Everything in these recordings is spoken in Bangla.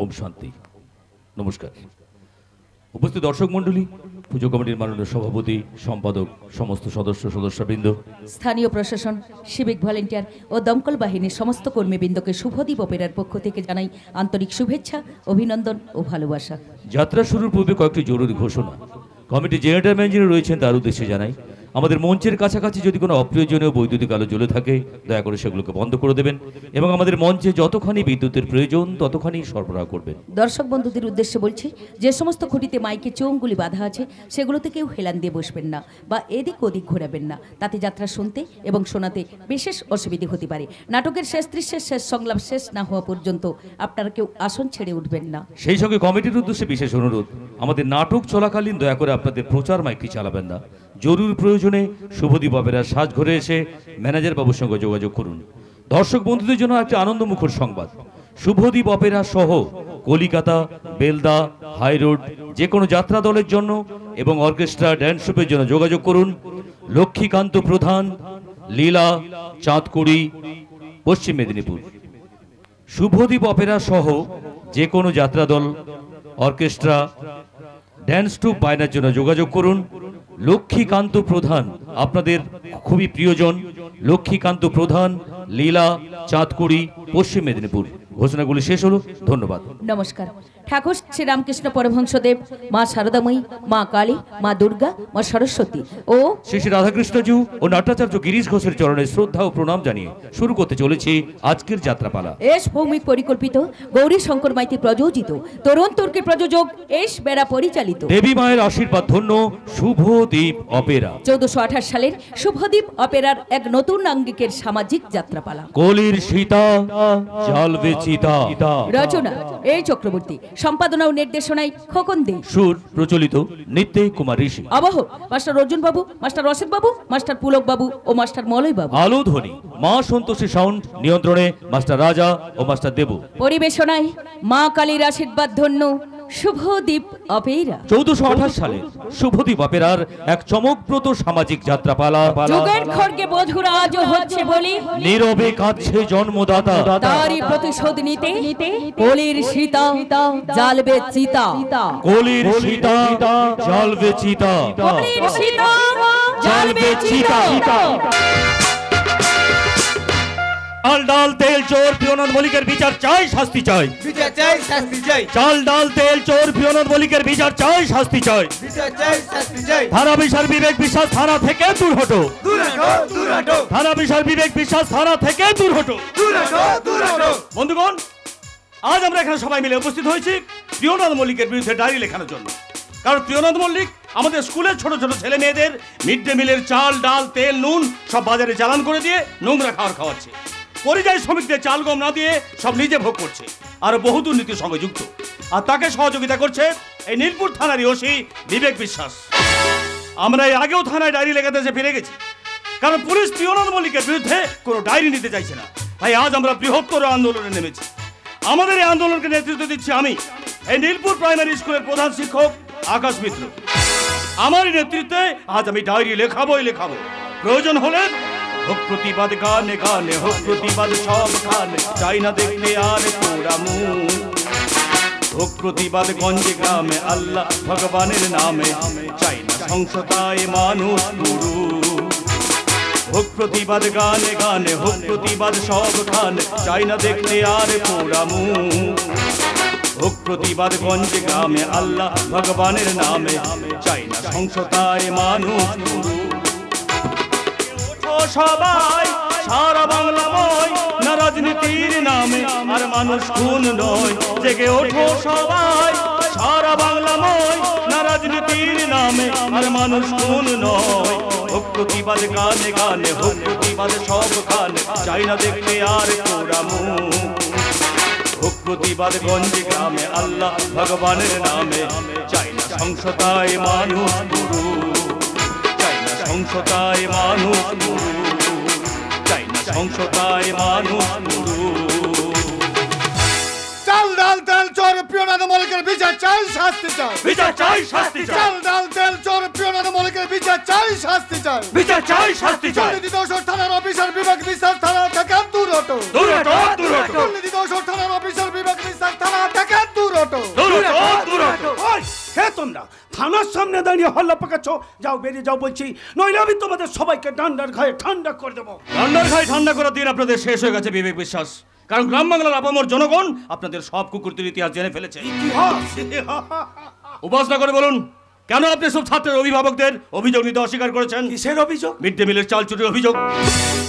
ওম শান্তি। নমস্কার। উপস্থিত দর্শক মণ্ডলী, পুজো কমিটির মাননীয় সভাপতি, সম্পাদক, সমস্ত সদস্যবৃন্দ, স্থানীয় প্রশাসন, সিভিক ভলেন্টিয়ার ও দমকল বাহিনীর সমস্ত কর্মীবৃন্দকে শুভদীপ অপেরার পক্ষ থেকে জানাই আন্তরিক শুভেচ্ছা, অভিনন্দন ও ভালোবাসা। যাত্রা শুরুর পূর্বে কয়েকটি জরুরি ঘোষণা কমিটি জেনারেটর যিনি রয়েছেন তার উদ্দেশ্যে জানাই। আমাদের মঞ্চের কাছাকাছি যদি কোনো অপ্রয়োজনীয় বৈদ্যুতিক আলো জ্বলে থাকে দয়া করে সেগুলোকে বন্ধ করে দেবেন এবং আমাদের মঞ্চে যতখানি বিদ্যুতের প্রয়োজন ততখানি সরবরাহ করবেন। দর্শক বন্ধুদের উদ্দেশ্যে বলছি, যে সমস্ত খুঁটিতে মাইকে চোঙগুলি বাঁধা আছে সেগুলোতে কেউ হেলান দিয়ে বসবেন না বা এদিক ওদিক ঘোরাবেন না, তাতে যাত্রা শুনতে এবং শোনাতে বিশেষ অসুবিধে হতে পারে। নাটকের শেষ দৃশ্যের শেষ সংলাপ শেষ না হওয়া পর্যন্ত আপনারা কেউ আসন ছেড়ে উঠবেন না। সেই সঙ্গে কমিটির উদ্দেশ্যে বিশেষ অনুরোধ, আমাদের নাটক চলাকালীন দয়া করে আপনাদের প্রচার মাইকটি চালাবেন না। জরুরি প্রয়োজনে শুভদীপ অপেরার সাজঘরে এসে ম্যানেজার বাবুর সঙ্গে যোগাযোগ করুন। দর্শক বন্ধুদের জন্য একটি আনন্দমুখর সংবাদ, শুভদীপ অপেরা সহ কলিকাতা, বেলদা, হাইরোড যে কোনো যাত্রা দলের জন্য এবং অর্কেস্ট্রা, ড্যান্স ট্রুপের জন্য যোগাযোগ করুন। লক্ষ্মীকান্ত প্রধান, লীলা, চাঁদকুড়ি, পশ্চিম মেদিনীপুর। শুভদীপ অপেরা সহ যে কোনো যাত্রা দল, অর্কেস্ট্রা, ড্যান্স ট্রুপ বায়নার জন্য যোগাযোগ করুন। লক্ষ্মীকান্ত প্রধান, আপনাদের খুবই প্রিয়জন লক্ষ্মীকান্ত প্রধান, লীলা, চাঁদকুড়ি, পশ্চিম মেদিনীপুর। ঘোষণাগুলি শেষ হলো। ধন্যবাদ। নমস্কার। ঠাকুর শ্রী রামকৃষ্ণ পরমহংসদেব, মা শারদাময়ী, মা কালী, মা দুর্গা, মা সরস্বতী ও শ্রী শ্রী রাধাকৃষ্ণজু ও নাট্যাচার্য গিরিশ ঘোষের চরণে শ্রদ্ধা ও প্রণাম জানিয়ে শুরু করতে চলেছি আজকের যাত্রাপালা। এস ভৌমিক পরিকল্পিত, গৌরী শঙ্কর মাইতি প্রযোজিত, তরুণ তুর্কি প্রযোজক, এস বেড়া পরিচালিত, দেবী মায়ের আশীর্বাদ ধন্য শুভদীপ অপেরা 1428 সালের শুভদীপ অপেরার এক নতুন আঙ্গিকের সামাজিক যাত্রাপালা। কলির সীতা জ্বালবে চিতা। রচনা এই চক্রবর্তী, সম্পাদনা ও নির্দেশনায় খোকন দে, সুর প্রচলিত নৃত্যে কুমার ঋষি, আবহ মাস্টার রঞ্জন বাবু, মাস্টার রশিদ বাবু, মাস্টার পুলক বাবু ও মাস্টার মলয় বাবু, আলো ধ্বনি মা সন্তোষী সাউন্ড নিয়ন্ত্রণে মাস্টার রাজা ও মাস্টার দেবু, পরিবেশনায় মা কালীর আশীর্বাদ ধন্য শুভদীপ অপেরা। 1428 সালে শুভদীপ অপেরার এক চমকপ্রদ সামাজিক যাত্রাপালা। যুগের খড়গে বধুরা আজও হচ্ছে বলি, নীরবে কাঁদছে জন্মদাতা, তারই প্রতিশোধ নিতে কলির সীতা জ্বালবে চিতা, কলির সীতা জ্বালবে চিতা, কলির সীতা জ্বালবে চিতা। চাল ডাল তেল চোর প্রিয়নাথ মল্লিকের বিচার চাই, শাস্তি চাই, বিচার চাই, শাস্তি চাই, চাল ডাল তেল চোর প্রিয়নাথ মল্লিকের বিচার চাই, শাস্তি চাই, বিচার চাই, শাস্তি চাই। থানা বিচার বিবেক বিশ্বাস থানা থেকে দূর হটো, দূর হটো, দূর হটো, থানা বিচার বিবেক বিশ্বাস থানা থেকে দূর হটো। দূর হটো, দূর হটো। বন্ধুগণ, আজ আমরা এখানে সবাই মিলে উপস্থিত হয়েছি প্রিয়নাথ মল্লিকের বিরুদ্ধে ডায়েরি লেখানোর জন্য। কারণ প্রিয়নাথ মল্লিক আমাদের স্কুলের ছোট ছোট ছেলে মেয়েদের মিড ডে মিলের চাল ডাল তেল নুন সব বাজারে চালান করে দিয়ে নোংরা খাওয়াচ্ছে। পরিযায়ী শ্রমিকদের চাল গম না দিয়ে সব নিজে ভোগ করছে, আর বহু দুর্নীতির সঙ্গে যুক্ত। আর তাকে সহযোগিতা করছে এই নীলপুর থানার ওসি বিবেক বিশ্বাস। আমরা এর আগেও থানায় ডায়েরি লেখাতে এসে ফিরে গেছি, কারণ পুলিশ প্রিয়নাথ মল্লিকের বিরুদ্ধে কোনো ডায়েরি নিতে চাইছে না। তাই আজ আমরা বৃহত্তর আন্দোলনে নেমেছি। আমাদের এই আন্দোলনকে নেতৃত্ব দিচ্ছি আমি, এই নীলপুর প্রাইমারি স্কুলের প্রধান শিক্ষক আকাশ মিত্র। আমারই নেতৃত্বে আজ আমি ডায়েরি লেখাবোই লেখাবো। প্রয়োজন হলে হোক প্রতিবাদ গানে গানে, হোক প্রতিবাদ সব গানে, চাই না দেখতে আর তোরা মুখ। হোক প্রতিবাদ গঞ্জে গ্রামে, আল্লাহ ভগবানের নামে, চাই না সংসদায় মানুষ গুরু। হোক প্রতিবাদ গানে গানে, হোক প্রতিবাদ সব গানে, চাই না দেখতে আর তোরা মুখ। হোক প্রতিবাদ গঞ্জে গ্রামে, আল্লাহ ভগবানের নামে, চাই না সংসদায় মানুষ গুরু। সবাই সারা বাংলাময়, না রাজনীতির নামে আর মানুষ খুন নয়। জেগে ওঠো সবাই সারা বাংলাময়, না রাজনীতির নামে আর মানুষ খুন নয়। হোক প্রতিবাদ গানে গানে, হোক প্রতিবাদ সব গানে, চাই না দেখতে আর তোরা মুখ। হোক প্রতিবাদ গঞ্জে গ্রামে, আল্লাহ ভগবানের নামে, চাই না সংসদায় মানুষ গুরু, চাই না সংসদায় মানুষ গুরু, চাই না সংসদায় মানুষ গুরু। চাল ডাল তেল চোর প্রিয়নাথ মল্লিকের বিচার চাই, শাস্তি চাই, বিচার চাই, শাস্তি চাই, চাল ডাল তেল চোর প্রিয়নাথ মল্লিকের বিচার চাই, শাস্তি চাই, বিচার চাই, শাস্তি চাই। দুর্নীতি দোষর থানার অফিসার বিবেক বিশ্বাস থানা থেকে দূর হটো, দূর হটো, দূর হটো। দুর্নীতি দোষর থানার অফিসার বিবেক বিশ্বাস থানা থেকে পাকাচ্ছ, যাও বেরিয়ে যাও বলছি, নইলে আমি তোমাদের সবাইকে ডান্ডার ঘায়ে ঠান্ডা করে দেবো। ঠান্ডার খাই ঠান্ডা করার দিন আপনাদের শেষ হয়ে গেছে বিবেক বিশ্বাস। কারণ গ্রাম বাংলার আপামর জনগণ আপনাদের সব কুকুরটির ইতিহাস জেনে ফেলেছে। ইতিহাস? উপাস না করে বলুন, কেন আপনি সব ছাত্রের অভিভাবকদের অভিযোগ নিতে অস্বীকার করেছেন? কিসের অভিযোগ? মিড ডে মিলের চাল চুরির অভিযোগ,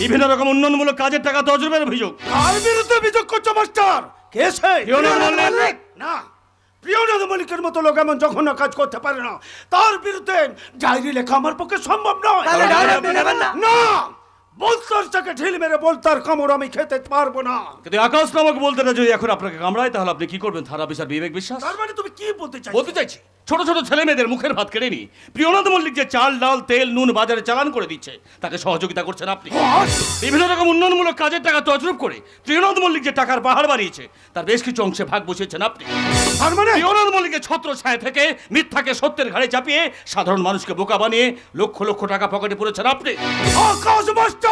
বিভিন্ন রকম উন্নয়নমূলক কাজের টাকা তজরুবের অভিযোগ। কার বিরুদ্ধে অভিযোগ করছো মাস্টার? কে সে? প্রিয়নাথ মল্লিক। না, প্রিয়নাথ মল্লিকের মতো লোক এমন জঘন্য কাজ করতে পারে না। তার বিরুদ্ধে ডায়েরি লেখা আমার পক্ষে সম্ভব নয়। না, বলতার চাকে ঢিল মেরে বলতার কামড় আমি খেতে পারবো না। কিন্তু আকাশ নামক বলতে যদি এখন আপনাকে কামড়ায়, তাহলে আপনি কি করবেন থানা অফিসার বিবেক বিশ্বাস? তার মানে তুমি কি বলতে চাইছো? বলতে চাইছি, ছোট ছোট ছেলে মেয়েদের মুখের ভাত কেড়ে নি প্রিয়নাথ মল্লিক যে চাল ডাল তেল নুন বাজারে চালান করে দিচ্ছে, তাকে সহযোগিতা করছেন আপনি। বিভিন্ন রকম উন্নয়নমূলক কাজের টাকা তছরূপ করে প্রিয়নাথ মল্লিক যে টাকার পাহাড় বাড়িয়েছে, তার বেশ কিছু অংশে ভাগ বসিয়েছেন আপনি। তার মানে প্রিয়নাথ মল্লিকের ছত্র ছায়া থেকে মিথ্যাকে সত্যের ঘাড়ে চাপিয়ে সাধারণ মানুষকে বোকা বানিয়ে লক্ষ লক্ষ টাকা পকেটে পুরেছেন আপনি। আকাশ মাস্টার!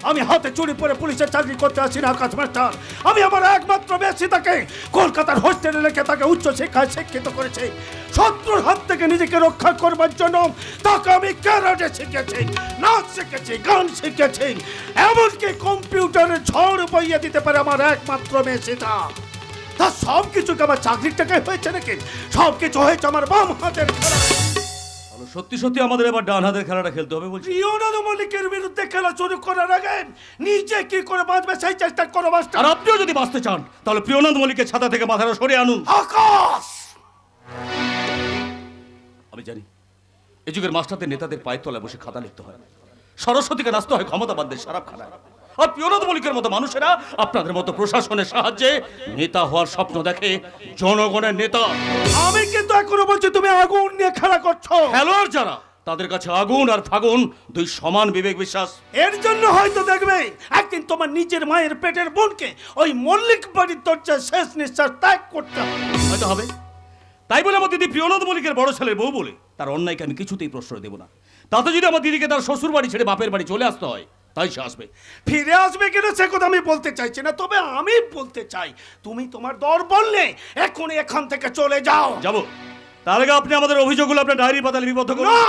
আমি হাতে চুরি পরে পুলিশের চাকরি করতে আসি না আকাশ মাস্টার। আমি আমার একমাত্র মেয়েটাকে কলকাতার হোস্টেলে রেখে তাকে উচ্চ শিক্ষায় শিক্ষিত করেছি। শত্রুর হাত থেকে নিজেকে রক্ষা করবার জন্য তাকে আমি ক্যারাটে শিখেছি, নাচ শিখেছি, গান শিখেছি, এমনকি কম্পিউটারের ঝড় বইয়ে দিতে পারে আমার একমাত্র মেয়েটা। তা সব কিছুকে আমার চাকরির টাকায় হয়েছে নাকি? সব কিছু হয়েছে আমার বাম হাতের খেলা। সত্যি সত্যি আমাদের এবার ডান হাতের খেলাটা খেলতে হবে বলছি। প্রিয়নাথ মল্লিকের বিরুদ্ধে খেলা শুরু করার আগে নিজে কি করে বাঁচবে সেই চেষ্টা করো মাস্টার। আর আপনিও যদি বাঁচতে চান, তাহলে প্রিয়নাথ মল্লিকের ছাতা থেকে মাথাটা সরিয়ে আনুন। আকাশ! আমি জানি এই যুগের মাস্টারদের নেতাদের পায়ের তলায় বসে খাতা লিখতে হয়, সরস্বতীকে নাচতে হয় ক্ষমতাবানদের সারাপখানায়। আর প্রিয়নাথ মল্লিকের মতো মানুষেরা আপনাদের মতো প্রশাসনের সাহায্যে নেতা হওয়ার স্বপ্ন দেখে, জনগণের নেতা। আমি কিন্তু এখনো বলছি তুমি আগুন নিয়ে খেলা করছো। খেলোয়াড় যারা, তাদের কাছে আগুন আর ফাগুন দুই সমান বিবেক বিশ্বাস। এর জন্য হয়তো দেখবে একদিন তোমার নিজের মায়ের পেটের বোনকে ওই মল্লিক বাড়ির দরজায় শেষ নিঃশ্বাস ত্যাগ করতে হবে। হয়তো হবে। তাই বলে আমার দিদি প্রিয়নাথ মল্লিকের বড় ছেলের বউ বলে তার অন্যায়কে আমি কিছুতেই প্রশ্রয় দেব না। তাতে যদি আমার দিদিকে তার শ্বশুর বাড়ি ছেড়ে বাপের বাড়ি চলে আসতে হয়, তাই সে আসবে। ফিরে আসবে কিনা সে কথা আমি বলতে চাইছি না, তবে আমি বলতে চাই তুমি তোমার দর বললে এখনই এখান থেকে চলে যাও। যাবো। তার আগে আপনি আমাদের অভিযোগগুলো আপনার ডায়েরি পাতালে লিপিবদ্ধ করুন। না,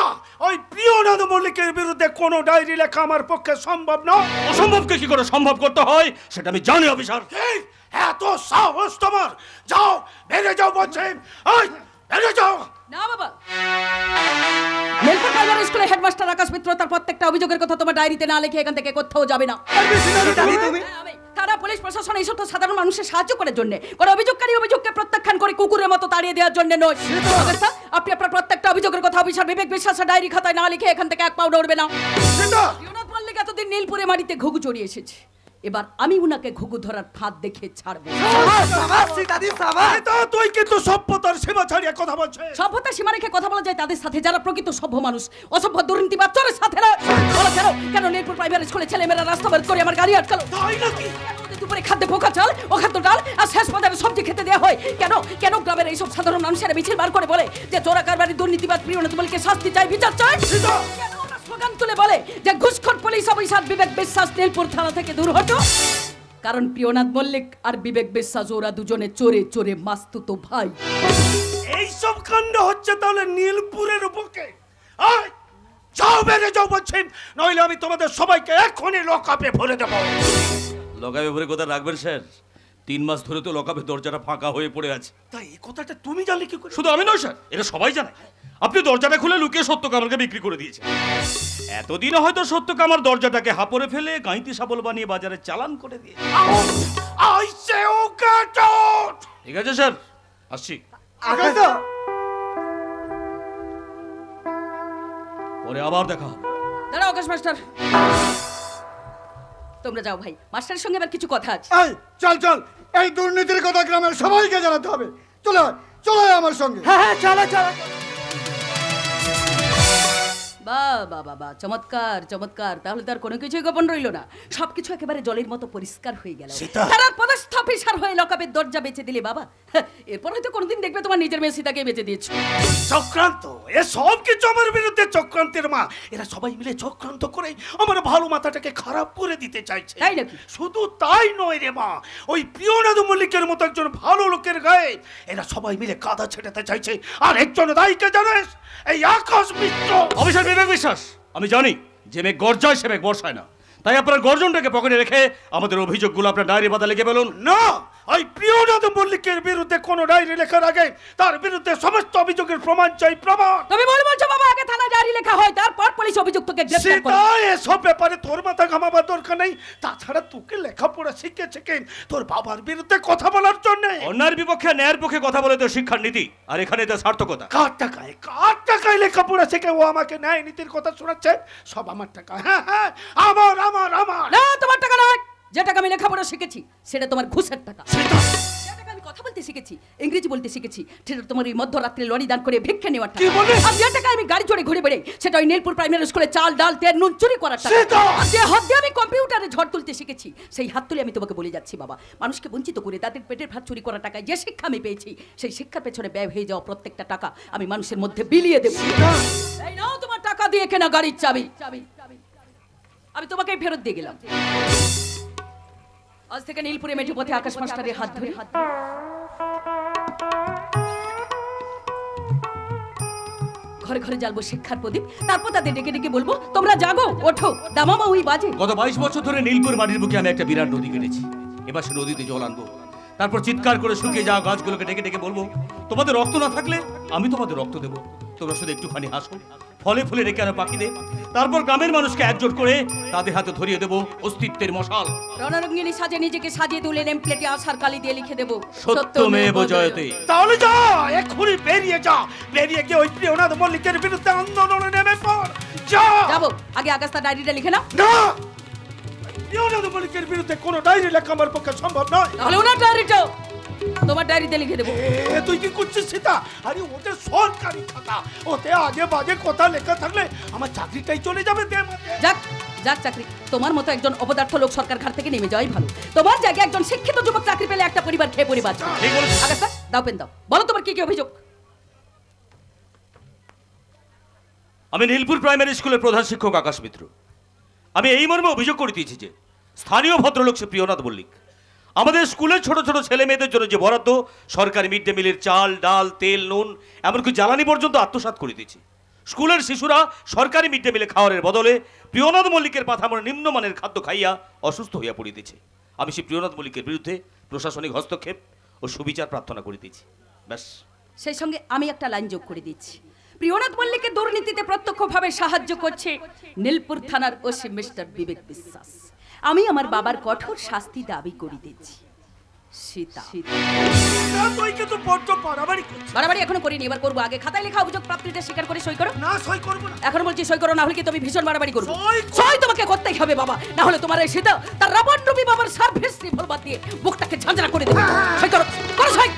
ওই প্রিয়নাথ মল্লিকের বিরুদ্ধে কোনো ডায়েরি লেখা আমার পক্ষে সম্ভব নয়। অসম্ভবকে কি করে সম্ভব করতে হয় সেটা আমি জানি অফিসার। এই, এত সাহস তোমার? যাও, বেরিয়ে যাও বলছি। এই, বেরিয়ে যাও। না বাবা, মেলপুর প্রাইমারি স্কুলের হেডমাস্টার আকাশ মিত্র তার প্রত্যেকটা অভিযোগের কথা তোমার ডায়েরিতে না লিখে এখান থেকে কোথাও যাবে না। তারা পুলিশ প্রশাসন এইসব তো সাধারণ মানুষের সাহায্য করার জন্য, কোনো অভিযোগকারী অভিযোগকে প্রত্যাখ্যান করে কুকুরের মতো তাড়িয়ে দেওয়ার জন্য নয়। আপনি আপনার প্রত্যেকটা অভিযোগের কথা অফিসার বিবেক বিশ্বাসের ডায়েরি খাতায় না লিখে এখান থেকে এক পাও নড়বে না। প্রিয়নাথ মল্লিক এতদিন নীলপুরে মাটিতে ঘুঘু চড়িয়ে এসেছে, এবার আমি উনাকে ঘুঘু ধরার ফাঁদ দেখে ছাড়বো। তুই কিন্তু সভ্যতার সীমা ছাড়িয়ে কথা বলছিস। সভ্যতার সীমা রেখে কথা বলা যায় তাদের সাথে যারা প্রকৃত সভ্য মানুষ, অসভ্য দুর্নীতিবাজ চোরের সাথে না। বলো কেন নীলপুর প্রাইমারি স্কুলে ছেলেমেয়েরা রাস্তা বের করে আমার গাড়ি আটকালো? তাই নাকি? দুপুরে খাদ্যে পোকা চাল, ও খাদ্য ডাল আর শেষ বাজারে সবজি খেতে দেওয়া হয় কেন? গ্রামের এইসব সাধারণ মানুষেরা মিছিল বার করে বলে যে চোরা কারবারি দুর্নীতিবাজ প্রিয়নাথ মল্লিককে শাস্তি চাই, বিচার চাই। কেন ওরা স্লোগান তুলে বলে যে ঘুষখোর পুলিশ অফিসার বিবেক বিশ্বাস নীলপুর থানা থেকে দূর হটো? কারণ প্রিয়নাথ মল্লিক আর বিবেক বিশ্বাস ওরা দুজনে চোরে চোরে মাস্তুতো ভাই। এইসব কাণ্ড হচ্ছে তাহলে নীলপুরের বুকে। যাও, বেরিয়ে যাও বলছি, নইলে আমি তোমাদের সবাইকে এখনই লকআপে ভরে দেবো। লকআপে ভরে কোথায় রাখবেন স্যার? 3 মাস ধরে তো লকআপে দরজাটা ফাঁকা হয়ে পড়ে আছে। তাই এই কথাটা তুমি জানলে কি করে? শুধু আমি নয় স্যার, এটা সবাই জানে। আপনি দরজাটা খুলে লুকিয়ে সত্য কামারকে বিক্রি করে দিয়েছেন। এতদিনে হয়তো সত্য কামার দরজাটাকে হাপড়ে ফেলে গাঁইতি শাবল বানিয়ে বাজারে চালান করে দিয়ে। ঠিক আছে স্যার, আসছি। পরে আবার দেখা হবে। দাঁড়াও আকাশ মাস্টার, তোমরা যাও ভাই, মাস্টারের সঙ্গে আবার কিছু কথা আছে। চল, এই দুর্নীতির কথা গ্রামের সবাইকে জানাতে হবে। চলো আমার সঙ্গে। হ্যাঁ চলো। বাহ বাহ বাহ বাহ, চমৎকার চমৎকার। তাহলে তার কোনো কিছুই গোপন রইল না, সবকিছু একেবারে জলের মতো পরিষ্কার হয়ে গেল। সীতা! তারা পদস্থ অফিসার হয়ে লকাপের দরজা বেঁচে দিলে বাবা। হ্যাঁ, এরপর হয়তো কোনোদিন দেখবে তোমার নিজের মেয়ে সীতাকে বেঁচে দিয়েছো। চক্রান্ত, এ সব কিছু আমার বিরুদ্ধে চক্রান্তের মা। এরা সবাই মিলে চক্রান্ত করে আমার ভালো মাথাটাকে খারাপ করে দিতে চাইছে। তাই নাকি? শুধু তাই নয় রে মা, ওই প্রিয়নাথ মল্লিকের মতো একজন ভালো লোকের গায়ে এরা সবাই মিলে কাদা ছেটাতে চাইছে। আর একজন দায়ীকে জানিস? এই আকাশ মিত্র। অফিসার বিবেক বিশ্বাস, আমি জানি যে মেঘ গর্জায় সে মেঘ বর্ষায় না, তাই আপনার গর্জনটাকে পকেটে রেখে আমাদের অভিযোগগুলো আপনার ডায়েরি পাতা লিখে বলুন। না, ওই প্রিয়নাথ মল্লিকের বিরুদ্ধে কোনো ডায়েরি লেখার আগে তার বিরুদ্ধে সমস্ত অভিযোগের প্রমাণ চাই, প্রমাণ। তুমি বলছো বাবা আগে থানায় ডায়েরি লেখা হয়, তারপর পুলিশ অভিযুক্তকে গ্রেফতার করে। সেটা এসব ব্যাপারে তোর মাথা ঘামাবার দরকার নেই। তাছাড়া তোকে লেখাপড়া শিখেছে কে তোর বাবার বিরুদ্ধে কথা বলার জন্য? অন্যায়ের বিপক্ষে ন্যায়ের পক্ষে কথা বলে তো শিক্ষার নীতি, আর এখানে তো সার্থকতা। কার টাকায় লেখাপড়া শিখে ও আমাকে ন্যায় নীতির কথা শোনাচ্ছে? সব আমার টাকা। হ্যাঁ হ্যাঁ, আমার আমার আমার। না, তোমার টাকা নয়। যে টাকা আমি লেখাপড়া শিখেছি সেটা তোমার ঘুষের টাকা। সেটা যে টাকা আমি কথা বলতে শিখেছি, ইংরেজি বলতে শিখেছি, সেটা তোমার এই মধ্যরাত্রে লরি দান করে ভিক্ষা নেওয়ার টাকা। কি বলিস? আর যে টাকা আমি গাড়ি চড়ে ঘুরে বেড়াই, সেটা ওই নীলপুর প্রাইমারি স্কুলে চাল ডাল তেল নুন চুরি করার টাকা। সেটা! আর যে হাত দিয়ে আমি কম্পিউটারে ঝড় তুলতে শিখেছি, সেই হাত তুলে আমি তোমাকে বলে যাচ্ছি বাবা, মানুষকে বঞ্চিত করে তাদের পেটের ভাত চুরি করার টাকায় যে শিক্ষা আমি পেয়েছি, সেই শিক্ষার পেছনে ব্যয় হয়ে যাওয়া প্রত্যেকটা টাকা আমি মানুষের মধ্যে বিলিয়ে দেব। এই নাও তোমার টাকা দিয়ে কেনা গাড়ির চাবি, আমি তোমাকেই ফেরত দিয়ে গেলাম। আজ থেকে নীলপুরে মেঠো পথে আকাশ মাস্টারের হাত ধরে ঘরে ঘরে জ্বালবো শিক্ষার প্রদীপ, তারপর তাদের ডেকে ডেকে বলবো তোমরা জাগো, ওঠো, দামামা ওই বাজে। গত 22 বছর ধরে নীলপুর মাটির বুকে আমি একটা বিরাট নদী কেটেছি। এবার সে নদীতে জল আনবো, তারপর চিৎকার করে শুকিয়ে যাওয়া গাছগুলোকে ডেকে ডেকে বলবো তোমাদের রক্ত না থাকলে আমি তোমাদের রক্ত দেবো, তোমরা শুধু একটুখানি হাসো, ফলে ফুলে ডেকে আনো পাখিদের। তারপর গ্রামের মানুষকে একজোট করে তাদের হাতে ধরিয়ে দেবো অস্তিত্বের মশাল। রণরঙ্গিনী সাজে নিজেকে সাজিয়ে তুলে নেম প্লেটে আশার কালি দিয়ে লিখে দেবো সত্যমেব জয়তে। তাহলে যা, এক্ষুনি বেরিয়ে যা, বেরিয়ে গিয়ে ওই প্রিয়নাথ মল্লিকের বিরুদ্ধে আন্দোলনে নেমে পড়। যা। যাবো, আগে আগাস্তা ডায়েরিটা লিখে নাও। না, প্রিয়নাথ মল্লিকের বিরুদ্ধে কোনো ডায়েরি লেখা আমার পক্ষে সম্ভব নয়। তাহলে ওনার ডায়েরিটাও তোমার ডায়েরিতে লিখে দেবো। তুই কি করছিস সীতা? আরে ওটা সরকারি খাতা, ওতে আগে বাজে কথা লেখা থাকলে আমার চাকরিটাই চলে যাবে। যাক যাক, চাকরি তোমার মতো একজন অপদার্থ লোক সরকার ঘাট থেকে নেমে যাওয়াই ভালো। তোমার জায়গায় একজন শিক্ষিত যুবক চাকরি পেলে একটা পরিবার খেয়ে পরিবার। ঠিক বলেছ। আগাস্তা দাও, পেন দাও, বলো তোমার কি কি অভিযোগ। আমি নীলপুর প্রাইমারি স্কুলের প্রধান শিক্ষক আকাশ মিত্র। আমি এই মর্মে অভিযোগ করে দিয়েছি যে স্থানীয় ভদ্রলোক সে প্রিয়নাথ মল্লিক আমাদের স্কুলের ছোট ছোট ছেলে মেয়েদের জন্য যে বরাদ্দ সরকারি মিড ডে মিলের চাল ডাল তেল নুন এমনকি জ্বালানি পর্যন্ত আত্মসাৎ করে দিয়েছি। স্কুলের শিশুরা সরকারি মিড ডে মিলে খাওয়ারের বদলে প্রিয়নাথ মল্লিকের পাঠামোর নিম্নমানের খাদ্য খাইয়া অসুস্থ হইয়া পড়িতেছে। আমি সেই প্রিয়নাথ মল্লিকের বিরুদ্ধে প্রশাসনিক হস্তক্ষেপ ও সুবিচার প্রার্থনা করে দিয়েছি। ব্যাস। সেই সঙ্গে আমি একটা লাইন যোগ করে দিচ্ছি, প্রিয়নাথ মল্লিকের দুর্নীতিতে প্রত্যক্ষভাবে সাহায্য করছে নীলপুর থানার ওসি মিস্টার বিবেক বিশ্বাস। আমি আমার বাবার কঠোর শাস্তি দাবি করে দিচ্ছি। সীতা, তুই কিন্তু বড্ড বাড়াবাড়ি করছিস। বাড়াবাড়ি এখনো করিনি, এবার করবো। আগে খাতায় লেখা অভিযোগ প্রাপ্তিটা স্বীকার করে সই করো। না, সই করবো না। এখন বলছি সই করো, না হলে কি তুমি ভীষণ বাড়াবাড়ি করবো। সই কর- সই তোমাকে করতেই হবে বাবা, না হলে তোমার এই সীতা তার রাবণ রূপী বাবার সার্ভিস রিভলভার দিয়ে বুকটাকে ঝাঁঝরা করে দেবে। সই করো, করো সই।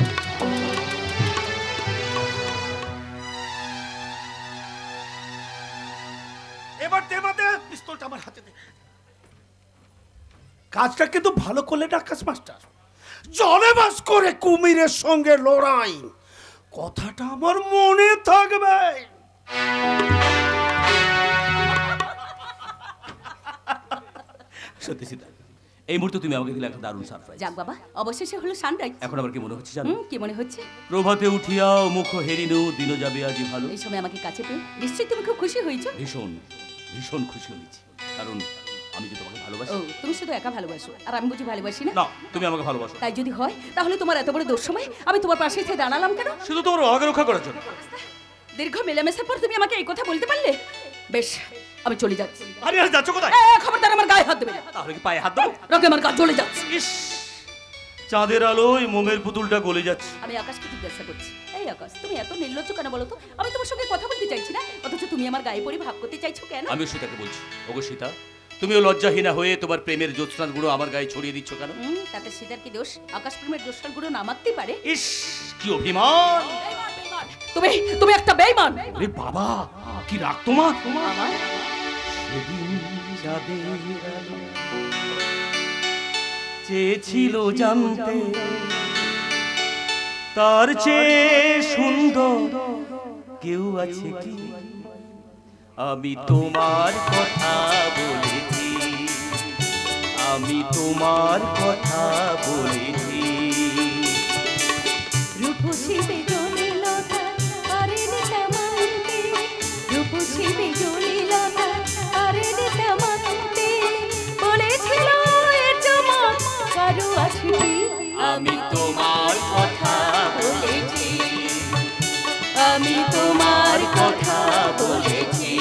এবার দে পিস্তলটা আমার হাতে দে। কাজটা কিন্তু ভালো করলে না আকাশ মাস্টার। জলে বাস করে কুমিরের সঙ্গে লড়াই, কথাটা আমার মনে থাকবে। সত্যি সীতা, এই মুহূর্তে তুমি আমাকে দিলে একটা দারুণ সারপ্রাইজ। যাক বাবা, অবশেষে হলো সানরাইজ। এখন আবার কি মনে হচ্ছে জানো? কি মনে হচ্ছে? প্রভাতে উঠিয়া মুখ হেরিনু দিন যাবে আজি ভালো। এই সময় আমাকে কাছে পেয়ে নিশ্চয়ই তুমি খুব খুশি হয়েছো। ভীষণ ভীষণ খুশি হয়েছি, কারণ আমি যে তোমাকে ভালোবাসি। ও, তুমি শুধু একা ভালোবাসো আর আমি বুঝি ভালোবাসি না? না, তুমি আমাকে ভালোবাসো। তাই যদি হয় তাহলে তোমার এত বড় দোষ সময় আমি তোমার পাশে এসে দাঁড়ালাম কেন? শুধু তোমার ভাগ্য রক্ষা করার জন্য। দীর্ঘ মেলামেশার পর তুমি আমাকে এই কথা বলতে পারলে? বেশ, আমি চলে যাচ্ছি। আরে আরে যাচ্ছ কোথায়? খবরদার আমার গায়ে হাত দেবে না। তাহলে কি পায়ে হাত দাও? রকে আমার গা জ্বলে যাচ্ছে। ইস, চাঁদের আলোয় মোমের পুতুলটা গলে যাচ্ছে। আমি আকাশকে জিজ্ঞাসা করছি, এই আকাশ তুমি এত নির্লজ্জ কেন বলো তো? আমি তোমার সঙ্গে কথা বলতে চাইছি না, অথচ তুমি আমার গায়ে পড়ে ভাব করতে চাইছো কেন? আমি সীতাকে বলছি, ওগো সীতা, তুমিও লজ্জাহীনা হয়ে তোমার প্রেমের জ্যোৎস্নার গুঁড়ো আমার গায়ে ছড়িয়ে দিচ্ছ কেন? তাতে সীতার কি দোষ? আকাশ প্রেমের জ্যোৎস্নার গুঁড়ো না মারতেই পারে। ইস, কি অভিমান! তুমি তুমি একটা বেঈমান। আরে বাবা, কি রাগ তোমার? আমার সেদিন চাঁদের আলো চেয়েছিল জানতে, তার চেয়ে সুন্দর কেউ আছে কি? আমি তোমার কথা বলেছি, আমি তোমার কথা বলেছি। রূপসী বেজলি লতা আরে নিতামান্তে, রূপসী বেজলি লতা আরে নিতামান্তে, বলেছিল এর চমক কারো আছে কি? আমি তোমার কথা বলেছি, আমি তোমার কথা বলেছি।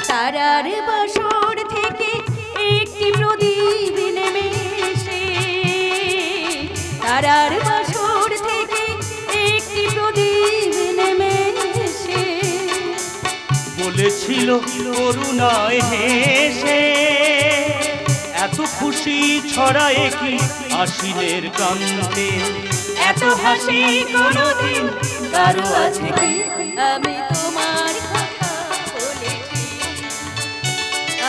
তারার বাসর থেকে একটি প্রদীপ নেমে এসে, তারার বাসর থেকে একটি প্রদীপ নেমে এসে বলেছিল করুণায় হেসে, এত খুশি ছড়ায় কি আশিনের কান্তে, এত হাসি কোনদিন কারো আছে কি? আমি তোমার কথা বলেছি,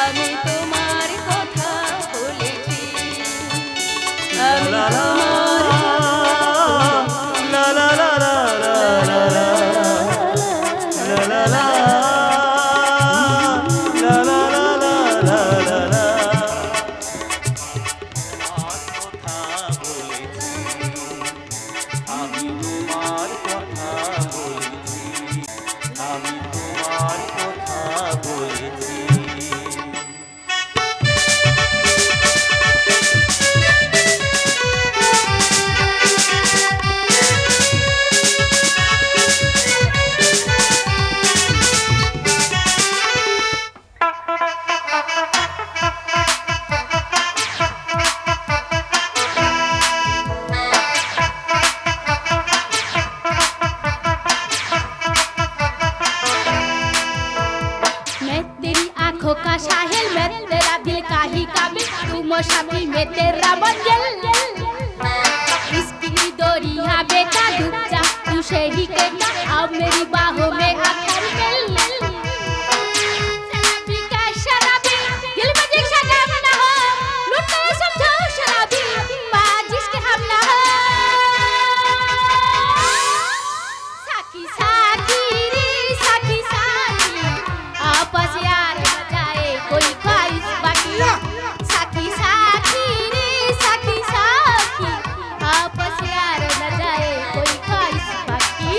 আমি তোমার কথা বলেছি, আমি লা লা তোমার লা লা লা লা লা লা লা লা লা লা লা লা লা লা লা। আমি তোমার কথা বলেছি, আমি তোমার কথা বলেছি। मैं तेरी आंखों का साहिल, मैं तेरा दिल का ही काबिल, तू मौसमी मैं तेरा मंजिल। इसकी डोरियां बेटा डूब जा तू से ही कहना, अब मेरी बाहों में आकर मिल। शराबी का शराबी दिल में जिसका गम न हो, लुटे समझो शराबी बात जिसके हम न हो। साकी साकी रे साकी साकी, आपस यार न जाए कोई ख्वाहिश बाकी। साकी साकी रे साकी साकी, आपस यार न जाए कोई ख्वाहिश बाकी।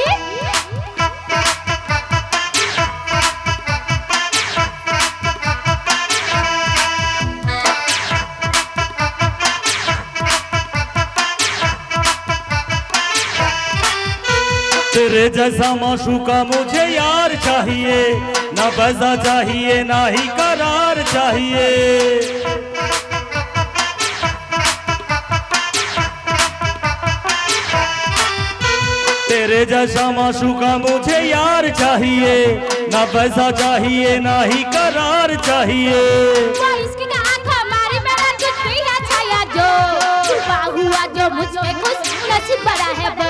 तेरे जैसा माशूका मुझे यार चाहिए, ना पैसा चाहिए ना ही करार चाहिए। तेरे जैसा माशूका मुझे यार चाहिए, ना पैसा चाहिए ना ही करार चाहिए। वो इश्क का आँखों मारी मेरा कुछ भी है छाया, जो छुपा हुआ जो मुझ पे खुश नसीब बड़ा है वो।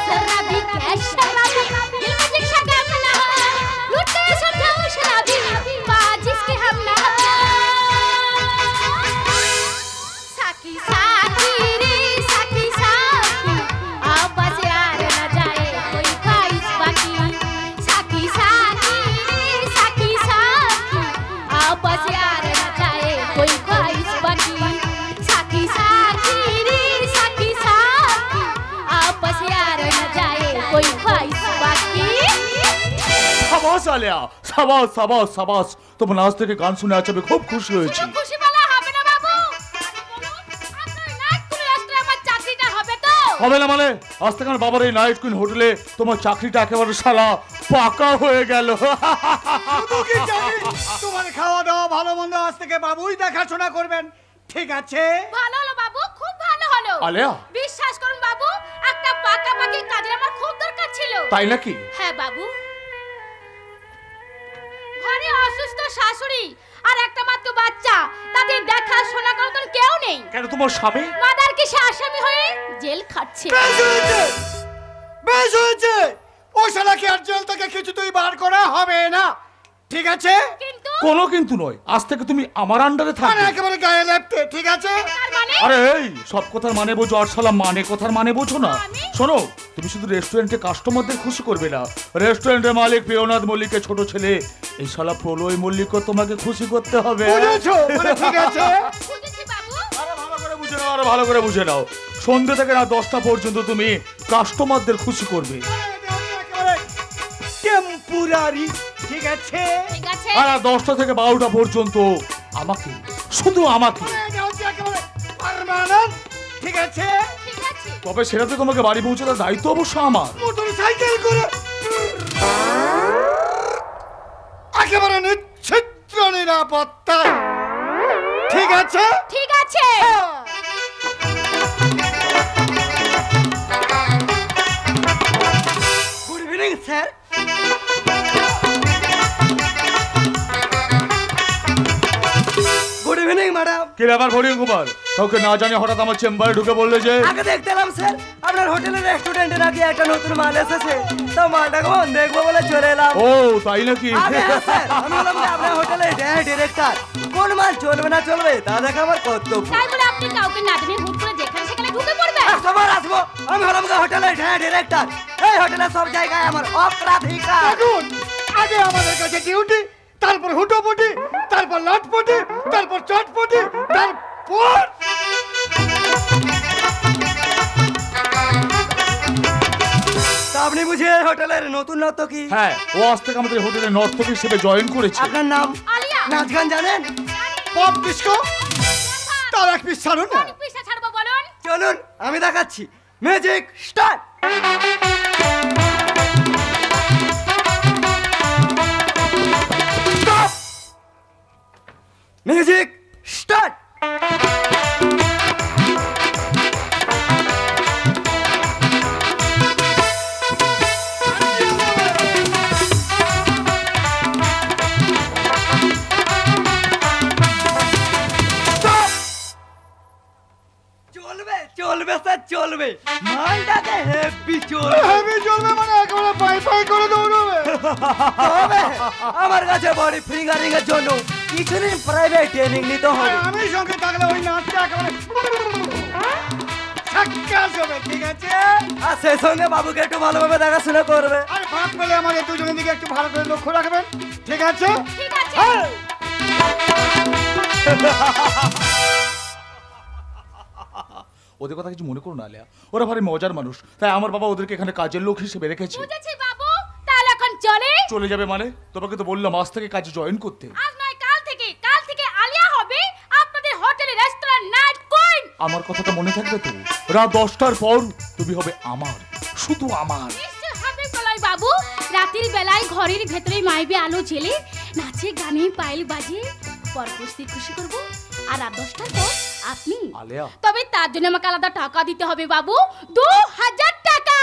शराबी क्या शराबी दिल में जिसका गम न हो, लुटे समझो शराबी बात जिसके हम न हो। साकी साकी रे साकी साकी, आपस यार न जाए कोई ख्वाहिश बाकी। साकी साकी रे साकी साकी, आपस यार न जाए कोई ख्वाहिश बाकी। साकी साकी रे साकी साकी, आपस यार न जाए कोई ख्वाहिश बाकी। সাবাস আলিয়া, সাবাস সাবাস সাবাস। তোমার নাচ থেকে গান শুনে আজ আমি খুব খুশি হয়েছি। শুধু খুশি বলা হবে না বাবু, বলুন আপনার নাচ করে আসলে আমার চাকরিটা হবে তো? হবে না মানে? আজ থেকে আমার বাবার এই নাইট কুইন হোটেলে তোমার চাকরিটা একেবারে শালা পাকা হয়ে গেল। তোমার খাওয়া দাওয়া ভালো মন্দ আজ থেকে বাবুই দেখাশোনা করবেন, ঠিক আছে? ভালো হলো বাবু, খুব ভালো হলো। আলেয়া। বিশ্বাস করুন বাবু, একটা পাকাপাকি কাজের আমার খুব দরকার ছিল। তাই নাকি? হ্যাঁ বাবু, ঘরে অসুস্থ শাশুড়ি আর একটা মাত্র বাচ্চা, তাদের দেখাশোনা করার তো কেউ নেই। কেন তোমার স্বামী? মাদার কি সে আসামি হয়ে জেল খাচ্ছে। বেশ হয়েছে, বেশ হয়েছে। ও শালাকে আর জেল থেকে কিছুতেই বার করা হবে না, ঠিক আছে? কিন্তু কোনো কিন্তু নয়, আজ থেকে তুমি আমার আন্ডারে মানে থাকবে। একেবারে গায়ে লেপতে, ঠিক আছে? তার মানে আরে এই সব কথার মানে বোঝো, আর শালা মানে কথার মানে বোঝো না। আমি? শোনো, তুমি শুধু রেস্টুরেন্টে কাস্টমারদের খুশি করবে না, রেস্টুরেন্টের মালিক প্রিয়নাথ মল্লিকের ছোট ছেলে এই শালা প্রলয় মল্লিকও তোমাকে খুশি করতে হবে। বুঝেছো? মানে ঠিক আছে? বুঝেছি বাবু। আরে ভালো করে বুঝে নাও, আরে ভালো করে বুঝে নাও। সন্ধ্যে থেকে রাত 10টা পর্যন্ত তুমি কাস্টমারদের খুশি করবে। একেবারে টেম্পোরারি, ঠিক আছে? ঠিক আছে। আর রাত 10টা থেকে 12টা পর্যন্ত আমাকে, শুধু আমাকে। এটা হচ্ছে একেবারে পার্মানেন্ট, ঠিক আছে? ঠিক আছে। তবে সেটাতে তোমাকে বাড়ি পৌঁছে দেওয়ার দায়িত্ব অবশ্য আমার। মোটর সাইকেল করে একেবারে নিশ্চিদ্র নিরাপত্তা, ঠিক আছে? ঠিক আছে। Good evening sir. Good evening madam. কি ব্যাপার হরিণ কুমার, কাউকে না জানি হঠাৎ আমার চেম্বারে ঢুকে বললে যে? আগে দেখতে এলাম স্যার, আপনার হোটেলের রেস্টুরেন্টে নাকি একটা নতুন মাল এসেছে, তো মালটাকে দেখবো বলে চলে এলাম। ও তাই নাকি? আগে হ্যাঁ স্যার, আমি বললাম যে আপনার হোটেলের ডিরেক্টর, কোন মাল চলবে না চলবে তা দেখা আমার কর্তব্য। তাই বলে আপনি কাউকে না জানিয়ে হুট করে যেখানে সেখানে ঢুকে পড়বেন? সবার আসবো, আমি হলাম যে হোটেলের ডিরেক্টর, এই হোটেলের সব জায়গায় আমার অগ্রাধিকার। দেখুন, আগে আমাদের কাছে ডিউটি, তারপর হুটোপুটি, তারপর লটপটি, তারপর চটপটি, তারপর তা আপনি বুঝি এই হোটেলের নতুন নর্তকী? হ্যাঁ, ও আজ থেকে আমাদের হোটেলে নর্তকী হিসেবে জয়েন করেছে। আপনার নাম? আলিয়া। নাচ গান জানেন? পপ ডিস্কো, তার এক পিস ছাড়ুন না। কোন পিসটা ছাড়বো বলুন? চলুন আমি দেখাচ্ছি, মিউজিক স্টার্ট। Music start. চলবে চলবে স্যার চলবে, মালটাকে হেভি চলবে। হেভি চলবে মানে একেবারে পাই পাই করে দৌড়বে। তবে আমার কাছে বডি ফিঙ্গারিং এর জন্য কিছুদিন প্রাইভেট ট্রেনিং নিতে আর হবে। আমি সঙ্গে থাকলে ওই নাচটা একেবারে সাক্কাস হবে, ঠিক আছে? আর সেই সঙ্গে বাবুকে একটু ভালোভাবে দেখাশোনা করবে। আর ফাঁক পেলে আমাদের দুজনের দিকে একটু ভালো করে লক্ষ্য রাখবেন, ঠিক আছে? ঠিক আছে। হ্যাঁ। ওদের কথা কিছু মনে করো না আলিয়া, ওরা ভারী মজার মানুষ, তাই আমার বাবা ওদেরকে এখানে কাজের লোক হিসেবে রেখেছে। বুঝেছি বাবু, তাহলে এখন চলে। চলে যাবে মানে? তোমাকে তো বললাম আজ থেকে কাজে জয়েন করতে। আজ নয় কাল থেকে আলিয়া হবে আপনাদের হোটেলে রেস্টুরেন্ট নাইট কুইন। আমার কথাটা মনে থাকবে তো? রাত 10টার পর তুমি হবে আমার, শুধু আমার। নিশ্চয় হবে প্রলয় বাবু। রাতের বেলায় ঘরের ভেতরে মাইবে আলো জ্বেলে নাচে গানে পায়েল বাজে পরপুষ্টি খুশি করব। আর রাত 10টার পর আপনি। আলিয়া। তবে তার জন্য আমাকে আলাদা টাকা দিতে হবে বাবু, 2000 টাকা।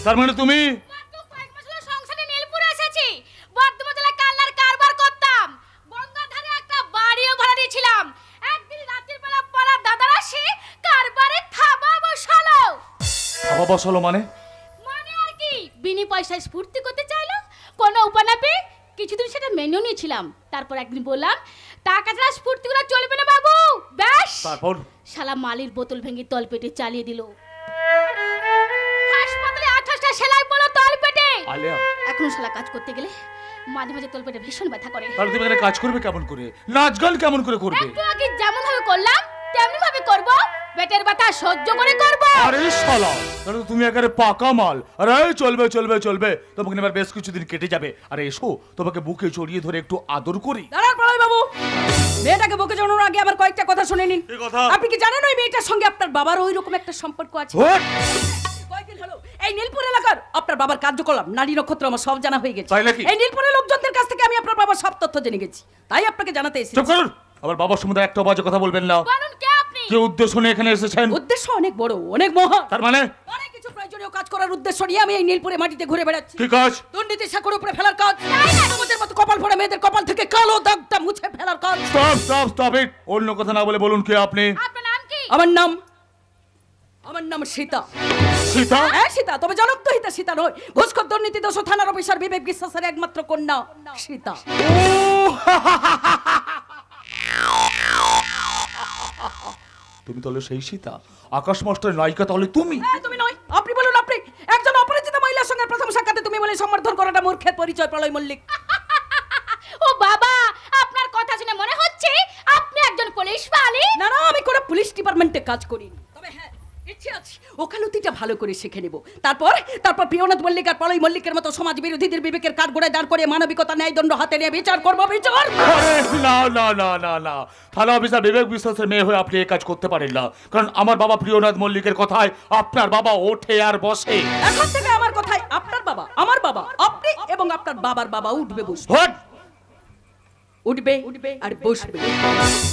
তার মানে তুমি? মাত্র কয়েক মাস হলো সংসারে নীলপুরে এসেছি। বর্ধমান জেলায় কাল্লার কারবার করতাম। গঙ্গাধারে একটা বাড়িও ভাড়া দিয়েছিলাম। একদিন রাতের বেলা পাড়ার দাদারা এসে কারবারে থাবা বসালো। বাবা বসালো মানে? মানে আর কি, বিনি পয়সায় স্ফূর্তি করতে চাইলো। কোনো উপায় না পেয়ে কিছুদিন সেটা মেনেও নিয়েছিলাম। তারপর একদিন বললাম টাকা ছাড়া স্ফূর্তিগুলো চলবে না বাবু। ব্যাস, তারপর? শালা মালির বোতল ভেঙে তলপেটে চালিয়ে দিল। হাসপাতালে 28টা সেলাই পড়লো তলপেটে। আলিয়া, এখন শালা কাজ করতে গেলে মাঝে মাঝে তলপেটে ভীষণ ব্যথা করে। তাহলে তুমি এখানে কাজ করবে কেমন করে? নাচ গান কেমন করে করবে? একটু আগে যেমন ভাবে করলাম তেমনি ভাবে করব। পেটের ব্যথা সহ্য করে করব। আরে শালা, তাহলে তো তুমি একেবারে পাকা মাল। আরে চলবে চলবে চলবে, তোমাকে এবার বেশ কিছুদিন কেটে যাবে। আরে এসো, তোমাকে বুকে জড়িয়ে ধরে একটু আদর করি। দাঁড়ান প্রলয় বাবু, মেয়েটাকে বকে জানানোর আগে আবার কয়েকটা কথা শুনে নিন। কি কথা? আপনি কি জানেন ওই মেয়েটার সঙ্গে আপনার বাবার ওই রকম একটা সম্পর্ক আছে? হোট! কয়েকদিন হলো এই নীলপুর এলাকার আপনার বাবার কার্যকলাপ নারী নক্ষত্র আমার সব জানা হয়ে গেছে। তাই নাকি? এই নীলপুরের লোকজনদের কাছ থেকে আমি আপনার বাবার সব তথ্য জেনে গেছি, তাই আপনাকে জানাতে এসেছি। চুপ করুন, আমার বাবার সম্বন্ধে একটা বাজে কথা বলবেন না। বলুন কে আপনি? কি উদ্দেশ্য নিয়ে এখানে এসেছেন? উদ্দেশ্য অনেক বড়, অনেক মহা। তার মানে অনেক কিছু প্রয়োজনীয় কাজ করার উদ্দেশ্য নিয়ে আমি এই নীলপুরে মাটিতে ঘুরে বেড়াচ্ছি। কি কাজ? দুর্নীতি সাগর উপরে ফেলার কাজ, আমাদের মতো কপাল পড়া মেয়েদের কপাল থেকে কালো দাগটা মুছে ফেলার কাজ। Stop it. অন্য কথা না বলে বলুন কে আপনি? আপনার নাম কি? আমার নাম সীতা। সীতা? হ্যাঁ সীতা, তবে জনপ্রহিতা সীতা নয়। ঘুষখোর দুর্নীতি দোষ থানার অফিসার বিবেক বিশ্বাসের একমাত্র কন্যা সীতা। তুমি তাহলে সেই সীতা? আকাশ মাস্টারের নায়িকা তাহলে তুমি? হ্যাঁ তুমি নয়, আপনি বলুন। আপনি একজন অপরিচিত মহিলার সঙ্গে প্রথম সাক্ষাতে তুমি বলে সম্বোধন করাটা মূর্খের পরিচয়। প্রলয় মল্লিক। ও বাবা, আপনার কথা শুনে মনে হচ্ছে আপনি একজন পুলিশ বালি। না না, আমি কোনো পুলিশ ডিপার্টমেন্টে কাজ করিনি, তবে হ্যাঁ ইচ্ছে আছে ওকালতিটা ভালো করে শিখে নেব। তারপর প্রিয়নাথ মল্লিক আর প্রলয় মল্লিকের মতো সমাজ বিরোধীদের বিবেকের কাঠগড়ায় দাঁড় করে মানবিকতা ন্যায়দণ্ড হাতে নিয়ে বিচার করব। বিচার? আরে না না না না না, থানা অফিসার বিবেক বিশ্বাসের মেয়ে হয়ে আপনি এই কাজ করতে পারেন না। কারণ আমার বাবা প্রিয়নাথ মল্লিকের কথায় আপনার বাবা ওঠে আর বসে। এখন থেকে আমার কথায় আপনার বাবা, আমার বাবা, আপনি এবং আপনার বাবার বাবা উঠবে বসবে। হোয়াট? উঠবে আর বসবে।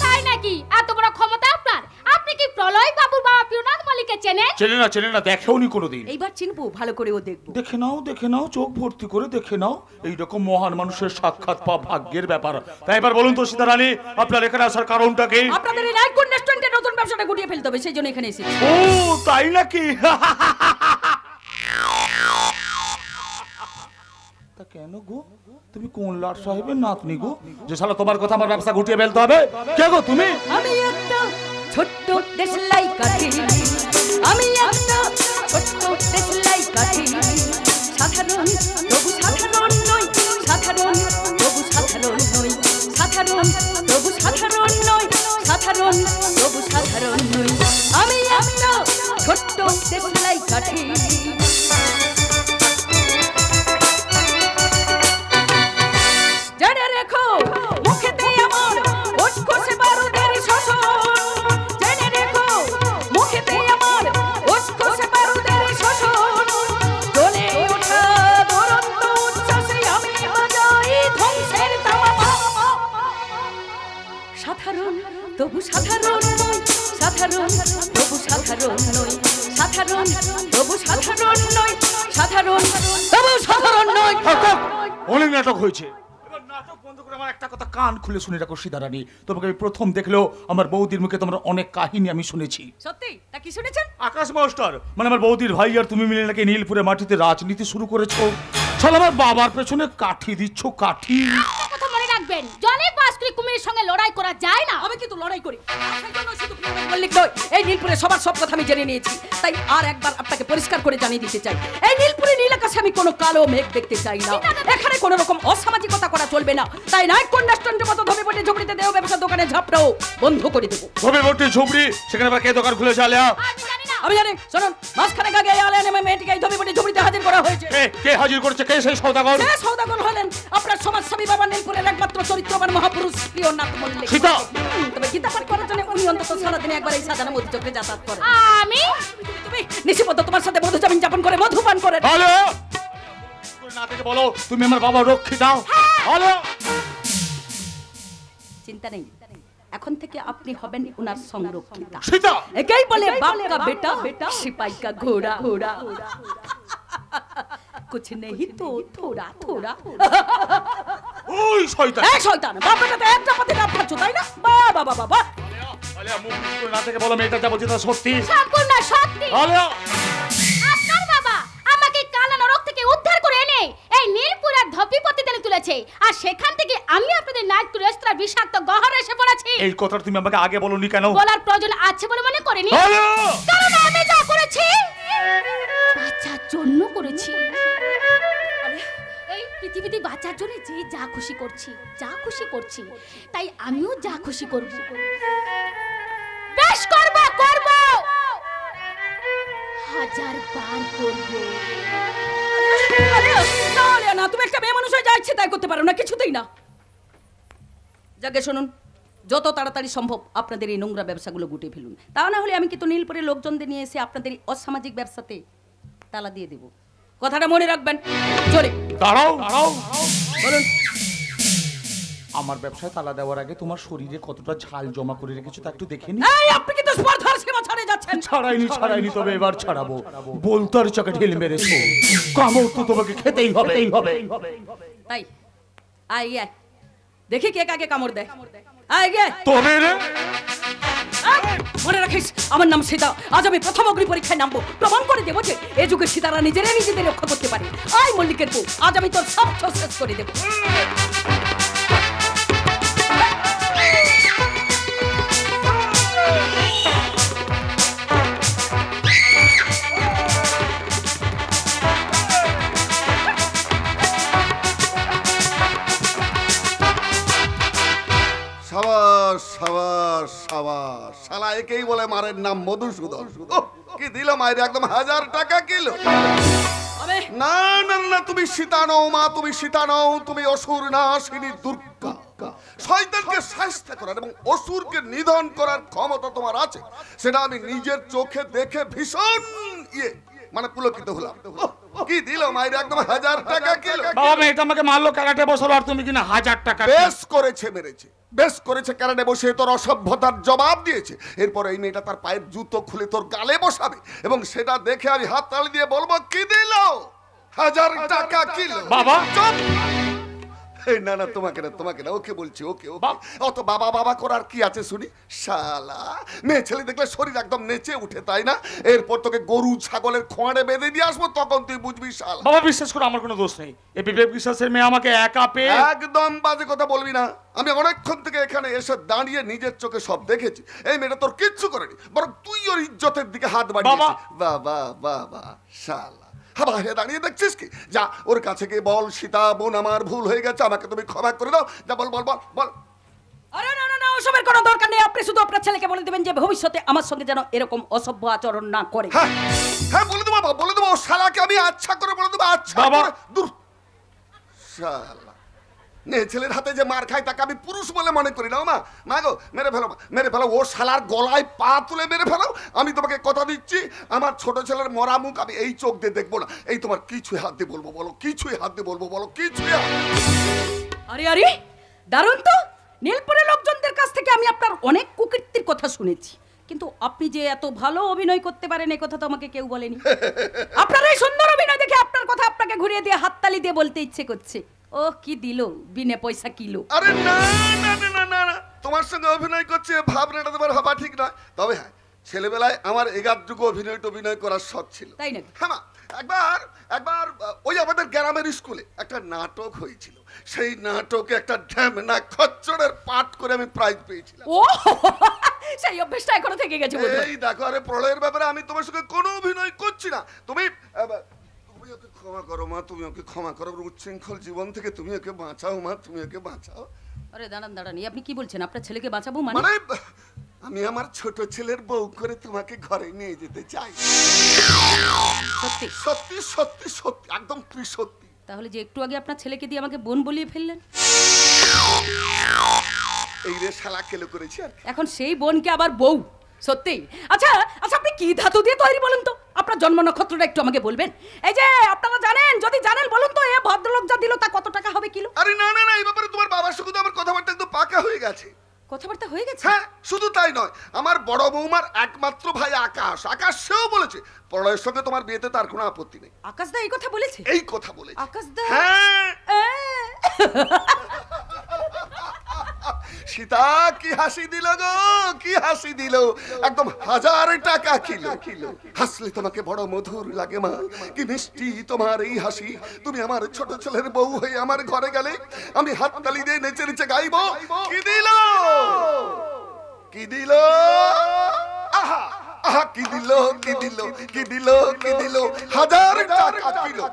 তাই নাকি? এত বড় ক্ষমতা আপনার? আপনি কি প্রলয় বাবুর বাবা প্রিয়নাথ মল্লিককে চেনেন? চেনে না, দেখেওনি কোনোদিন। এইবার চিনবো, ভালো করেও দেখবো। দেখে নাও, চোখ ভর্তি করে দেখে নাও। এইরকম মহান মানুষের সাক্ষাৎ পাওয়া ভাগ্যের ব্যাপার। তাই এবার বলুন তো সীতা রানী, আপনার এখানে আসার কারণটা কি? আপনাদের এই নাইট রেস্টুরেন্টের নতুন ব্যবসাটা গুটিয়ে ফেলতে হবে, সেই জন্য এখানে এসেছি। ও তাই নাকি? তা কেন গো, তুমি কোন লাট সাহেবের নাতনি গো যে শালা তোমার কথা আমার ব্যবসা গুটিয়ে ফেলতে হবে? কে গো তুমি? আমি একটা ছোট্ট দেশলাই কাঠি, আমি একটা ছোট্ট দেশলাই কাঠি। সাধারণ তবু সাধারণ নই, সাধারণ তবু সাধারণ নই, সাধারণ তবু সাধারণ নই, সাধারণ তবু সাধারণ নই। আমি একটা ছোট্ট দেশলাই কাঠি। জেনে রেখো মুখেতে আমার উৎকোষে বারুদের শোষণ। জেনে রেখো মুখেতে আমার উৎকোষে বারুদের শোষণ। জ্বলে ওঠা দুরন্ত উচ্ছ্বাসে আমি বাজাই ধ্বংসের তামাক। সাধারণ তবু সাধারণ নই, সাধারণ তবু সাধারণ নই, সাধারণ তবু সাধারণ নই, সাধারণ তবু সাধারণ নই। অনেক নাটক হয়েছে, এবার নাটক বন্ধ করে আমার একটা কথা কান খুলে শুনে রাখো সীতা রানী। তোমাকে আমি প্রথম দেখলেও আমার বৌদির মুখে তোমার অনেক কাহিনী আমি শুনেছি। সত্যি? তা কি শুনেছেন? আকাশ মাস্টার মানে আমার বৌদির ভাই আর তুমি মিলে নাকি নীলপুরে মাটিতে রাজনীতি শুরু করেছো। শালা আমার বাবার পেছনে কাঠি দিচ্ছ, কাঠি। কথা মনে রাখবেন, জলে বাস করে কুমিরের সঙ্গে লড়াই করা যায় না। আমি কিন্তু লড়াই করি, সেই জন্য শুধু প্রিয়নাথ মল্লিক নয়, এই নীলপুরে সবার সব কথা আমি জেনে নিয়েছি। তাই আর একবার আপনাকে পরিষ্কার করে জানিয়ে দিতে চাই, এই নীলপুরে নীল আকাশে আমি কোনো কালো মেঘ দেখতে চাই না। এখানে কোনো রকম অসামাজিকতা করা চলবে না। তাই নাইট কন্ডাস্ট্যান্টের মতো ধবে পটে ঝুপড়িতে দেহ ব্যবসা দোকানে ঝাপড়াও বন্ধ করে দেবো। ধবে বটে ঝুপড়ি, সেখানে আবার কে দোকান খুলে চালে? আমি জানি না। আমি জানি, শুনুন, মাঝখানে গাগে আলে নেমে মেয়েটিকে এই ধবে পটে ঝুপড়িতে হাজির করা হয়েছে। কে হাজির করেছে? কে সেই সওদাগর? সে সওদাগর হলেন আপনার সমাজসেবী বাবা নীলপুরের একমাত্র চরিত্রবান মহাপুরুষ প্রিয়নাথ মল্লিক। সীতা! তবে গীতা পাঠ করার জন্য উনি অন্তত সারাদিনে একবার এই সাজানো মধ্যচক্রে যাতায়াত করেন। আমি তুমি নিশিপদ তোমার সাথে মধুজামিন যাপন করে মধুপান করেন। হ্যালো, না থেকে বলো তুমি আমার বাবা রক্ষী দাও। হ্যালো, চিন্তা নেই, এখন থেকে আপনি হবেন উনার সংরক্ষিতা। সীতা! একেই বলে বাপ কা বেটা, সিপাই কা ঘোড়া। ঘোড়া कुछ नहीं तो थोड़ा थोड़ा। ওই শয়তান! এই শয়তান, বাপ বেটা তো একটা পথে ডাব খাচ্ছ, তাই না? বাবা বাবা বাবা, আলিয়া মুখ করে না থেকে বলো মেয়েটা যা বলছে তা সত্যি। সম্পূর্ণ সত্যি। আলিয়া! আপনার বাবা আমাকে কালা নরক থেকে উদ্ধার করে এনে এই নীলপুরের ধপিপতি তেলে তুলেছে, আর সেখান থেকে আমি আপনাদের নাইট রেস্তোরাঁ বিষাক্ত গহরে এসে পড়েছি। এই কথাটা তুমি আমাকে আগে বলনি কেন? বলার প্রয়োজন আছে বলে মনে করিনি, আলিয়া! কারণ আমি যা করেছি বাচ্চার জন্য করেছি। এই পৃথিবীতে বাচ্চার জন্য যে যা খুশি করছি, তাই আমিও যা খুশি করব। বেশ করব, হাজার বার করব। আরে না, তুমি একটা মেয়ে মানুষ হয়ে যা ইচ্ছে তাই করতে পারো না, কিছুতেই না। যাকে শুনুন, যত তাড়াতাড়ি সম্ভব আপনাদের এই নোংরা ব্যবসাগুলো গুটিয়ে ফেলুন। তা না হলে আমি কিন্তু নীলপুরের লোকজনদের নিয়ে এসে আপনাদের এই অসামাজিক ব্যবসাতে তালা দিয়ে দেব, কথাটা মনে রাখবেন। চলে দাঁড়াও দাঁড়াও, বলুন। আমার ব্যবসায় তালা দেওয়ার আগে তোমার শরীরে কতটা ঝাল জমা করে রেখেছো তা একটু দেখে নি। এই আপনি কিন্তু স্পর্ধার সীমা ছাড়িয়ে যাচ্ছেন। ছাড়াইনি, তবে এবার ছাড়াবো। বলতার চকে ঢিল মেরেছো, কামড় তো তোমাকে খেতেই হবে। তাই আয় গিয়ে দেখি কে কাকে কামড় দেয়। আয় গিয়ে তবে রে মনে রাখিস, আমার নাম সীতা। আজ আমি প্রথম অগ্নি পরীক্ষায় নামবো, প্রমাণ করে দেবো যে এ যুগে সীতারা নিজেদের রক্ষা করতে পারে। আয় মল্লিকের বউ, আজ আমি তোর সব শেষ করে দেবো। সাবাস সাবাস সাবাস, শালা একেই বলে মারের নাম মধুসূদন। ওহ, কি দিল মায়ের, একদম 1000 টাকা কিলো। না না না, তুমি সীতা নও মা, তুমি সীতা নও, তুমি অসুর নাশিনী দুর্গা। শয়তানকে শাস্ত করার এবং অসুরকে নিধন করার ক্ষমতা তোমার আছে, সেটা আমি নিজের চোখে দেখে ভীষণ মানে পুলকিত হলাম। কি দিল মায়ের, একদম 1000 টাকা কিলো। বাবা মেয়েটা আমাকে মারলো, ক্যারাটে বসালো, আর তুমি কিনা 1000 টাকা। বেশ করেছে, মেরেছে, বেশ করেছে, ক্যারাটে বসে তোর অসভ্যতার জবাব দিয়েছে। এরপরে এই মেয়েটা তার পায়ের জুতো খুলে তোর গালে বসাবে এবং সেটা দেখে আমি হাত তালি দিয়ে বলবো কি দিল, 1000 টাকা কিলো। বাবা চুপ। না না, তোমাকে না, ওকে বলছি, ওকে। অত বাবা বাবা করার কি আছে শুনি? শালা মেয়ে ছেলে দেখলে শরীর একদম নেচে উঠে, তাই না? এরপর তোকে গরু ছাগলের খোঁড়ে বেঁধে দিয়ে আসবো, তখন তুই বুঝবি। শালা বাবা বিশ্বাস করো, আমার কোনো দোষ নেই। এই বিবেক বিশ্বাসের মেয়ে আমাকে একা পেয়ে। একদম বাজে কথা বলবি না। আমি অনেকক্ষণ থেকে এখানে এসে দাঁড়িয়ে নিজের চোখে সব দেখেছি। এই মেয়েটা তোর কিচ্ছু করেনি, বরং তুই ওর ইজ্জতের দিকে হাত বাড়িয়েছিস। বাবা বাবা শালা, হ্যাঁ দাঁড়িয়ে দেখছিস কি? যা ওর কাছে গিয়ে বল, সীতা বোন আমার ভুল হয়ে গেছে, আমাকে তুমি ক্ষমা করে দাও। যা বল বল বল বল। আরে না না না, ওসবের কোনো দরকার নেই। আপনি শুধু আপনার ছেলেকে বলে দেবেন যে ভবিষ্যতে আমার সঙ্গে যেন এরকম অসভ্য আচরণ না করে। হ্যাঁ হ্যাঁ, বলে দেবো, বলে দেবো। ও শালাকে আমি আচ্ছা করে বলে দেবো, আচ্ছা বাবা। করে। দূর শালা, মেয়ে ছেলের হাতে যে মার খায় তাকে আমি পুরুষ বলে মনে করি না। মা গো, মেরে ফেলো। ও শালার গলায় পা তুলে মেরে ফেলো। আমি তোমাকে কথা দিচ্ছি, আমার ছোট ছেলের মরা মুখ আমি এই চোখ দিয়ে দেখবো না। এই তোমার কিছুই হাত দিয়ে বলবো, বলো কিছুই হাত দিয়ে বলবো, বলো কিছুই। আরে আরে, দারুণ তো। নীলপুরের লোকজনদের কাছ থেকে আমি আপনার অনেক কুকীর্তির কথা শুনেছি, কিন্তু আপনি যে এত ভালো অভিনয় করতে পারেন এই কথা তো আমাকে কেউ বলেনি। আপনার এই সুন্দর অভিনয় দেখে আপনার কথা আপনাকে ঘুরিয়ে দিয়ে হাততালি দিয়ে বলতে ইচ্ছে করছে, ও কি দিল, বিনে পয়সা কিলো। আরে না না না না না, তোমার সঙ্গে অভিনয় করছে ভাবনাটা তোমার হবা ঠিক নয়। তবে হ্যাঁ, ছেলেবেলায় আমার এগারটুকু অভিনয় করার শখ ছিল। তাই নাকি? হ্যাঁ, একবার ওই আমাদের গ্রামের স্কুলে একটা নাটক হয়েছিল। সেই নাটকে একটা ঢ্যামনা খচ্চরের পাঠ করে আমি প্রাইজ পেয়েছিলাম। ও সেই অভ্যাসটা এখনো থেকে গেছে বোধহয়। এই দেখো, আরে প্রলয়ের ব্যাপারে আমি তোমার সঙ্গে কোনো অভিনয় করছি না। তুমি ওকে ক্ষমা করো মা, তুমি ওকে ক্ষমা করো। উচ্ছৃঙ্খল জীবন থেকে তুমি ওকে বাঁচাও মা, তুমি ওকে বাঁচাও। আরে দাঁড়ান, আপনি কি বলছেন? আপনার ছেলেকে বাঁচাবো মানে? আমি আমার ছোট ছেলের বউ করে তোমাকে ঘরে নিয়ে যেতে চাই। সত্যি সত্যি সত্যি সত্যি, একদম সত্যি। তাহলে যে একটু আগে আপনার ছেলেকে দিয়ে আমাকে বোন বলিয়ে ফেললেন, এই রে শালা কেলো করেছি আর কি। এখন সেই বোনকে আবার বউ? সত্যি? আচ্ছা আপনি কি ধাতু দিয়ে তৈরি বলুন তো? আপনার জন্ম নক্ষত্রটা একটু আমাকে বলবেন? এই যে আপনারা জানেন, যদি জানেন বলুন তো, এ ভদ্রলোক যা দিল তা কত টাকা হবে কিলো? আরে না না না, এই ব্যাপারে তোমার বাবার সঙ্গে তো আমার কথাবার্তা একদম পাকা হয়ে গেছে। কথাবার্তা হয়ে গেছে? হ্যাঁ, শুধু তাই নয়, আমার বড় বৌমার একমাত্র ভাই আকাশ সেও বলেছে প্রলয়ের সঙ্গে তোমার বিয়েতে তার কোনো আপত্তি নেই। আকাশ দা এই কথা বলেছে? এই কথা বলেছে আকাশ দা? হ্যাঁ। সীতা কি হাসি দিল গো, কি হাসি দিল, একদম 1000 টাকা কিলো। হাসলে তোমাকে বড় মধুর লাগে মা, কি মিষ্টি তোমার এই হাসি। তুমি আমার ছোট ছেলের বউ হয়ে আমার ঘরে গেলে আমি হাততালি দিয়ে নেচে নেচে গাইবো। কি দিল, কি দিল, আহা আহা, কি দিল, কি দিল, কি দিল, কি দিল, 1000 টাকা কিলো।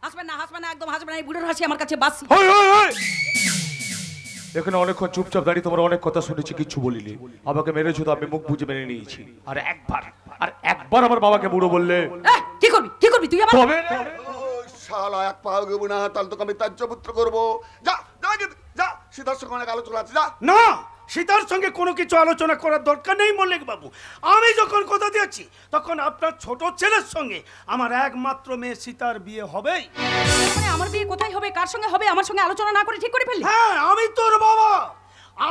হাসবেন না, একদম হাসবেন না। এই বুড়োর হাসি আমার কাছে বাসি। এখানে অনেকক্ষণ চুপচাপ দাঁড়িয়ে তোমার অনেক কথা শুনেছি, কিচ্ছু বলিনি। আমাকে মেরেছো তো আমি মুখ বুঝে মেনে নিয়েছি। আর একবার আমার বাবাকে বুড়ো বললে কি করবি তুই? আমার তবে শালা এক পাও গেবো না, তাহলে তোকে আমি ত্যায্য পুত্র করবো। যা যা যা, সীতার সঙ্গে অনেক আলোচনা আছে। যা না, সীতার সঙ্গে কোনো কিছু আলোচনা করার দরকার নেই মল্লিক বাবু। আমি যখন কথা দিয়েছি তখন আপনার ছোট ছেলের সঙ্গে আমার একমাত্র মেয়ে সীতার বিয়ে হবেই। মানে আমার বিয়ে কোথায় হবে, কার সঙ্গে হবে, আমার সঙ্গে আলোচনা না করে ঠিক করে ফেললি? হ্যাঁ, আমি তোর বাবা,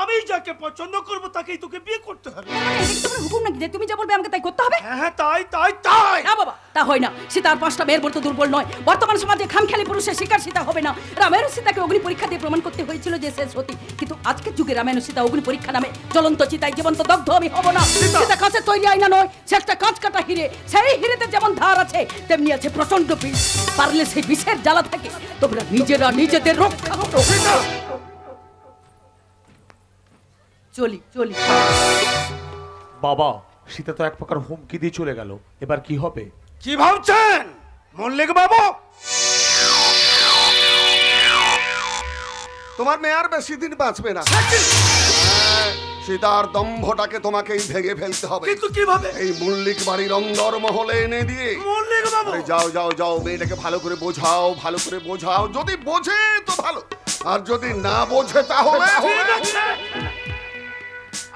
আমি যাকে পছন্দ করব তাকেই তোকে বিয়ে করতে হবে। এটা কি তোমার হুকুম নাকি যে তুমি যা বলবে আমাকে তাই করতে হবে? হ্যাঁ তাই তাই তাই। না বাবা, তা হয় না। সীতার 5টা মেয়ের মতো দুর্বল নয়। বর্তমান সমাজে খামখেয়ালি পুরুষের শিকার সীতা হবে না। রামায়ণ সীতাকে অগ্নি পরীক্ষা দিয়ে প্রমাণ করতে হয়েছিল যে সে সতী, কিন্তু আজকের যুগে রামায়ণ সীতা অগ্নি পরীক্ষা নামে জ্বলন্ত চিতায় জীবন্ত দগ্ধ আমি হব না। সীতা কাছে তৈরি আয়না নয়, সে একটা কাঁচ কাটা হিরে। সেই হিরেতে যেমন ধার আছে তেমনি আছে প্রচন্ড বিষ। পারলে সেই বিষের জ্বালা থেকে তোমরা নিজেরা নিজেদের রক্ষা করো। চলি চলি। বাবা, সীতা তো এক প্রকার হুমকি দিয়ে চলে গেল, এবার কি হবে? কি ভাবছেন মল্লিক বাবু? তোমার মেয়ে আর বেশি দিন বাঁচবে না। সীতার দম্ভটাকে তোমাকেই ভেঙে ফেলতে হবে। কিন্তু কিভাবে? এই মল্লিক বাড়ির অন্দর মহলে এনে দিয়ে। মল্লিক বাবু, যাও যাও যাও, মেয়েটাকে ভালো করে বোঝাও, ভালো করে বোঝাও। যদি বোঝে তো ভালো, আর যদি না বোঝে তাহলে ঠিক আছে।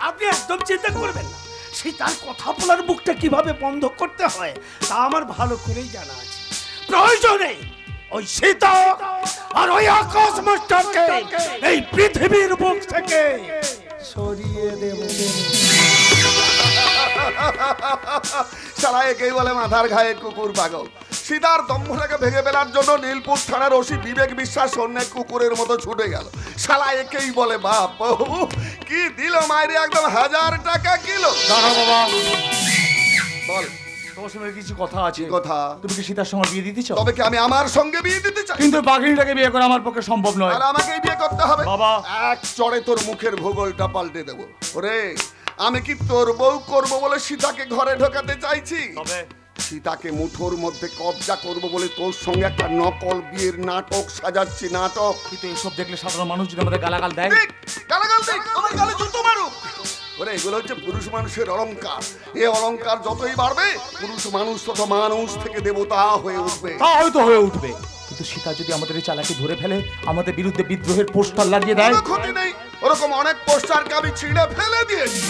আপনি একদম চিন্তা করবেন না। সীতার কথা বলার মুখটা কিভাবে বন্ধ করতে হয় তা আমার ভালো করেই জানা আছে। প্রয়োজনে ওই সীতা আর ওই আকাশ মাস্টারকে এই পৃথিবীর বুক থেকে সরিয়ে দেব। সারা একেই বলে মাথার ঘায়ে কুকুর পাগল। সীতার দম্ভটাকে ভেঙে ফেলার জন্য নীলপুর থানার ওসি বিবেক বিশ্বাস অন্য কুকুরের মতো ছুটে গেল। শালা একেই বলে বাপ। কি দিল মাইরে, একদম 1000 টাকা কিলো। দাঁড়াও বাবা, বল তোমার সঙ্গে কিছু কথা আছে। কথা? তুমি কি সীতার সঙ্গে বিয়ে দিতে চাও? তবে কি আমি আমার সঙ্গে বিয়ে দিতে চাই? কিন্তু বাঘিনীটাকে বিয়ে করা আমার পক্ষে সম্ভব নয়। আর আমাকেই বিয়ে করতে হবে বাবা। এক চড়ে তোর মুখের ভূগোলটা পাল্টে দেবো। ওরে, আমি কি তোর বউ করবো বলে সীতাকে ঘরে ঢোকাতে চাইছি? তবে সীতাকে মুঠোর মধ্যে কবজা করবো বলে তোর সঙ্গে একটা নকল বিয়ের নাটক সাজাচ্ছি। নাটক। কিন্তু এসব দেখলে সাধারণ মানুষ যদি আমাদের গালাগাল দেয়। ঠিক, গালাগাল দিক, আমার গালে জুতো মারুক। ওরে, এগুলো হচ্ছে পুরুষ মানুষের অলংকার। এই অলংকার যতই বাড়বে, পুরুষ মানুষ তত মানুষ থেকে দেবতা হয়ে উঠবে। তা হয়তো হয়ে উঠবে, কিন্তু সীতা যদি আমাদের এই চালাকি ধরে ফেলে, আমাদের বিরুদ্ধে বিদ্রোহের পোস্টার লাগিয়ে দেয়। কোনো ক্ষতি নেই, ওরকম অনেক পোস্টারকে আমি ছিঁড়ে ফেলে দিয়েছি।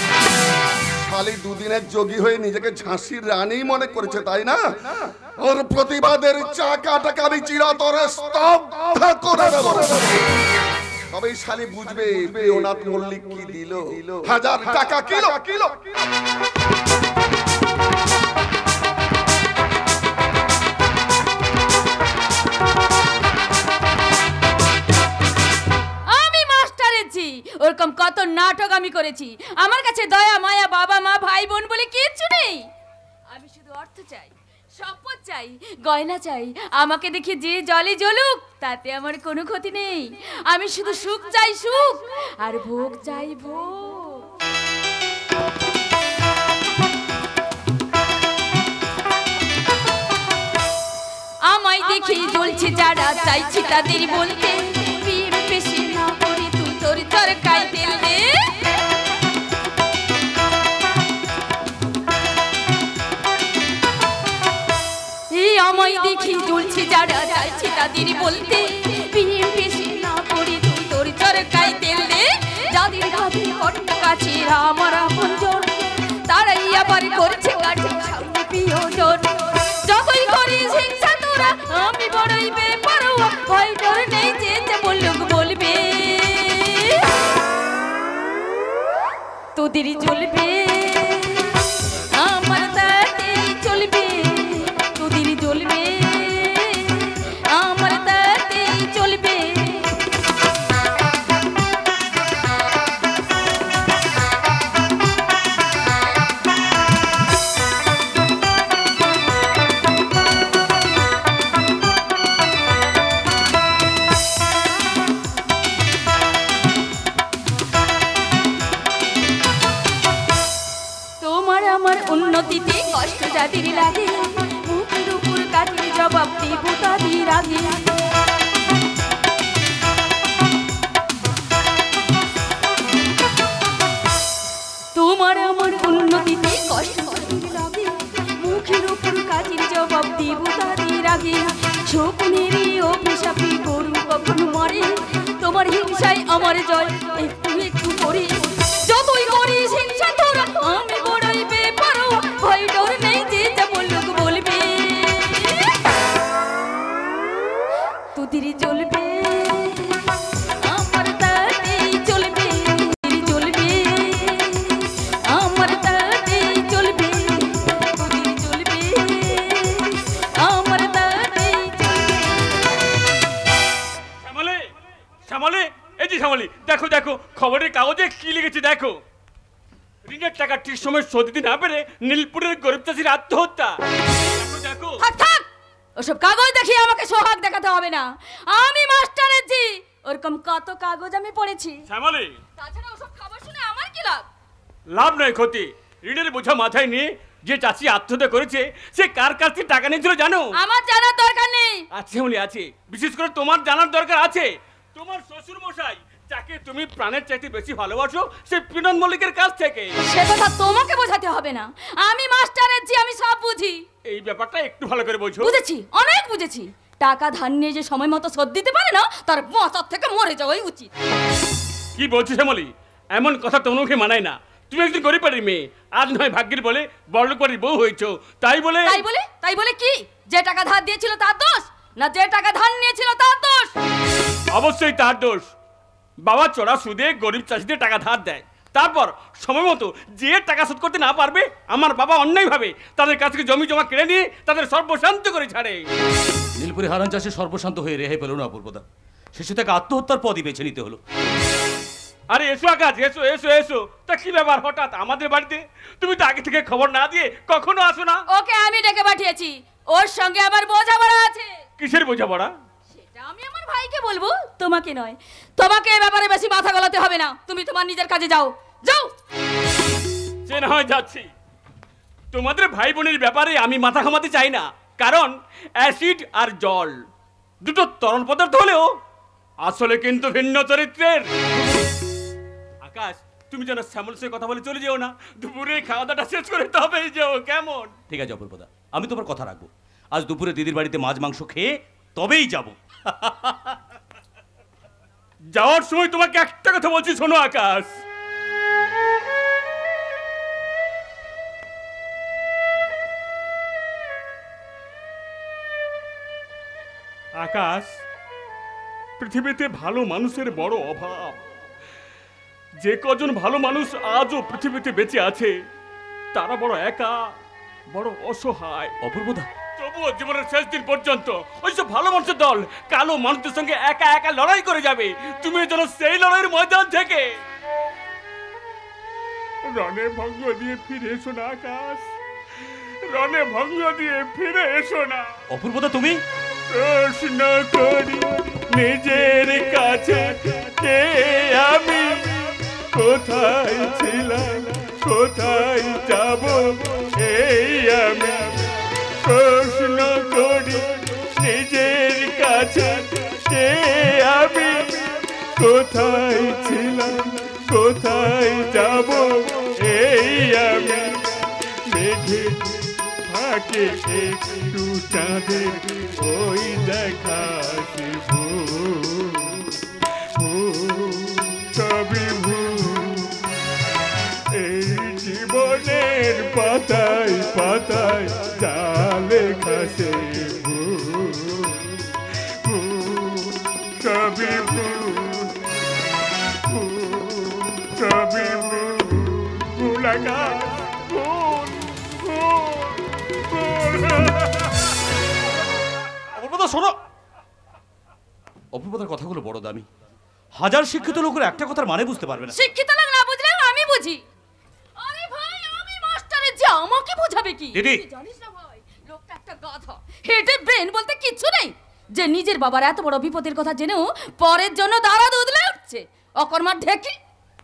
খালি দুদিনের যোগী হয়ে নিজেকে ঝাঁসির রানী মনে করেছে, তাই না? ওর প্রতিবাদের চাকাটাকে আমি চিরতরে স্তব্ধ করে দেব। তবেই শালি বুঝবে প্রিয়নাথ মল্লিক কি দিল। 1000 টাকা কিলো কিলো। ওরকম কত নাটক আমি করেছি। আমার কাছে দয়া মায়া বাবা মা ভাই বোন বলে কিচ্ছু নেই। আমি শুধু অর্থ চাই, সম্পদ চাই, গয়না চাই। আমাকে দেখে যে জলে জ্বলুক, তাতে আমার কোনো ক্ষতি নেই। আমি শুধু সুখ চাই, সুখ, আর ভোগ চাই, ভোগ। আমায় দেখে জ্বলছে যারা, চাইছি তাদের বলতে, প্রেম পেশে না করে তুই তোর চরকায় তেল দে। এই আমায় দেখে জ্বলছে যারা, চাইছি তাদের বলতে, প্রেম পেশে না করে তুই তোর চরকায় তেল দে। যাদের ভাবি কষ্ট কাছে আমার আপনজন, তারাই আবার করছে কাছে সামনে প্রিয়জন। যতই করিস হিংসা তোরা, আমি বড়ই বেপরোয়া, ভয় ডর নেই যে যেমন লোক বলবে। তোদেরই চলবে, আমার তাতেই চলবে। তোদেরই চলবে, আমার তাতেই চলবে। উন্নতিতে কষ্ট যাদের লাগে, মুখের উপর কাজের জবাব দেব তাদের আগে। তোমার আমার উন্নতিতে কষ্ট যাদের লাগে, মুখের উপর কাজের জবাব দেব তাদের আগে। শকুনেরই অভিশাপে গরু কখনো মরে, তোমার হিংসায় আমার জয় একটু একটু করে। দেখো খবরের কাগজে কি লিখেছে দেখো। ঋণের টাকা ঠিক সময় শোধ দিতে না পেরে নীলপুরের গরিব চাষির আত্মহত্যা। দেখো দেখো। থাক থাক, ওসব কাগজ দেখিয়ে আমাকে সোহাগ দেখাতে হবে না। আমি মাস্টারের জি, ওরকম কত কাগজ আমি পড়েছি। শ্যামলী, তাছাড়া ওসব খবর শুনে আমার কি লাভ? লাভ নয় ক্ষতি। ঋণের বোঝা মাথায় নিয়ে যে চাষি আত্মহত্যা করেছে সে কার কাছ থেকে টাকা নিয়েছিল জানো? আমার জানার দরকার নেই। আছে শ্যামলী আছে, বিশেষ করে তোমার জানার দরকার আছে। তোমার শ্বশুর মশাই যাকে তুমি প্রাণের চাইতে বেশি ভালোবাসো সে বিনোদ মল্লিকের কাছ থেকে। সে কথা তোমাকে বোঝাতে হবে না, আমি মাস্টারের জি, আমি সব বুঝি। এই ব্যাপারটা একটু ভালো করে বোঝো। বুঝেছি, অনেক বুঝেছি। টাকা ধার নিয়ে যে সময় মতো শোধ দিতে পারে না তার বাঁচার থেকে মরে যাওয়াই উচিত। কি বলছো শ্যামলী? এমন কথা তোমাকে মানায় না। তুমি একজন গরিব বাড়ির মেয়ে, আজ নয় ভাগ্যের বলে বড়লোক বাড়ির বউ হয়েছো, তাই বলে তাই বলে কি যে টাকা ধার দিয়েছিল তার দোষ, না যে টাকা ধার নিয়েছিল তার দোষ? অবশ্যই তার দোষ। বাবা চড়া সুদে গরিব চাষিদের টাকা ধার দেয়, তারপর সময় মতো যে টাকা শোধ করতে না পারবে আমার বাবা অন্যায়ভাবে তাদের কাছ থেকে জমি জমা কেড়ে নিয়ে তাদের সর্বশান্ত করে ছাড়ে। নীলপুরি হারান চাষে সর্বশান্ত হয়ে রেহাই পেল না অপূর্বদা, শেষে তাকে আত্মহত্যার পদই বেছে নিতে হলো। আরে এসো আকাশ, এসো এসো এসো। তা কি ব্যাপার হঠাৎ আমাদের বাড়িতে? তুমি তো আগে থেকে খবর না দিয়ে কখনো আসো না। ওকে আমি ডেকে পাঠিয়েছি, ওর সঙ্গে আমার বোঝাপড়া আছে। কিসের বোঝাপড়া? সেটা আমি আমার ভাইকে বলবো, তোমাকে নয়। তোমাকে এ ব্যাপারে বেশি মাথা গলাতে হবে না, তুমি তোমার নিজের কাজে যাও যাও। সে না হয় যাচ্ছি। তোমাদের ভাই বোনের ব্যাপারে আমি মাথা ঘামাতে চাই না, কারণ অ্যাসিড আর জল দুটো তরল পদার্থ হলেও আসলে কিন্তু ভিন্ন চরিত্রের। আকাশ, তুমি যেন শ্যামল সে কথা বলে চলে যেও না। দুপুরে খাওয়া দাওয়াটা শেষ করে তবেই যেও, কেমন? ঠিক আছে অপূর্বদা, আমি তোমার কথা রাখবো। আজ দুপুরে দিদির বাড়িতে মাছ মাংস খেয়ে তবেই যাব। যাওয়ার সময় তোমাকে একটা কথা বলছি, শোনো আকাশ। আকাশ, পৃথিবীতে ভালো মানুষের বড় অভাব। যে কজন ভালো মানুষ আজও পৃথিবীতে বেঁচে আছে তারা বড় একা, বড় অসহায়। অপূর্বদা, তবুও জীবনের শেষ দিন পর্যন্ত ওইসব ভালো মানুষের দল কালো মানুষদের সঙ্গে একা একা লড়াই করে যাবে। তুমি যেন সেই লড়াইয়ের ময়দান থেকে রণে ভঙ্গ দিয়ে ফিরে এসো না আকাশ, রণে ভঙ্গ দিয়ে ফিরে এসো না। অপূর্বদা তুমি? প্রশ্ন করি নিজের কাছে, কে আমি, কোথায় ছিলাম, কোথায় যাব এই আমি। প্রশ্ন করি নিজের কাছে, কে আমি, কোথায় ছিলাম, কোথায় যাব এই আমি। মেঘে থাকে একটু চাঁদের ওই দেখা সবই ভুল। এই জীবনের পাতায় পাতায় যা লেখা সে সবই সবই ভুল আকাশ, অপূর্বদা শোনো, অপূর্বদার কথাগুলো বড় দামি। হাজার শিক্ষিত লোকের একটা কথার মানে বুঝতে পারবে না। শিক্ষিত লোক না বুঝলেও আমি বুঝি। আরে ভাই, আমি মাস্টারের যে, আমাকে বোঝাবে কি? দিদি, তুই জানিস না ভাই, লোকটা একটা গাধা। হেডে ব্রেন বলতে কিচ্ছু নেই, যে নিজের বাবার এত বড় বিপদের কথা জেনেও পরের জন্য দাঁড়া দুধলে উঠছে। অকর্মার ঢেকি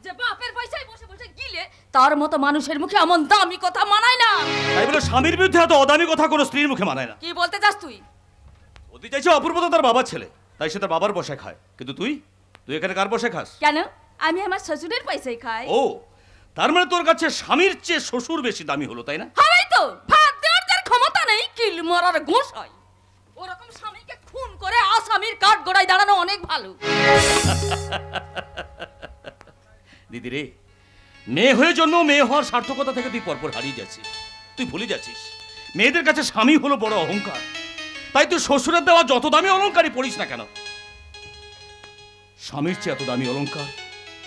যে বাপের পয়সায় বসে বসে গিলে, তার মতো মানুষের মুখে এমন দামি কথা মানায় না। তাই বলে স্বামীর বিরুদ্ধে এত অদামি কথা কোনো স্ত্রীর মুখে মানায় না। কি বলতে চাস তুই? বলতে চাইছে অপূর্বদা তার বাবার ছেলে, তাই সে তার বাবার বসায় খায়, কিন্তু তুই এখানে কার বসায় খাস? কেন? আমি আমার শ্বশুরের পয়সায় খাই। ও, তার মানে তোর কাছে স্বামীর চেয়ে শ্বশুর বেশি দামি হলো, তাই না? হবেই তো, ভাত দেওয়ার যার ক্ষমতা নেই কিল মারার গোসাই। ওরকম স্বামীকে খুন করে আসামির কাঠ গড়ায় দাঁড়ানো অনেক ভালো। দিদি রে, মেয়ে হয়ে জন্ম, মেয়ে হওয়ার সার্থকতা থেকে তুই পরপর হারিয়ে যাচ্ছিস। তুই ভুলে যাচ্ছিস মেয়েদের কাছে স্বামী হলো বড় অহংকার। তাই তুই শ্বশুরের দেওয়া যত দামি অলংকারই পড়িস না কেন, স্বামীর চেয়ে এত দামি অলংকার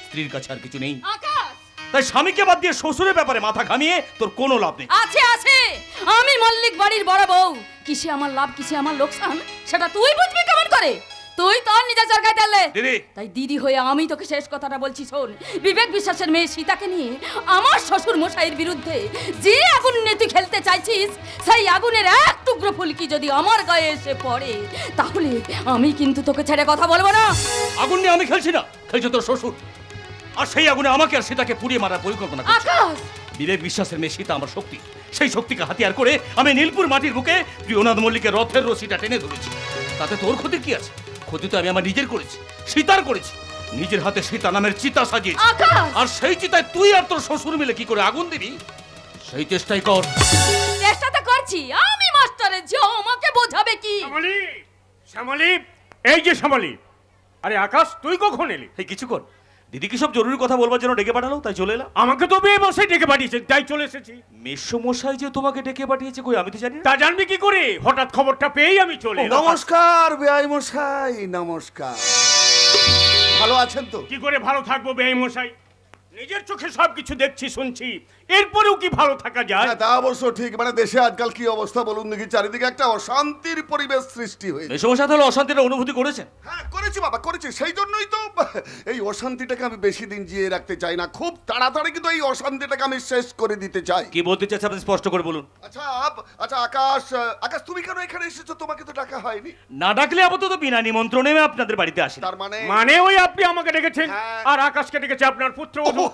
স্ত্রীর কাছে আর কিছু নেই। আকাশ, তাই স্বামীকে বাদ দিয়ে শ্বশুরের ব্যাপারে মাথা ঘামিয়ে তোর কোনো লাভ নেই। আছে আছে, আমি মল্লিক বাড়ির বড় বউ। কিসে আমার লাভ, কিসে আমার লোকসান, সেটা তুই বুঝবি কেমন করে? তুই তোর নিজে চরকায় তেলে দিদি তাই দিদি হয়ে আমি তোকে শেষ কথাটা বলছি শোন। বিবেক বিশ্বাসের মেয়ে সীতাকে নিয়ে আমার শ্বশুর মশাইয়ের বিরুদ্ধে যে আগুন নিয়ে তুই খেলতে চাইছিস, সেই আগুনের এক টুকরো ফুলকি যদি আমার গায়ে এসে পড়ে তাহলে আমি কিন্তু তোকে ছেড়ে কথা বলবো না। আগুন নিয়ে আমি খেলছি না, খেলছে তোর শ্বশুর। আর সেই আগুনে আমাকে আর সীতাকে পুড়িয়ে মারার পরিকল্পনা করছে। আকাশ, বিবেক বিশ্বাসের মেয়ে সীতা আমার শক্তি, সেই শক্তিকে হাতিয়ার করে আমি নীলপুর মাটির বুকে প্রিয়নাথ মল্লিকের রথের রশিটা টেনে ধরেছি। তাতে তোর ক্ষতি কি আছে? ক্ষতি তো আমি আমার নিজের করেছি, সীতার করেছি। নিজের হাতে সীতা নামের চিতা সাজিয়েছি, আকাশ! আর সেই চিতায় তুই আর তোর শ্বশুর মিলে কি করে আগুন দিবি সেই চেষ্টাই কর। চেষ্টা তো করছি আমি মাস্টারের যে আমাকে বোঝাবে কি? শ্যামলী, শ্যামলী, এই যে শ্যামলী, আরে আকাশ তুই কখন এলি? এই কিছু কর, দিদি কি সব জরুরি কথা বলবার জন্য ডেকে পাঠালো তাই চলে এলাম। আমাকে তো বিয়ে বসে ডেকে পাঠিয়েছে তাই চলে এসেছি। মেসমশাই যে তোমাকে ডেকে পাঠিয়েছে কই আমি তো জানি না। তা জানবি কি করে? হঠাৎ খবরটা পেয়েই আমি চলে এলাম। নমস্কার বেআই মশাই, নমস্কার। ভালো আছেন তো? কি করে ভালো থাকবো বেআই মশাই? নিজের চোখে সবকিছু দেখছি শুনছি, এরপরেও কি ভালো থাকা যায়? হ্যাঁ, তা অবশ্য ঠিক। মানে দেশে আজকাল কি অবস্থা বলুন দেখি, চারিদিকে একটা অশান্তির পরিবেশ সৃষ্টি হয়েছে। মেসমশাই তাহলে অশান্তির অনুভূতি করেছেন? হ্যাঁ করেছি বাবা, করেছি। সেই জন্যই তো এই অশান্তিটাকে আমি বেশি দিন জিয়ে রাখতে চাই না। খুব তাড়াতাড়ি কিন্তু এই অশান্তিটাকে আমি শেষ করে দিতে চাই। কি বলতে চাচ্ছেন আপনি স্পষ্ট করে বলুন। আচ্ছা আচ্ছা আকাশ, আকাশ তুমি কেন এখানে এসেছো? তোমাকে তো ডাকা হয়নি। না ডাকলে আপাতত বিনা নিমন্ত্রণে আমি আপনাদের বাড়িতে আসি। তার মানে মানে ওই আপনি আমাকে ডেকেছেন হ্যাঁ। আর আকাশকে ডেকেছে আপনার পুত্রবধূ।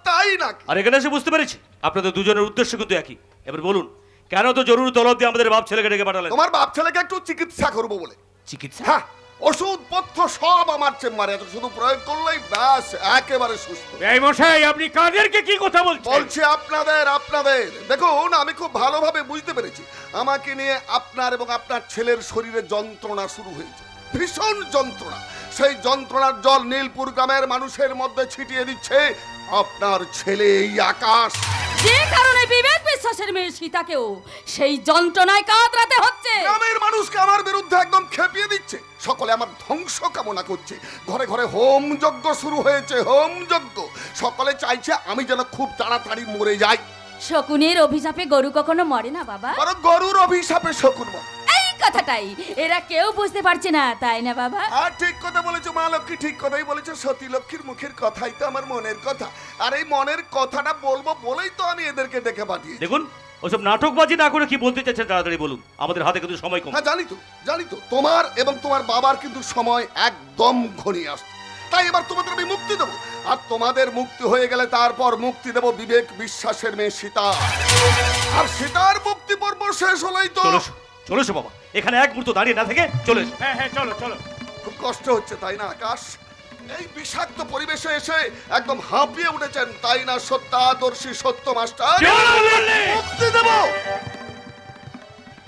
তাই নাকি? আর এখানে এসে বুঝতে পেরেছি আপনাদের দুজনের উদ্দেশ্য কিন্তু একই। এবার বলুন কেন তো জরুরি তলব দিয়ে আমাদের বাপ ছেলেকে ডেকে পাঠালেন? তোমার বাপ ছেলেকে একটু চিকিৎসা করবো বলে। চিকিৎসা? হ্যাঁ, ওষুধপত্র সব আমার চেম্বারে আছে, শুধু প্রয়োগ করলেই ব্যাস একেবারে সুস্থ। বেআই মশাই আপনি কাদেরকে কি কথা বলছেন? বলছি আপনাদের। দেখুন আমি খুব ভালোভাবে বুঝতে পেরেছি আমাকে নিয়ে আপনার এবং আপনার ছেলের শরীরে যন্ত্রণা শুরু হয়েছে, ভীষণ যন্ত্রণা। সেই যন্ত্রণার জল নীলপুর গ্রামের মানুষের মধ্যে ছিটিয়ে দিচ্ছে আপনার ছেলে এই আকাশ। যে কারণে বিবেক বিশ্বাসের মেয়ে সীতাকেও সেই যন্ত্রণায় কাতরাতে হচ্ছে। গ্রামের মানুষকে আমার বিরুদ্ধে একদম খেপিয়ে দিচ্ছে, সকলে আমার ধ্বংস কামনা করছে। ঘরে ঘরে হোম যজ্ঞ শুরু হয়েছে, হোম যজ্ঞ। সকলে চাইছে আমি যেন খুব তাড়াতাড়ি মরে যাই। শকুনের অভিশাপে গরু কখনো মরে না বাবা। কারণ গরুর অভিশাপে শকুন মরে। এই কথাটাই এরা কেউ বুঝতে পারছে না, তাই না বাবা? আর ঠিক কথা বলেছো মা লক্ষ্মী, ঠিক কথাই বলেছো। সতী লক্ষ্মীর মুখের কথাই তো আমার মনের কথা, আর এই মনের কথাটা বলবো বলেই তো আমি এদেরকে ডেকে পাঠিয়েছি। দেখুন ওসব নাটকবাজি না করে কি বলতে চাচ্ছেন তাড়াতাড়ি বলুন, আমাদের হাতে কিন্তু সময় কম। হ্যাঁ জানি তো তোমার এবং তোমার বাবার কিন্তু সময় একদম ঘনিয়ে আসছে। তাই এবার তোমাদের আমি মুক্তি দেবো, আর তোমাদের মুক্তি হয়ে গেলে তারপর মুক্তি দেবো বিবেক বিশ্বাসের মেয়ে সীতা। আর সীতার মুক্তি পর্ব শেষ হলেই তো চলে এসো বাবা, এখানে এক মুহূর্ত দাঁড়িয়ে না থেকে চলে এসো। হ্যাঁ হ্যাঁ চলো চলো। খুব কষ্ট হচ্ছে তাই না আকাশ? এই বিষাক্ত পরিবেশে এসে একদম হাঁপিয়ে উঠেছেন তাই না সত্যাদর্শী সত্য মাস্টার? মুক্তি দেব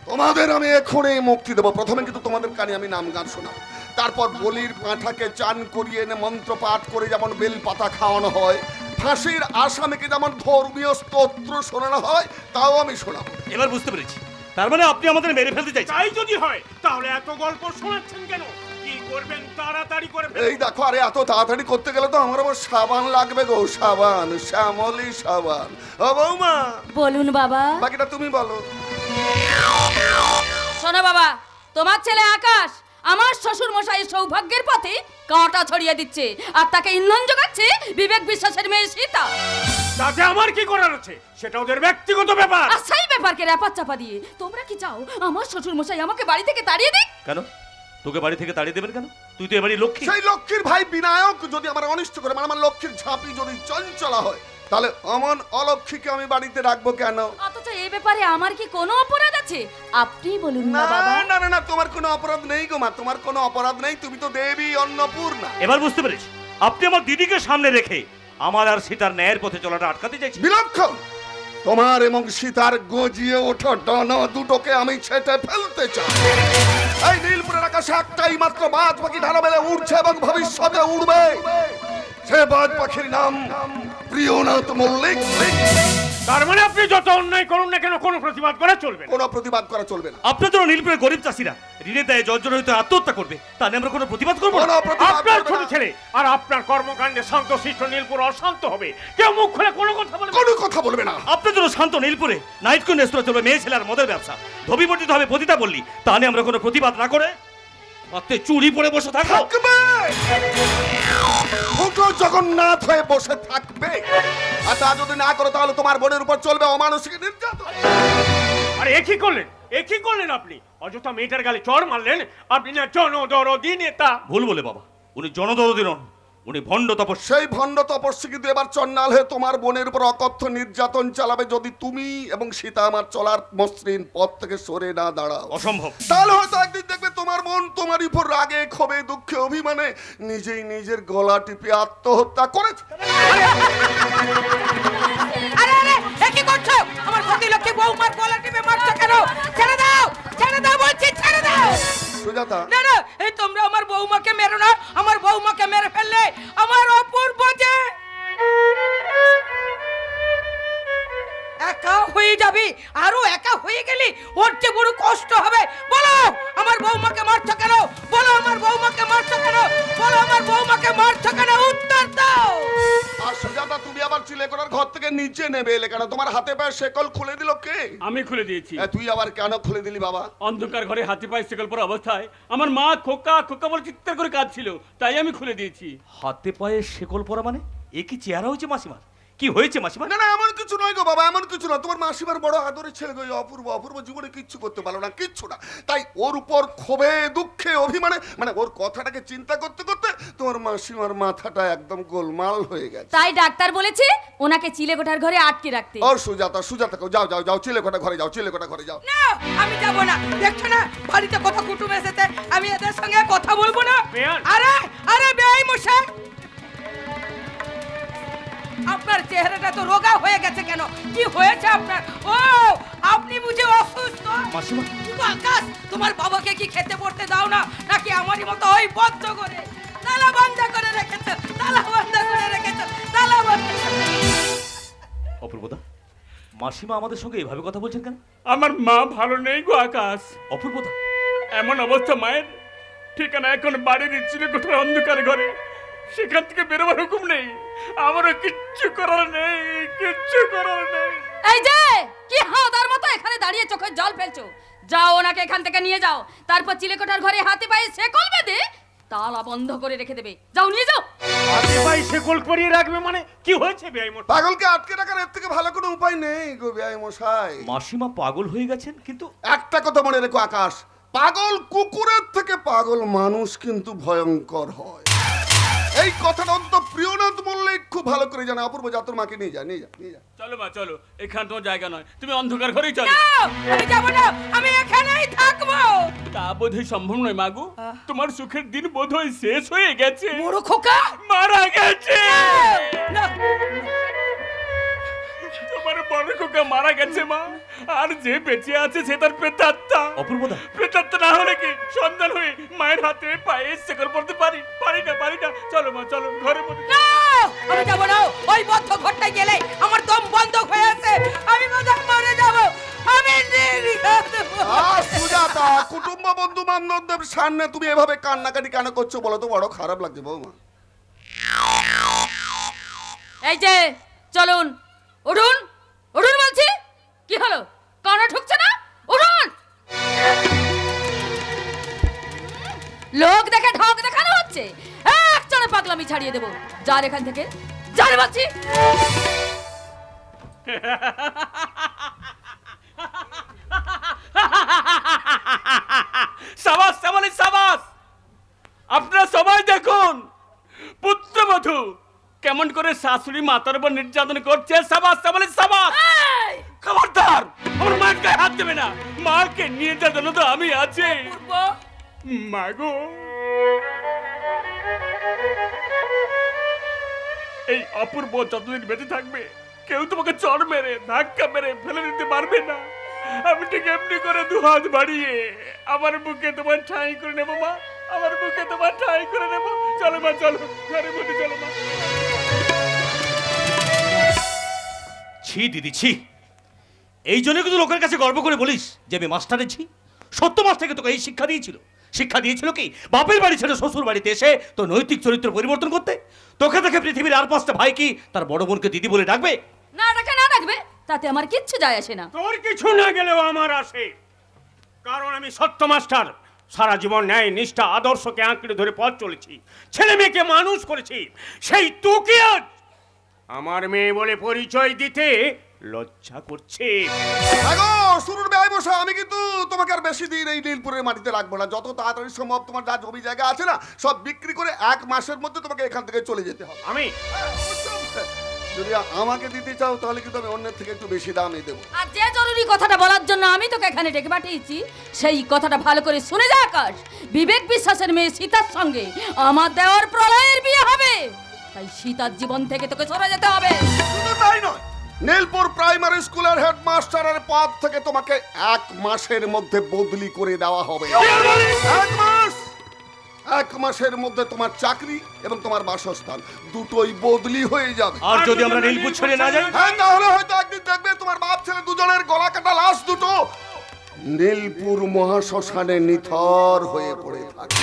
তোমাদের, আমি এখনই মুক্তি দেবো। প্রথমে কিন্তু তোমাদের কানে আমি নাম গান শোনাবো, তারপর বলির পাঁঠাকে চান করিয়ে এনে মন্ত্র পাঠ করে যেমন বেল পাতা খাওয়ানো হয়, ফাঁসির আসামিকে যেমন ধর্মীয় স্তোত্র শোনানো হয় তাও আমি শোনাবো। এবার বুঝতে পেরেছি, তার মানে আপনি আমাদের মেরে ফেলতে চাইছেন। তাই যদি হয় তাহলে এত গল্প শোনাচ্ছেন কেন? কি করবেন তাড়াতাড়ি করে ফেলুন। এই দেখো, আরে এত তাড়াতাড়ি করতে গেলে তো আমার আবার সাবান লাগবে গো, সাবান, শ্যামলী সাবান। ও বৌমা বলুন বাবা। বাকিটা তুমি বলো। শোনো বাবা, তোমার ছেলে আকাশ আমার শ্বশুর মশাই সৌভাগ্যের পথে কাঁটা ছড়িয়ে দিচ্ছে, আর তাকে ইন্ধন যোগাচ্ছে বিবেক বিশ্বাসের মেয়ে সীতা। তাতে আমার কি করার আছে? সেটা ওদের ব্যক্তিগত ব্যাপার। আর সেই ব্যাপারকে র্যাপার চাপা দিয়ে তোমরা কি চাও আমার শ্বশুর মশাই আমাকে বাড়ি থেকে তাড়িয়ে দিক? কেন তোকে বাড়ি থেকে তাড়িয়ে দেবেন কেন? তুই তো এবারই লক্ষ্মী। সেই লক্ষ্মীর ভাই বিনায়ক যদি আমার অনিষ্ট করে, মানে আমার লক্ষ্মীর ঝাঁপি যদি চঞ্চলা হয়, তাহলে অমন অলক্ষ্মীকে আমি বাড়িতে রাখবো কেন? অথচ এই ব্যাপারে আমার কি কোনো অপরাধ আছে? আপনি বলুন না না বাবা। না না না, তোমার কোনো অপরাধ নেই গো মা, তোমার কোনো অপরাধ নেই। তুমি তো দেবী অন্নপূর্ণা। এবার বুঝতে পেরেছি, আপনি আমার দিদিকে সামনে রেখে আমার আর সীতার ন্যায়ের পথে চলাটা আটকাতে চাইছেন। বিলক্ষণ! তোমার এবং সীতার গজিয়ে ওঠা ডানা দুটোকে আমি ছেটে ফেলতে চাই। এই নীলপুরের আকাশে একটাই মাত্র বাজ পাখি ঢালা মেলে উড়ছে এবং ভবিষ্যতে উড়বে। সে বাজ পাখির নাম প্রিয়নাথ মল্লিক। তার মানে আপনি যত অন্যায় করুন না কেন কোনো প্রতিবাদ করা চলবে না? কোনো প্রতিবাদ করা চলবে না। আপনার জন্য নীলপুরের গরিব চাষিরা ঋণের দায়ে জর্জর হইতে আত্মহত্যা করবে, তা নিয়ে আমরা কোনো প্রতিবাদ করবো না। কোনো প্রতিবাদ আপনার করবে ছোট না। ছেলে আর আপনার কর্মকাণ্ডে শান্তশিষ্ট নীলপুর অশান্ত হবে, কেউ মুখ খুলে কোনো কথা বলবে না। কোনো কথা বলবে না। আপনার জন্য শান্ত নীলপুরে নাইট কোন রেস্তোরাঁ চলবে, মেয়ে ছেলে আর মদের ব্যবসা, ধবিপর্যিত হবে পতিতা বললি, তা নিয়ে আমরা কোনো প্রতিবাদ না করে মাত্র চুরি পরে বসে থাকো। থাকবে, ফুটো জগন্নাথ হয়ে বসে থাকবে। আর তা যদি না করো তাহলে তোমার বোনের উপর চলবে অমানসিক নির্যাতন। আরে এ কি করলেন আপনি? অযথা মেয়েটার গালে চড় মারলেন। আপনি না জনদরদি নেতা। ভুল বলে বাবা, উনি জনদরদি নন, উনি ভণ্ড তপস্বী। সেই ভণ্ড তপস্বী কিন্তু এবার চন্ডাল হয়ে তোমার বোনের উপর অকথ্য নির্যাতন চালাবে যদি তুমি এবং সীতা আমার চলার মসৃণ পথ থেকে সরে না দাঁড়াও। অসম্ভব। তাহলে হয়তো একদিন দেখবে তোমার বোন তোমার উপর রাগে ক্ষোভে দুঃখে অভিমানে নিজেই নিজের গলা টিপে আত্মহত্যা করেছে। আরে আরে এ কি করছো? আমার প্রতিলক্ষী বউমার গলা টিপে মারছো কেন? ছেড়ে দাও বলছি, ছেড়ে দাও। সুজাতা, না না, এই তোমরা আমার বউমাকে মেরো না। আমার বউমাকে মেরে ফেললে আমার অপূর্ব যে একা হয়ে যাবে। আরো একা হয়ে গেলে ওর যে বড় কষ্ট হবে। বলো আমার বউমাকে মারছো কেন? বলো আমার বউমাকে মারছো কেন? বলো আমার বউমাকে মারছো কেন? উত্তর দাও। আর সুজাতা, তুমি আবার চিলেকোঠার ঘর থেকে নিচে নেবে এলে কেন? তোমার হাতে পায়ে শেকল খুলে দিল কে? আমি খুলে দিয়েছি। তুই আবার কেন খুলে দিলি বাবা? অন্ধকার ঘরে হাতে পায়ে শেকল পরা অবস্থায় আমার মা খোকা খোকা বলে চিৎকার করে কাঁদছিল, তাই আমি খুলে দিয়েছি। হাতে পায়ে শেকল পরা মানে এ কি চেহারা হয়েছে মাসিমার? কি হয়েছে মাসিমা? না না, এমন কিছু নয় গো বাবা, এমন কিছু না। তোমার মাসিমার বড় আদরের ছেলে গো, অপূর্ব। অপূর্ব জীবনে কিচ্ছু করতে পারলো না, কিচ্ছু না। তাই ওর উপর ক্ষোভে দুঃখে অভিমানে মানে ওর কথাটাকে চিন্তা করতে করতে তোমার মাসিমার মাথাটা একদম গোলমাল হয়ে গেছে। তাই ডাক্তার বলেছে ওনাকে চিলেকোঠার ঘরে আটকে রাখতে। ওর সুজাতা যাও যাও যাও, চিলেকোঠা ঘরে যাও, চিলেকোঠা ঘরে যাও। না আমি যাব না। দেখছো না বাড়িতে কত কুটুম এসেছে, আমি এদের সঙ্গে কথা বলবো না। আরে আরে বেয়াই মশাই, আপনার চেহারাটা তো রোগা হয়ে গেছে কেন? কি হয়েছে আপনার? ও আপনি বুঝি অসুস্থ? মাসিমা, আকাশ, তোমার বাবাকে কি খেতে পড়তে দাও না নাকি আমারই মতো ওই বদ্ধ করে তালা বন্ধ করে রেখেছো? তালা বন্ধ করে রেখেছো, তালা বন্ধ। অপূর্বদা, মাসিমা আমাদের সঙ্গে এভাবে কথা বলছেন কেন? আমার মা ভালো নেই গো আকাশ। অপূর্বদা, এমন অবস্থা মায়ের, ঠিকানা এখন বাড়ির চিলেকোঠার অন্ধকার ঘরে। সেখান থেকে বেরোবার হুকুম নেই। আমারও কিচ্ছু করার নেই, কিচ্ছু করার নেই। এই যে কি হাওদার মতো এখানে দাঁড়িয়ে চোখের জল ফেলছো? যাও ওনাকে এখান থেকে নিয়ে যাও, তারপর চিলেকোঠার ঘরে হাতে পায়ে শেকল বেঁধে তালা বন্ধ করে রেখে দেবে। যাও নিয়ে যাও। হাতে পায়ে শেকল পরিয়ে রাখবে মানে কি হয়েছে বেয়াই মশাই? পাগলকে আটকে রাখার এর থেকে ভালো কোনো উপায় নেই গো বেয়াই মশাই। মাসিমা পাগল হয়ে গেছেন, কিন্তু একটা কথা মনে রেখো আকাশ, পাগল কুকুরের থেকে পাগল মানুষ কিন্তু ভয়ঙ্কর হয়। এই কথাটা অন্তত প্রিয়নাথ মল্লিক খুব ভালো করে জানে। অপূর্ব যাত্রার মাকে নিয়ে যা, নিয়ে যা, নিয়ে যা। চলো মা চলো, এখান তোমার জায়গা নয়, তুমি অন্ধকার ঘরেই চলো। না আমি যাব না, আমি এখানেই থাকবো। তা বোধহয় সম্ভব নয় মাগো, তোমার সুখের দিন বোধহয় শেষ হয়ে গেছে। বড় খোকা মারা গেছে। না তোমার বড় খোকা মারা গেছে মা, আর যে বেঁচে আছে সে তার প্রেতাত্মা। অপূর্বদা, প্রেতাত্মা না হলে কি সন্তান হয়ে মায়ের হাতে পায়ে শেকল পড়তে পারি না। চলো মা চলো, ঘরে বসে। না আমি যাব না। ওই বদ্ধ ঘরটায় গেলে আমার দম বন্ধ হয়ে আছে, আমি বোধহয় মরে যাব। আমি সুজাতা, কুটুম্ব বন্ধু বান্ধবদের সামনে তুমি এভাবে কান্নাকাটি কেন করছো বলো তো? বড় খারাপ লাগছে বৌমা। এই যে চলুন, উঠুন উঠুন বলছি। কি হলো, কানে ঢুকছে না? উঠুন। লোক দেখে ঢং দেখানো হচ্ছে, একজনে পাগলামি ছাড়িয়ে দেবো। যার এখান থেকে, যার বলছি। সাবাস সাবাস সাবাস। আপনারা সবাই দেখুন পুত্রবধূ কেমন করে শাশুড়ি মাতার উপর নির্যাতন করছে। সাবাস সাবাস সাবাস। খবরদার আমার মায়ের গায়ে হাত দেবে না। মাকে নিয়ে যাওয়ার জন্য তো আমি আছি। মাগো, এই অপূর্ব যতদিন বেঁচে থাকবে কেউ তোমাকে চড় মেরে ধাক্কা মেরে ফেলে দিতে পারবে না। আমি ঠিক এমনি করে দু হাত বাড়িয়ে আমার বুকে তোমার ঠাঁই করে নেবো মা, আমার বুকে তোমার ঠাঁই করে নেবো। চলো মা চলো, ঘরে বসে চলো মা। ছি দিদি ছি। এই জন্য কিন্তু লোকের কাছে গর্ব করে বলিস যে আমি মাস্টারে ছি। সত্য মাস্টারকে তোকে এই শিক্ষা দিয়েছিল কি বাপের বাড়ি ছেড়ে শ্বশুর বাড়িতে এসে তো নৈতিক চরিত্র পরিবর্তন করতে? তোকে দেখে পৃথিবীর আর 5টা ভাই কি তার বড় বোনকে দিদি বলে ডাকবে? না ডাকবে, তাতে আমার কিচ্ছু যায় আসে না। তোর কিছু না গেলেও আমার আসে, কারণ আমি সত্য মাস্টার। সারা জীবন ন্যায় নিষ্ঠা আদর্শকে আঁকড়ে ধরে পথ চলেছি, ছেলে মেয়েকে মানুষ করেছি, সেই তোকে আজ আমার মেয়ে বলে পরিচয় দিতে লজ্জা করছে। শুনুন ভাই বসা, আমি কিন্তু তোমাকে আর বেশি দিন এই নীলপুরের মাটিতে রাখবো না। যত তাড়াতাড়ি সম্ভব তোমার যা জমি জায়গা আছে না সব বিক্রি করে 1 মাসের মধ্যে তোমাকে এখান থেকে চলে যেতে হবে। আমি যদি আমাকে দিতে চাও তাহলে কিন্তু আমি অন্যের থেকে একটু বেশি দামই দেবো। আর যে জরুরি কথাটা বলার জন্য আমি তোকে এখানে ডেকে পাঠিয়েছি সেই কথাটা ভালো করে শুনে যা আকাশ। বিবেক বিশ্বাসের মেয়ে সীতার সঙ্গে আমার দেওয়ার প্রলয়ের বিয়ে হবে, তাই সীতার জীবন থেকে তোকে সরে যেতে হবে। শুধু তাই নয়, নীলপুর প্রাইমারি স্কুলের হেডমাস্টারের পদ থেকে তোমাকে 1 মাসের মধ্যে বদলি করে দেওয়া হবে। 1 মাসের মধ্যে তোমার চাকরি এবং তোমার বাসস্থান দুটোই বদলি হয়ে যাবে। আর যদি আমরা নীলপুর ছেড়ে না যাই, হ্যাঁ, তাহলে হয়তো একদিন দেখবে তোমার বাপ ছেলে দুজনের গলা কাটা লাশ দুটো নীলপুর মহাশ্মশানে নিথর হয়ে পড়ে থাকে।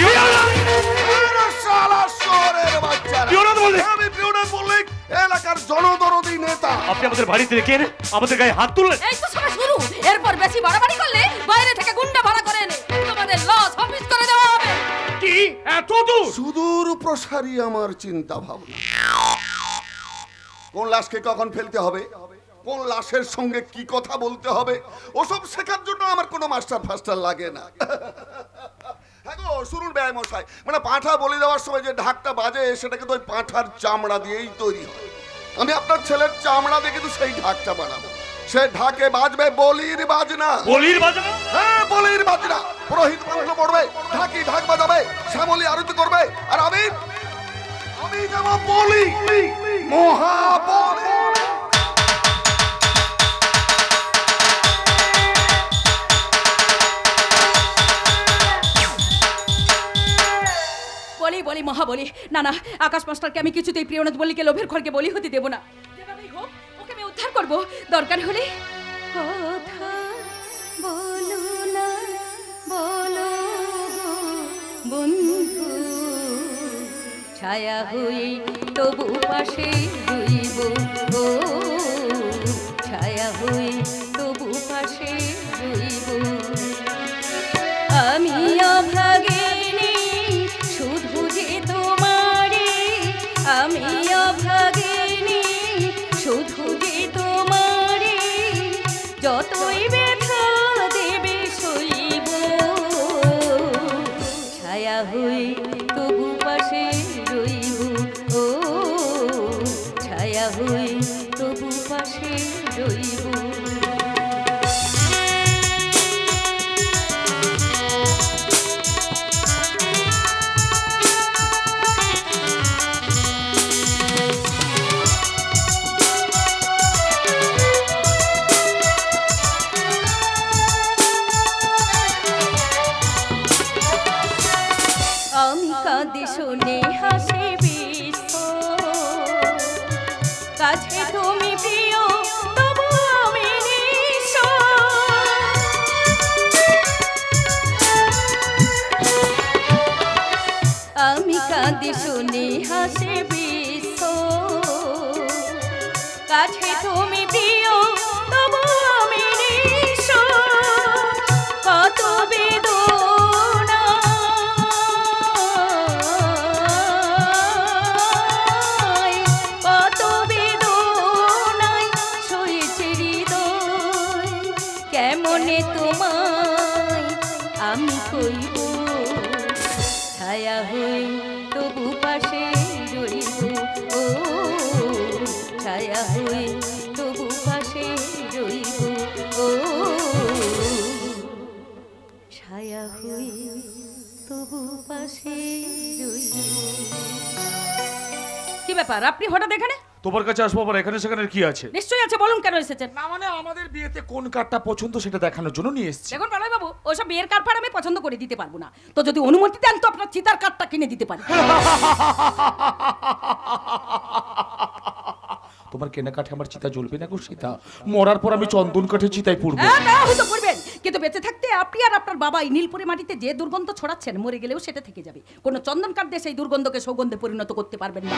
আমি প্রিয়নাথ মল্লিক, এলাকার জনদরদি নেতা। আপনি আমাদের বাড়িতে রেখে এনে আমাদের গায়ে হাত তুললেন। এই তো সবে শুরু, এরপর বেশি বাড়াবাড়ি করলে বাইরে থেকে গুন্ডা ভাড়া করে এনে তোমাদের লস অফিস করে দেওয়া হবে। কি এত দূর? সুদূর প্রসারী আমার চিন্তা ভাবনা। কোন লাশকে কখন ফেলতে হবে, কোন লাশের সঙ্গে কি কথা বলতে হবে, ওসব শেখার জন্য আমার কোনো মাস্টার ফাস্টার লাগে না। হ্যাঁ গো, শুনুন ব্যয় মশাই, মানে পাঁঠা বলি দেওয়ার সময় যে ঢাকটা বাজে সেটা কিন্তু ওই পাঁঠার চামড়া দিয়েই তৈরি হয়। আমি আপনার ছেলের চামড়া দিয়ে কিন্তু সেই ঢাকটা বানাবো। সে ঢাকে বাজবে বলির বাজনা। বলির বাজনা? হ্যাঁ, বলির বাজনা। পুরোহিত মন্ত্র পড়বে, ঢাকি ঢাক বাজাবে, শ্যামলী আরতি করবে, আর আমি যাব বলি, মহাবলি। বলি বলি মহাবলি। না না, আকাশ মাস্টারকে আমি কিছুতেই প্রিয়নাথ মল্লিকের লোভের ঘরকে বলি হতে দেব না। যেভাবেই হোক ওকে আমি উদ্ধার করব। দরকার হলে কথা বলো না, বলো বন্ধু, ছায়া হই তবু পাশে রইব, ও ছায়া হই তবু পাশে রইব। আমি অভাগিনী শুধু যে তোমারে, আমি অভাগিনী শুধু যে তোমারে, যতই ব্যথা দেবে সইব, ছায়া হই তবু পাশে রইব, ও ছায়া হই তবু পাশে রইব। আমি কাঁদে শুনে হাসি বিশ্ব, কাছে তুমি প্রিয় তবু আমি নিঃস্ব। আমি কাঁদে শুনে হাসি বিশ্ব, কাছে তুমি প্রিয় তবু আমি নিঃস্ব। কত বেদনা কত বেদনায় সয়েছে হৃদয়, কেমনে তোমায় আমি কইব, ছায়া হই তবু পাশে রইব, ও ছায়া হই তবু পাশে রইব, ও ছায়া হই তবু পাশে রইব। কি ব্যাপার, আপনি হঠাৎ এখানে? তোমার কাছে আসবো আবার এখানে সেখানে কি আছে? নিশ্চয়ই আছে, বলুন কেন এসেছেন? না মানে আমাদের বিয়েতে কোন কার্ডটা পছন্দ সেটা দেখানোর জন্য নিয়ে এসেছি। দেখুন প্রলয় বাবু, ওসব বিয়ের কার্ড ফার্ড আমি পছন্দ করে দিতে পারবো না। তো যদি অনুমতি দেন তো আপনার চিতার কার্ডটা কিনে দিতে পারি। তোমার কেনাকাঠে আমার চিতা জ্বলবে না গো সীতা, মরার পর আমি চন্দন কাঠে চিতায় পুড়বো। হ্যাঁ, তা হয়তো করবেন, কিন্তু বেঁচে থাকতে আপনি আর আপনার বাবা এই নীলপুরি মাটিতে যে দুর্গন্ধ ছড়াচ্ছেন, মরে গেলেও সেটা থেকে যাবে। কোনো চন্দন কাঠ দিয়ে সেই দুর্গন্ধকে সৌগন্ধে পরিণত করতে পারবেন না।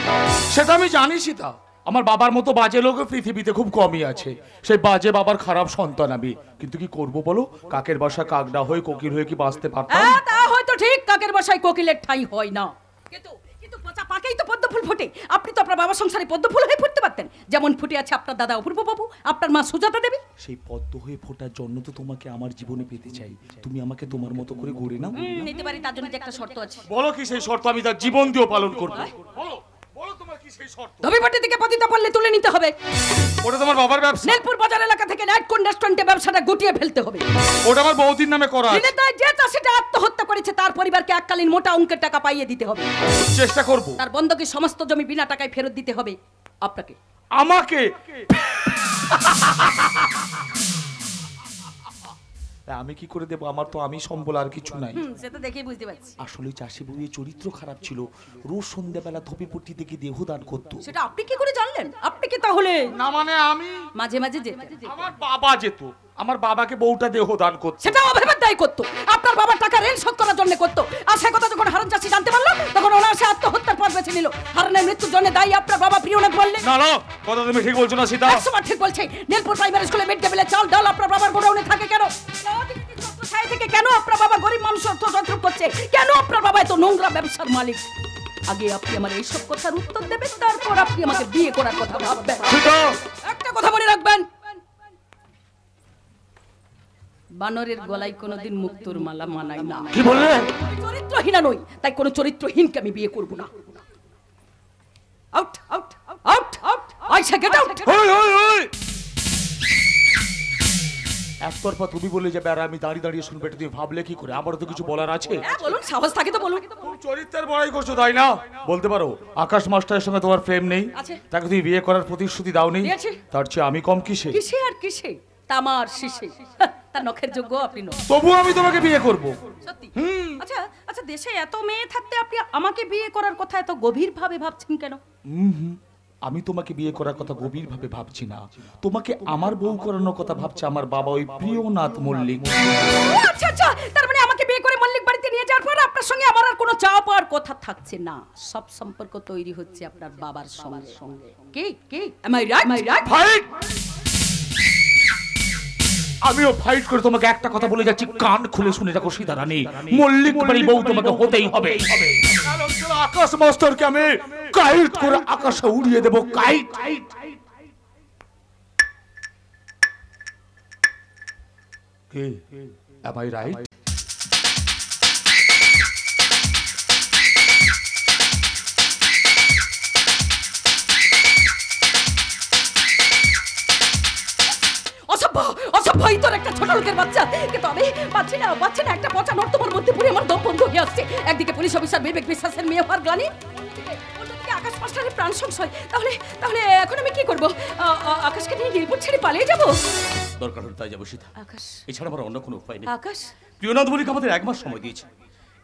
সেটা আমি জানি সীতা, আমার বাবার মতো বাজে লোক পৃথিবীতে খুব কমই আছে। সেই বাজে বাবার খারাপ সন্তান আমি, কিন্তু কি করব বলো, কাকের বাসা কাকড়া হয়ে কোকিল হয়ে কি বাঁচতে পারতাম? হ্যাঁ, তা হয়তো তো ঠিক, কাকের বাসায় কোকিলের ঠাঁই হয় না। কিন্তু কিন্তু পচা পাকেই তো পদ্ম ফুল ফোটে। আপনি তো আপনার বাবার সংসারে পদ্ম ফুল হয়ে ফুটতে পারতেন, যেমন ফুটে আছে আপনার দাদা অপূর্ব বাবু, আপনার মা সুজাতা দেবী। সেই পদ্ম হয়ে ফোটার জন্য তো তোমাকে আমার জীবনে পেতে চাই। তুমি আমাকে তোমার মতো করে গড়ে নাও। নিতে পারি, তার জন্য যে একটা শর্ত আছে। বলো কি সেই শর্ত? আমি তার জীবন দিয়েও পালন করবো। বলো বলো তোমার কি সেই শর্ত? ধবিপাটি থেকে পতিতা পড়লে তুলে নিতে হবে। ওটা তোমার বাবার ব্যবসা। নীলপুর বাজার এলাকা থেকে নাইট কোন রেস্টুরেন্টে ব্যবসাটা গুটিয়ে ফেলতে হবে। ওটা আমার বৌদির নামে করা আছে। তাই যে চাষিটা আত্মহত্যা করেছে তার পরিবারকে এককালীন মোটা অঙ্কের টাকা পাইয়ে দিতে হবে। চেষ্টা করব। তার বন্ধকি সমস্ত জমি বিনা টাকায় ফেরত দিতে হবে আপনাকে। আমাকে? আমি কি করে দেবো? আমার তো আমি সম্বল আর কিছু নাই। সেটা দেখেই বুঝতে পারছি। আসলে চাষি বউয়ের চরিত্র খারাপ ছিল। রোজ সন্ধ্যাবেলা ধপিপট্টি থেকে দেহদান করতো। সেটা আপনি কি করে জানলেন? আপনি কি তাহলে? না মানে আমি মাঝে মাঝে যেতেন। আমার বাবা যেত। আমার বাবাকে বউটা দেহদান করতো। সেটা অভাবের দায় করতো। আপনার বাবার টাকা রেল শোধ করার জন্য করতো। আর সে কথা যখন হারান চাষি জানতে পারলো তখন ওনার সে আত্মহত্যার পথ বেছে নিল। হারানের মৃত্যুর জন্য দায়ী আপনার বাবা প্রিয়নাথ বললেন। না না, কথা তুমি ঠিক বলছো না সীতা। 100বার ঠিক বলছে। নীলপুর প্রাইমারি স্কুলে মিড ডে মিলের চাল ডাল আপনার বাবার গোডাউনে থাকে কেন? থেকে কেন আপনার বাবা গরিব মানুষ অর্থ যন্ত্রণ করছে? কেন আপনার বাবা এত নোংরা ব্যবসার মালিক? আগে আপনি আমার এইসব কথার উত্তর দেবেন, তারপর আপনি আমাকে বিয়ে করার কথা ভাববেন। একটা কথা মনে রাখবেন, বানরের গলায় কোনোদিন মুক্তোর মালা মানায় না। কি বললে? চরিত্রহীনা নই, তাই কোনো চরিত্রহীনকে আমি বিয়ে করব না। Out out out out, Ayesha get out. ওই ওই ওই, একতরফা তুমি বলে যাবে আর আমি দাঁড়িয়ে দাঁড়িয়ে শুনবে, এটা তুমি ভাবলে কি করে? আমারও তো কিছু বলার আছে। বলুন, সাহস থাকে তো বলুন। চরিত্রের বড়াই করছো তাই না? বলতে পারো আকাশ মাস্টারের সঙ্গে তোমার প্রেম নেই, তাকে তুমি বিয়ে করার প্রতিশ্রুতি দাওনি, তার চেয়ে আমি কম কিসে? কিসে আর কিসে? তামার শিশে তার নখের যোগ্য আপনি নন। তবু আমি তোমাকে বিয়ে করব। সত্যি? আচ্ছা আচ্ছা, দেশে এত মেয়ে থাকতে আপনি আমাকে বিয়ে করার কথা এত গভীর ভাবে ভাবছেন কেন? আমি তোমাকে বিয়ে করার কথা গভীর ভাবে ভাবছি না, তোমাকে আমার বউ করানোর কথা ভাবছে আমার বাবা ওই প্রিয়নাথ মল্লিক। আচ্ছা আচ্ছা, তার মানে আমাকে বিয়ে করে মল্লিক বাড়িতে নিয়ে যাওয়ার পর আপনার সঙ্গে আমার আর কোনো চাওয়া পাওয়ার কথা থাকছে না। সব সম্পর্ক তৈরি হচ্ছে আপনার বাবার সঙ্গে। কি কি am I right? ফাইট! আমিও ফাইট করে তোমাকে একটা কথা বলে যাচ্ছি, কান খুলে শুনে রাখো সীতা রানী, মল্লিক বাড়ির বউ তোমাকে হতেই হবে। আকাশ মাস্টারকে আমি কাইট করে আকাশে উড়িয়ে দেবো, kite. K? am I right? অসভ্য তোর একটা ছোট লোকের বাচ্চা। কিন্তু আমি পাচ্ছি না একটা পচা নোট তোমার মধ্যে পুরে আমার দম বন্ধ হয়ে আসছে। একদিকে পুলিশ অফিসার বিবেক বিশ্বাসের মেয়ে হওয়ার গ্লানি, অন্যদিকে আকাশ মাস্টারের প্রাণ সংশয়। তাহলে এখন আমি কি করব? আকাশকে নিয়ে নীলপুর ছেড়ে পালিয়ে যাব? দরকার হলে তাই যাবো সীতা। আকাশ এছাড়া আমার অন্য কোনো উপায় নেই। আকাশ, প্রিয়নাথ মল্লিক আমাদের 1 মাস সময় দিয়েছে।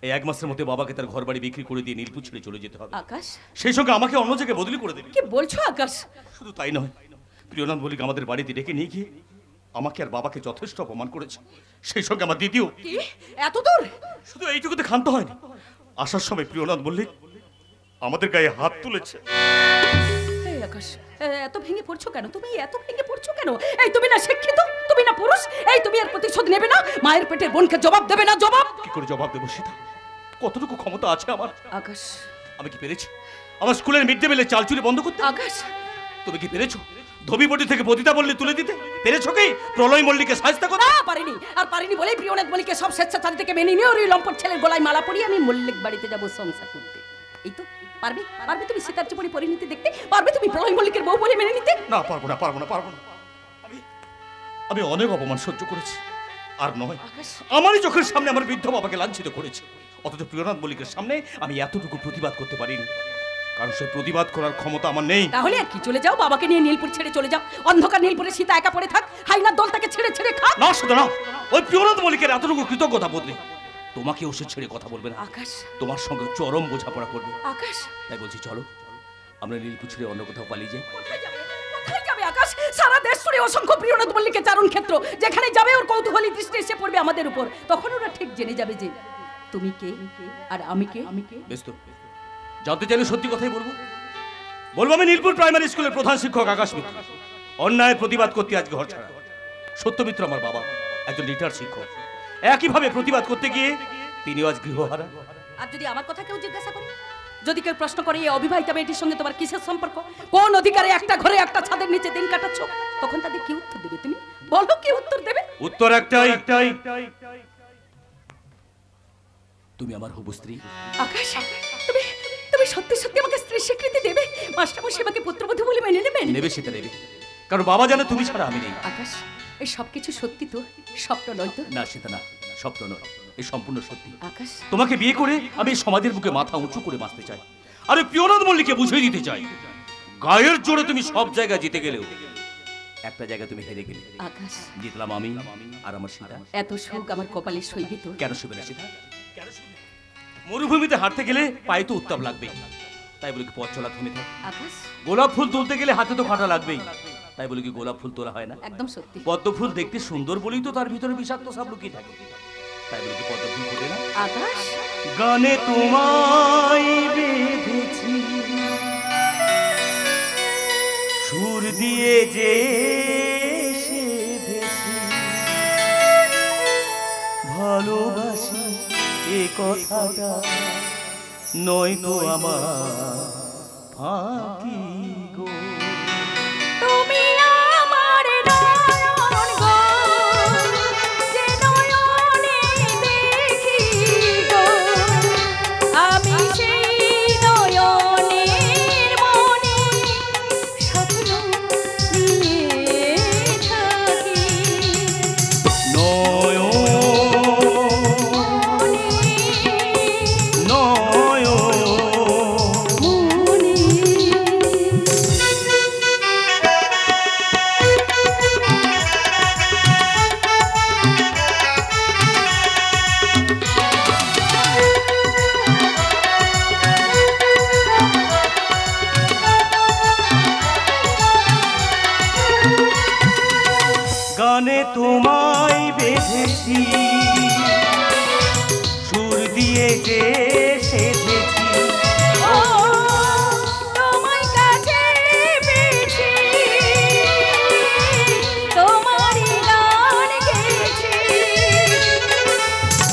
এই 1 মাসের মধ্যে বাবাকে তার ঘর বাড়ি বিক্রি করে দিয়ে নীলপুর ছেড়ে চলে যেতে হবে। আকাশ, সেই সঙ্গে আমাকে অন্য জায়গায় বদলি করে দেবে। কি বলছো আকাশ? শুধু তাই নয়, প্রিয়নাথ মল্লিক আমাদের বাড়িতে ডেকে নিয়ে গিয়ে আমাকে আর বাবাকে যথেষ্ট অপমান করেছে। সেই সঙ্গে আমার দ্বিতীয় কি এত দূর? শুধু এইটুকুতে ক্ষান্ত হয়নি, আসার সময় প্রিয়নাথ মল্লিক আমাদের গায়ে হাত তুলেছে। এই আকাশ, এত ভেঙে পড়ছো কেন? তুমি এত ভেঙে পড়ছো কেন? এই তুমি না শিক্ষিত, তুমি না পুরুষ, এই তুমি আর প্রতিশোধ নেবে না? মায়ের পেটের বোনকে জবাব দেবে না? জবাব কি করে জবাব দেবো সীতা? কতটুকু ক্ষমতা আছে আমার? আকাশ, আমি কি পেরেছি আমার স্কুলের মিড ডে মিলের চাল চুরি বন্ধ করতে? আকাশ, তুমি কি পেরেছো ধবিপটি থেকে পতিতা মল্লিক তুলে দিতে? পেরেছো কি প্রলয় মল্লিককে সাহায্য করতে? না, পারিনি বলেই প্রিয়নাথ মল্লিককে সব স্বেচ্ছাচারী থেকে মেনে নিয়ে ওর লম্পট ছেলের গলায় মালা পরিয়ে আমি মল্লিক বাড়িতে যাব সংসার করতে। এই তো পারবে তুমি সীতার জীবনে পরিণতি দেখতে? পারবে তুমি প্রলয় মল্লিকের বউ বলে মেনে নিতে? না, পারবো না। আমি অনেক অপমান সহ্য করেছি, আর নয় আমারই চোখের সামনে আমার বৃদ্ধ বাবাকে লাঞ্ছিত করেছে। অথচ প্রিয়নাথ মল্লিকের সামনে আমি এতটুকু প্রতিবাদ করতে পারিনি, কারণ সেই প্রতিবাদ করার ক্ষমতা আমার নেই। তাহলে আর কি, চলে যাও, বাবাকে নিয়ে নীলপুর ছেড়ে চলে যাও। অন্ধকার নীলপুরে সীতা একা পড়ে থাক, হাইনার দল তাকে ছেড়ে খা। না শুধু না, ওই প্রিয়নাথ মল্লিকের এতটুকু কৃতজ্ঞতা বদলে তোমাকেও সে ছেড়ে কথা বলবে না। আকাশ, তোমার সঙ্গে চরম বোঝাপড়া করবে। আকাশ, তাই বলছি চলো আমরা নীলপুর ছেড়ে অন্য কোথাও পালিয়ে যাই। কোথায় যাবে আকাশ? সারা দেশ জুড়ে অসংখ্য প্রিয়নাথ মল্লিকের চারণ ক্ষেত্র, যেখানে যাবে ওর কৌতূহলী দৃষ্টি এসে পড়বে আমাদের উপর। তখন ওরা ঠিক জেনে যাবে যে তুমি কে আর আমি কে। বেশ তো, জানতে চাইলে সত্যি কথাই বলবো আমি নীলপুর প্রাইমারি স্কুলের প্রধান শিক্ষক আকাশ মিত্র। অন্যায়ের প্রতিবাদ করতে আজকে ঘর ছাড়া। সত্যমিত্র আমার বাবা, একজন রিটায়ার্ড শিক্ষক। একইভাবে প্রতিবাদ করতে গিয়ে তিনিও আজ গৃহহারা। আর যদি আমার কথা কেউ জিজ্ঞাসা করে, যদি কেউ প্রশ্ন করে এই অবিবাহিতা মেয়েটির সঙ্গে তোমার কিসের সম্পর্ক, কোন অধিকারে একটা ঘরে একটা ছাদের নিচে দিন কাটাচ্ছ, তখন তাদের কি উত্তর দেবে? তুমি বলো, কি উত্তর দেবে? উত্তর একটাই, তুমি আমার হবু স্ত্রী। আকাশ, তুমি তুমি সত্যি সত্যি আমাকে স্ত্রী স্বীকৃতি দেবে? মাস্টারমশাই আমাকে পুত্রবধূ বলে মেনে নেবেন? নেবে, সেটা নেবে, কারণ বাবা জানে তুমি ছাড়া আমি নেই। আকাশ, এই সবকিছু সত্যি তো? স্বপ্ন নয় তো? না সেটা না, স্বপ্ন নয়, এই সম্পূর্ণ সত্যি। আকাশ, তোমাকে বিয়ে করে আমি সমাজের বুকে মাথা উঁচু করে বাঁচতে চাই। আর প্রিয়নাথ মল্লিককে বুঝিয়ে দিতে চাই, গায়ের জোরে তুমি সব জায়গায় জিতে গেলেও একটা জায়গায় তুমি হেরে গেলে। আকাশ, জিতলাম আমি আর আমার সীতা। এত সুখ আমার কপালে সইবে তো? কেন শুবে না সীতা? মরুভূমিতে হাঁটতে গেলে পায়ে তো উত্তাপ লাগবেই, তাই বলে কি পথ চলা থেমে থাকে? আকাশ, গোলাপ ফুল তুলতে গেলে হাতে তো কাঁটা লাগবেই, তাই বলে কি গোলাপ ফুল তোলা হয় না? একদম সত্যি। পদ্ম ফুল দেখতে সুন্দর বলেই তো তার ভিতরে বিষাক্ত সাপ লুকিয়ে থাকে, তাই বলে কি পদ্ম ফুল ফোটে না? আকাশ, গানে তোমায় বেঁধেছি, সুর দিয়ে যে সেধেছি, ভালোবাসি এ কথাটা নয় তো আমার ফাঁকি গো। তুমি আমার নয়ন গো, যে নয়নে দেখি গো, আমি সেই নয়নের মনে স্বপ্ন নিয়ে থাকি। গানে তোমায় বেঁধেছি, সুর দিয়ে যে সেধেছি, ও তোমার কাছে পেয়েছি, তোমারই গান গেয়েছি,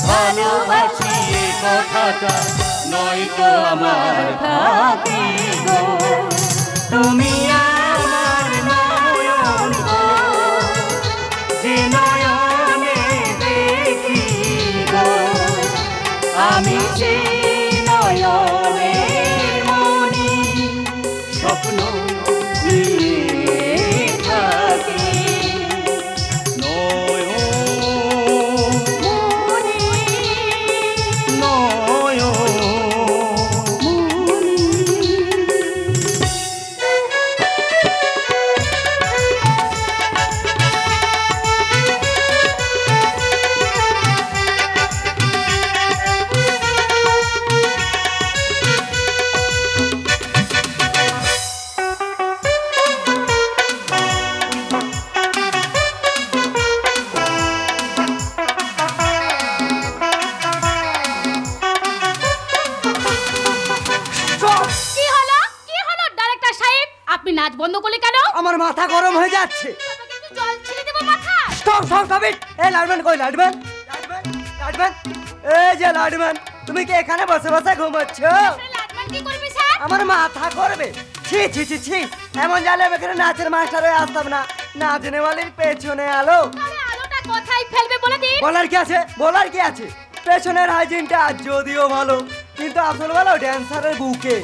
ভালোবাসি এ কথাটা নয় তো আমার ফাঁকি গো। তুমি আমার নয়ন গো, যে নয়নে দেখি গো, আমি সেই নয়নের মনি স্বপ্ন নিয়ে থাকি। কি হলো কি হলো ডাইরেক্টর সাহেব, আপনি নাচ বন্ধ করলে কেন? আমার মাথা গরম হয়ে যাচ্ছে। তোমাকে একটু জল ছিঁড়ে দেবো মাথা। Stop stop stop it. এই লাডম্যান কই? লাডম্যান লাডম্যান, এই যে লাডম্যান, তুমি কি এখানে বসে বসে ঘুমাচ্ছ? লাডম্যান কি করবে স্যার? আমার মাথা করবে। ছি ছি ছি ছি, এমন জানলে এখানে নাচের মাস্টার হয়ে আসতাম না। নাচনে ওয়ালির পেছনে আলো। আরে আলোটা কোথায় ফেলবে বলে দিন। বলার কি আছে, বলার কি আছে? পেছনের হাইজিনটা যদিও ভালো, কিন্তু আসল ভালো ড্যান্সারের বুকে।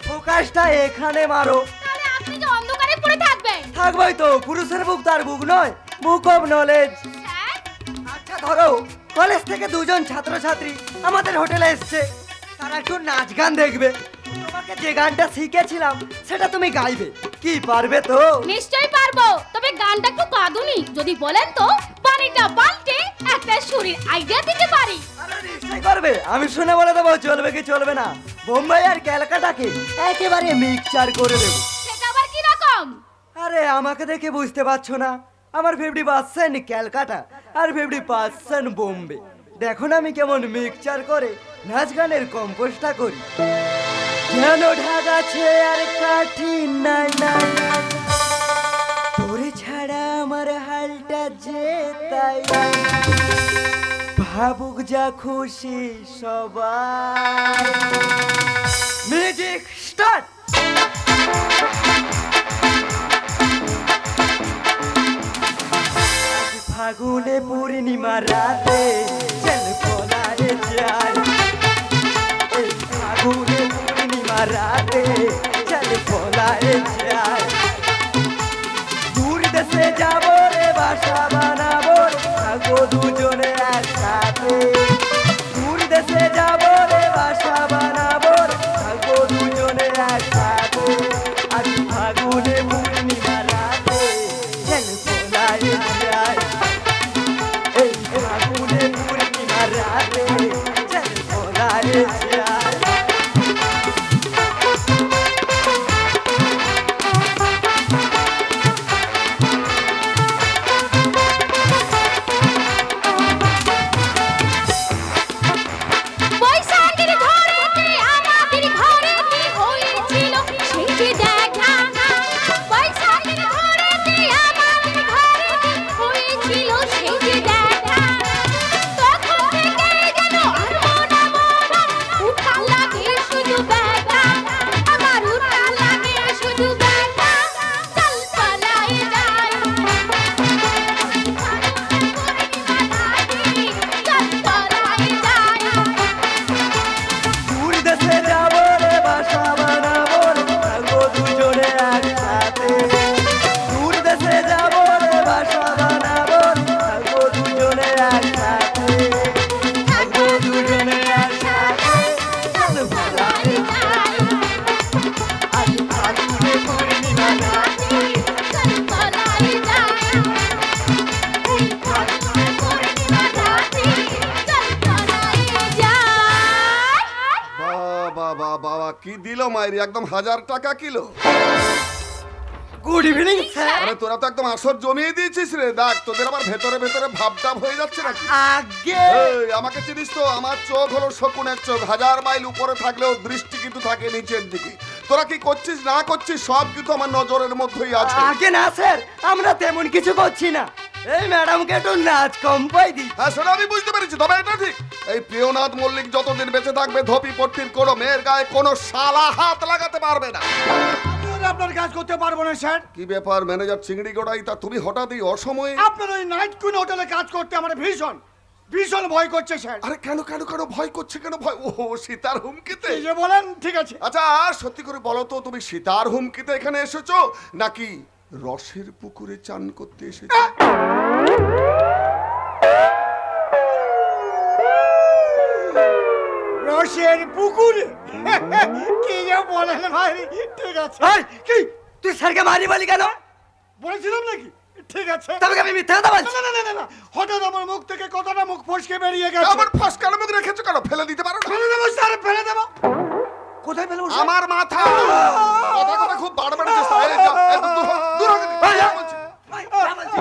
ফোকাসটা এখানে মারো। তাহলে আপনি যে অন্ধকারে পড়ে থাকবেন। থাকবই তো, পুরুষের বুক তার বুক নয়, বুক অফ নলেজ। স্যার, আচ্ছা ধরো, কলেজ থেকে দুজন ছাত্রছাত্রী আমাদের হোটেলে এসছে, তারা একটু নাচ গান দেখবে। তোমাকে যে গানটা শিখেছিলাম সেটা তুমি গাইবে, কি পারবে তো? নিশ্চয়ই পারবো, তবে গানটা একটু কাঁদুনি। যদি বলেন তো পানিটা পাল্টে একটা সুরের আইডিয়া দিতে পারি। আরে নিশ্চয়ই করবে, আমি শুনে বলে দেবো চলবে কি চলবে না। বোম্বাই আর ক্যালকাটাকে একেবারে মিক্সচার করে দেবো। সেটা আবার কি রকম? আরে আমাকে দেখে বুঝতে পারছো না? আমার 50% ক্যালকাটা আর 50% বোম্বে। দেখো না আমি কেমন মিক্সচার করে নাচ গানের কম্পোজটা করি। যেন ঢাকাছে আর কাঠি নাই নাই, তোরে ছাড়া আমার হালটা যে তাই। ভাবুক যা খুশি সবাই। Music start. ফাগুনে পূর্ণিমা রাতে চল পলারে যাই। এই ফাগুনে পূর্ণিমা রাতে চল পলারে যাই। দূর দেশে যাবো রে বাসা বানাবো থাকবো দুজনে একসাথে। দূর দেশে যাবো রে বাসা বানাবো থাকবো দুজনে একসাথে। আজ ফাগুনে পূর্ণিমা রাতে চল পলারে যাই। এই ফাগুনে পূর্ণিমা রাতে চল পলারে যাই। বৈশাখের ঝড়েতে আমাদের ঘরে কি হয়েছিল সেই যে দেখা। বৈশাখের ঝড়েতে আমাদের ঘরে কি হয়েছিল সেই যে দেখা। তখন থেকে যেন আর মনে মনে উঠা লাগে শুধু ব্যথা। আমার উঠা লাগে শুধু ব্যথা। চল পালাই যাই। চল পালাই যাই। দূর দেশে যাবো রে বাসা বানাবো থাকবো দুজনে একসাথে। দূর দেশে যাবো রে বাসা বানাবো থাকবো দুজনে একসাথে। থাকবো দুজনে একসাথে। চল পালাই যাই। আজ ফাগুনে পূর্ণিমা রাতে চল পালাই যাই। এই ফাগুনে পূর্ণিমা রাতে চল পালাই যাই। বাবা বাবা কি দিল মায়ের একদম 1000 টাকা কিলো। Good evening sir. আরে তোরা তো একদম আসর জমিয়ে দিয়েছিস রে। দেখ তোদের আবার ভেতরে ভেতরে ভাবটাব হয়ে যাচ্ছে নাকি? আগে এই, আমাকে চিনিস তো? আমার চোখ হলো শকুনের চোখ। 1000 মাইল উপরে থাকলেও দৃষ্টি কিন্তু থাকে নিচের দিকে। তোরা কি করছিস না করছিস সব কিন্তু আমার নজরের মধ্যেই আছে। আগে না স্যার, আমরা তেমন কিছু করছি না। এই ম্যাডামকে একটু নাচ কম্পাই দিই। হ্যাঁ সেটা আমি বুঝতে পেরেছি, তবে এটা ঠিক এই প্রিয়নাথ মল্লিক যতদিন বেঁচে থাকবে ধোপি পট্টির কোনো মেয়ের গায়ে কোনো শালা হাত লাগাতে পারবে না। আপনার কাজ করতে পারবো না স্যার। কি ব্যাপার ম্যানেজার চিংড়ি গোড়াই, তা তুমি হঠাৎই অসময়ে? আপনার ওই নাইট কুইন হোটেলে কাজ করতে আমার ভীষণ ভীষণ ভয় করছে স্যার। আরে কেন কেন কেন ভয় করছে কেন? ভয় ও সীতার হুমকিতে? এই যে বলেন ঠিক আছে। আচ্ছা সত্যি করে বলো তো, তুমি সীতার হুমকিতে এখানে এসেছো নাকি রসের পুকুরে চান করতে এসেছো? রসের পুকুরে কি যে বলেন ভাই। ঠিক আছে। এই, কি তুই স্যারকে মারি বলি কেন? বলেছিলাম নাকি? ঠিক আছে। তবে আমি মিথ্যা কথা বলছি? না না না না না, হঠাৎ আমার মুখ থেকে কথাটা মুখ ফসকে বেরিয়ে গেছে। আমার ফসকানো মুখ রেখেছো কেন? ফেলে দিতে পারো না? ফেলে দেবো স্যার, ফেলে দেবো। কোথায় ফেলবো স্যার? আমার মাথা। কথা কথা খুব বাড়াবাড়ি চেষ্টা। এই যা, একদম দূর হ, দূর হ কিন্তু। এই, এই, বলছি। এই, যা বলছি।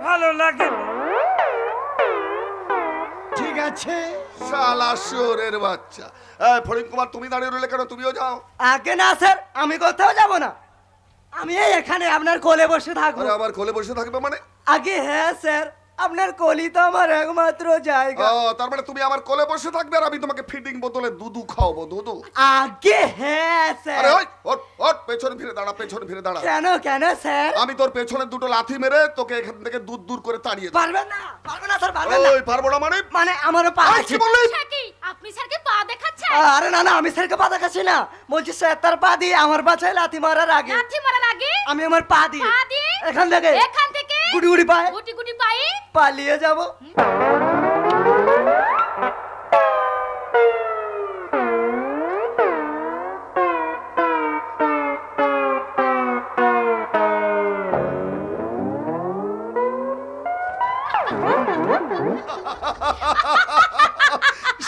ভালো লাগে। ঠিক আছে। শালা শুয়োরের বাচ্চা। ফরিদ কুমার তুমি দাঁড়িয়ে রইলে কেন? তুমিও যাও। আগে না স্যার, আমি কোথাও যাব না। আমি এই এখানে আপনার কোলে বসে থাকবো। আরে আবার কোলে বসে থাকবে মানে? আগে হ্যাঁ স্যার, আপনার কোলই তো আমার একমাত্র জায়গা। তার মানে তুমি আমার কোলে বসে থাকবে আর আমি তোমাকে ফিডিং বোতলে দুধু খাওয়াবো। দুধু? আগে হ্যাঁ স্যার। আরে ওই ওট ওট, পেছনে ফিরে দাঁড়া, পেছনে ফিরে দাঁড়া। কেন কেন স্যার? আমি তোর পেছনে দুটো লাথি মেরে তোকে এখান থেকে দূর দূর করে তাড়িয়ে দেব। পারবেন না, পারবেন না স্যার, পারবেন না। ওই পারবো না মানে? মানে আমারও পা আরে আছে। কি বললি? সাকি আপনি স্যারকে পা দেখাচ্ছেন? আরে না না, আমি স্যারকে পা দেখাচ্ছি না। বলছি স্যার তার পা দিয়ে আমার বাচ্চায় লাথি মারার আগে লাঠি মারা লাগে? আমি আমার পা দিয়ে পা দিয়ে? এখান থেকে এখান থেকে গুটি গুটি পায়ে গুটি গুটি পায়ে পালিয়ে যাব।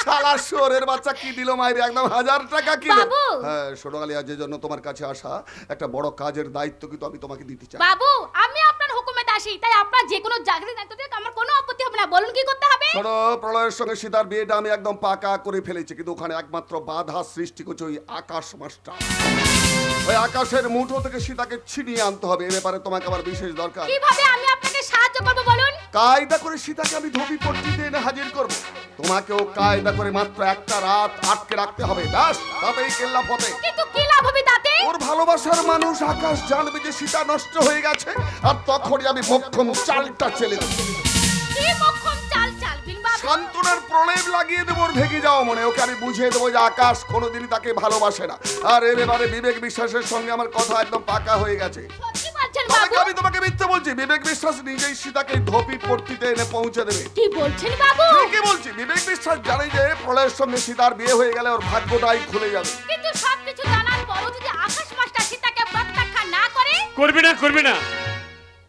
শালা শুয়োরের বাচ্চা কি দিল মাইরে একদম 1000 টাকা কিলো। বাবু! হ্যাঁ সোনালি, আজ যে জন্য তোমার কাছে আসা একটা বড় কাজের দায়িত্ব কিন্তু আমি তোমাকে দিতে চাই। বাবু আমি আপনার হুকুমে দাসী, তাই আপনার যে কোনো চাকরির দায়িত্ব দিলে আমার কোনো আপত্তি হবে না। না, বলুন কি করতে হবে? শোনো, প্রলয়ের সঙ্গে সীতার বিয়েটা আমি একদম পাকা করে ফেলেছি, কিন্তু ওখানে একমাত্র বাধা সৃষ্টি করছে ওই আকাশ মাস্টার। ওই আকাশের মুঠো থেকে সীতাকে ছিনিয়ে আনতে হবে। এ ব্যাপারে তোমাকে আবার বিশেষ দরকার। কিভাবে আমি আপনাকে সাহায্য করব বলুন? কায়দা করে সীতাকে আমি ধোপি পট্টিতে এনে হাজির করব। তোমাকেও কায়দা করে মাত্র একটা রাত আটকে রাখতে হবে। ব্যাস, তাতেই কেল্লা ফতে। কিন্তু কি লাভ হবে তাতে? ওর ভালোবাসার মানুষ আকাশ জানবে যে সীতা নষ্ট হয়ে গেছে, আর তখনই আমি মক্ষম চালটা চেলে দেব। কি মক্ষম চাল চালবিন বাবু? শান্তনার প্রলেপ লাগিয়ে দেবো ওর ভেঙে যাওয়া মনে। ওকে আমি বুঝিয়ে দেবো যে আকাশ কোনোদিনই তাকে ভালোবাসে না। আর এর এবারে বিবেক বিশ্বাসের সঙ্গে আমার কথা একদম পাকা হয়ে গেছে। সত্যি বলছেন তবে বাবু? আমি তোমাকে মিথ্যে বলছি? বিবেক বিশ্বাস নিজেই সীতাকে ধোপি পট্টিতে এনে পৌঁছে দেবে। কি বলছেন বাবু? কি বলছি? বিবেক বিশ্বাস জানে যে প্রলয়ের সঙ্গে সীতার বিয়ে হয়ে গেলে ওর ভাগ্যটাই খুলে যাবে। কিন্তু সবকিছু জানার পরও যদি আকাশ মাস্টার সীতাকে প্রত্যাখ্যান না করে? করবে না।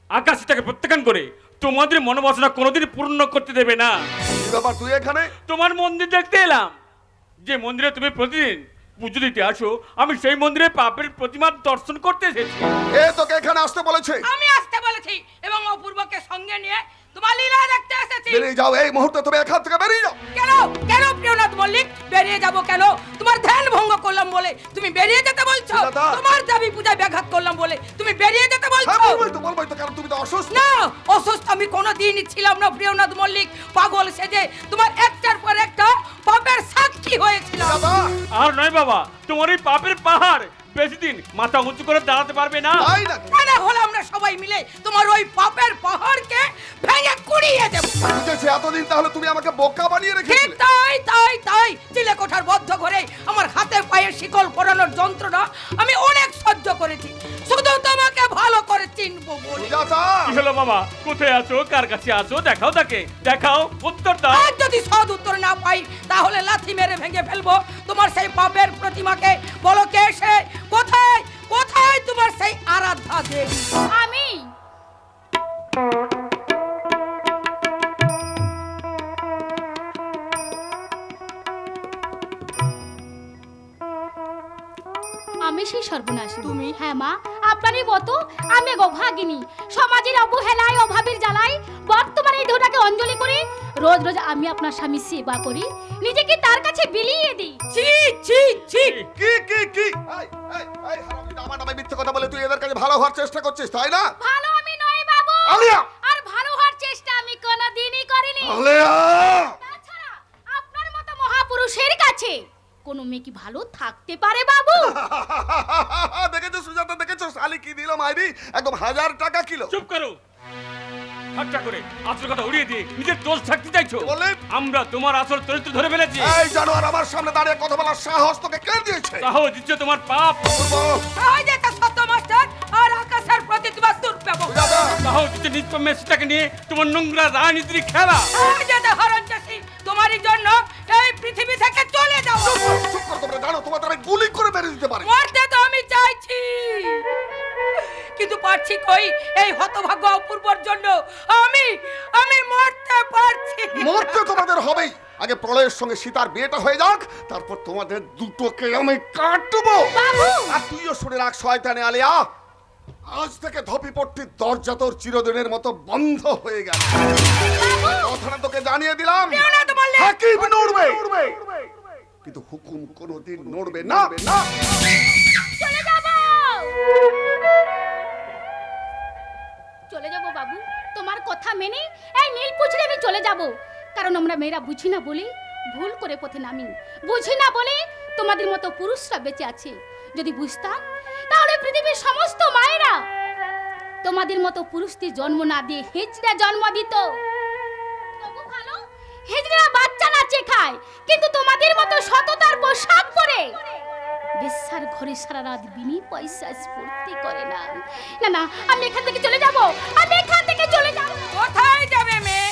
আকাশ সীতাকে প্রত্যাখ্যান করে তোমাদের মনোবাসনা কোনোদিন পূর্ণ করতে দেবে না। কি ব্যাপার, তুই এখানে? তোমার মন্দির দেখতে এলাম, যে মন্দিরে তুমি প্রতিদিন পুজো দিতে আসো। আমি সেই মন্দিরে পাপের প্রতিমার দর্শন করতে এসেছি। এ তোকে এখানে আসতে বলেছে? আমি আসতে বলেছি এবং অপূর্বকে সঙ্গে নিয়ে তোমার লীলা দেখতে এসেছি। বেরিয়ে যাও এই মুহূর্তে, তুমি এখান থেকে বেরিয়ে যাও। কেন কেন প্রিয়নাথ মল্লিক, বেরিয়ে যাব কেন? তোমার ধ্যান ভঙ্গ করলাম বলে তুমি বেরিয়ে যেতে বলছো? দাদা। তোমার দেবী পূজায় ব্যাঘাত করলাম বলে তুমি বেরিয়ে যেতে বলছো? হ্যাঁ, বলবোই তো, কারণ তুমি তো অসুস্থ। না, অসুস্থ আমি কোনোদিনই ছিলাম না প্রিয়নাথ মল্লিক। পাগল সেজে তোমার একটার পর একটা পাপের সাক্ষী হয়েছিলাম। দাদা, আর নয় বাবা, তোমার এই পাপের পাহাড় বেশি দিন মাথা উঁচু করে দাঁড়াতে পারবে না। তাই না? কেন হলে আমরা সবাই মিলে তোমার ওই পাপের পাহাড়কে ভেঙে কুড়িয়ে দেব। বুঝেছি, এতদিন তাহলে তুমি আমাকে বোকা বানিয়ে ঠিক রেখেছিলে। তাই চিলে কোঠার বদ্ধ ঘরে আমার হাতে পায়ে শিকল পরানোর যন্ত্রণা আমি অনেক সহ্য করেছি, শুধু তোমাকে ভালো করে চিনবো বলে। সুজাতা, কি হলো বাবা, কোথায় আছো, কার কাছে আছো? দেখাও তাকে, দেখাও, উত্তর দাও। আর যদি সদ উত্তর না পাই তাহলে লাথি মেরে ভেঙে ফেলবো তোমার সেই পাপের প্রতিমাকে। বলো কে সে? কোথায় কোথায় তোমার সেই আরাধ্যা দেবী? আমি আমি সেই সর্বনাশী। তুমি? হ্যাঁ মা, আপনারই মতো আমি এক অভাগিনী। সমাজের অবহেলায়, অভাবের জ্বালায় বর্তমানে এই দেহটাকে অঞ্জলি করি। রোজ রোজ আমি আপনার স্বামী সেবা করি, নিজেকে তার কাছে বিলিয়ে দিই। ছি ছি ছি! কি কি কি? এই হারামিটা আমার নামে মিথ্যে কথা বলে তুই এদের কাছে ভালো হওয়ার চেষ্টা করছিস, তাই না? ভালো আমি নই বাবু। আলিয়া! আর ভালো হওয়ার চেষ্টা আমি কোনোদিনই করিনি। আলিয়া! তাছাড়া আপনার মতো মহাপুরুষের কাছে কোন মেয়ে কি ভালো থাকতে পারে বাবু? দেখেছো সুজাতা, দেখেছো শালি কি দিল মাইরি? একদম 1000 টাকা কিলো। চুপ করো, ঠাট্টা করে আসল কথা উড়িয়ে দিয়ে নিজের দোষ থাকতে চাইছো। বলে? আমরা তোমার আসল চরিত্র ধরে ফেলেছি। এই জানোয়ার, আমার সামনে দাঁড়িয়ে কথা বলার সাহস তোকে কে দিয়েছে? সাহস দিচ্ছে তোমার পাপ, ওই যে তা সত্য মাস্টার আর আকাশের প্রতি তোমার দুর্ব্যবহার। সুজাতা, সাহস দিচ্ছে নিষ্পাপ মেসিটাকে নিয়ে তোমার নোংরা রাজনীতির খেলা। ওই যে তা হরণচাষী, তোমারই জন্য এই পৃথিবী থেকে চলে যাও। চুপ কর, তোমরা জানো তোমাদের আমি গুলি করে মেরে দিতে পারি। মরতে তো আমি চাইছি, কিন্তু পারছি কই? এই হতভাগ্য অপূর্বর জন্য আমি মরতে পারছি। মরতে তোমাদের হবেই। আগে প্রলয়ের সঙ্গে সীতার বিয়েটা হয়ে যাক, তারপর তোমাদের দুটোকে আমি কাটবো। আর তুইও শুনে রাখ শয়তানে আলিয়া, আজ থেকে ধপিপট্টির দরজা তোর চিরদিনের মতো বন্ধ হয়ে গেল। কথাটা তোকে জানিয়ে দিলাম। হাকিম নড়বে, কিন্তু হুকুম কোনোদিন নড়বে না। চলে যাব, চলে যাব বাবু। তোমার কথা মেনে এই নীলপুছড়ে আমি চলে যাব। কারণ আমরা মেয়েরা বুঝি না বলে ভুল করে পথে নামি, বুঝি না বলে তোমাদের মতো পুরুষরা বেঁচে আছে। যদি বুঝতাম তাহলে পৃথিবীর সমস্ত মায়েরা তোমাদের মতো পুরুষদের জন্ম না দিয়ে হিজড়া জন্ম দিত। তবু ভালো, হিজড়া বাচ্চা নাচে খায়, কিন্তু তোমাদের মতো সততার পোশাক পরে বেশ্যার ঘরে সারা রাত বিনি পয়সা স্ফূর্তি করে না। না না, আমি এখান থেকে চলে যাব, আমি এখান থেকে চলে যাব। কোথায় যাবে মেয়ে?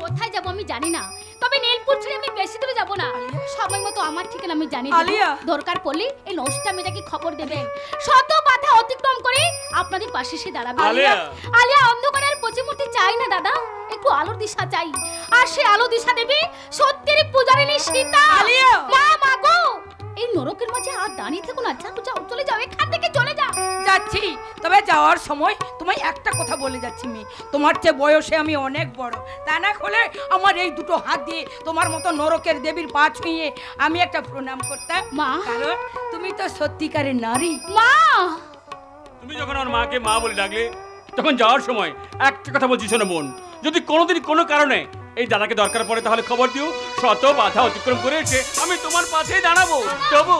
কোথায় যাব আমি জানি না, তবে নীলপুর ছেড়ে আমি বেশি দূরে যাব না। সময় মতো আমার ঠিকানা আমি জানি দেব। আলিয়া! দরকার পড়লে এই নষ্টা মেয়েটাকে খবর দেবেন। শত বাধা অতিক্রম করে আপনাদের পাশে এসে দাঁড়াবে। আলিয়া! আলিয়া অন্ধকারের প্রতিমূর্তি চাই না দাদা, একটু আলোর দিশা চাই। আর সে আলো দিশা দেবে সত্যের পূজারিণী সীতা। আলিয়া! মা মাগো, এই নরকের মাঝে আর দাঁড়িয়ে থেকো না, যাও যাও, চলে যাও, এখান থেকে চলে যাও। যাচ্ছি, তবে যাওয়ার সময় তোমায় একটা কথা বলে যাচ্ছি মেয়ে, তোমার চেয়ে বয়সে আমি অনেক বড়, তা না হলে আমার এই দুটো হাত দিয়ে তোমার মতো নরকের দেবীর পা ছুঁয়ে আমি একটা প্রণাম করতাম মা। কারণ তুমি তো সত্যিকারের নারী। মা তুমি যখন আমার মাকে মা বলে ডাকলে, তখন যাওয়ার সময় একটা কথা বলছি শোনো বোন, যদি কোনোদিন কোনো কারণে এই দাদাকে দরকার পড়ে তাহলে খবর দিও, শত বাধা অতিক্রম করে এসে আমি তোমার পাশেই দাঁড়াবো। তবু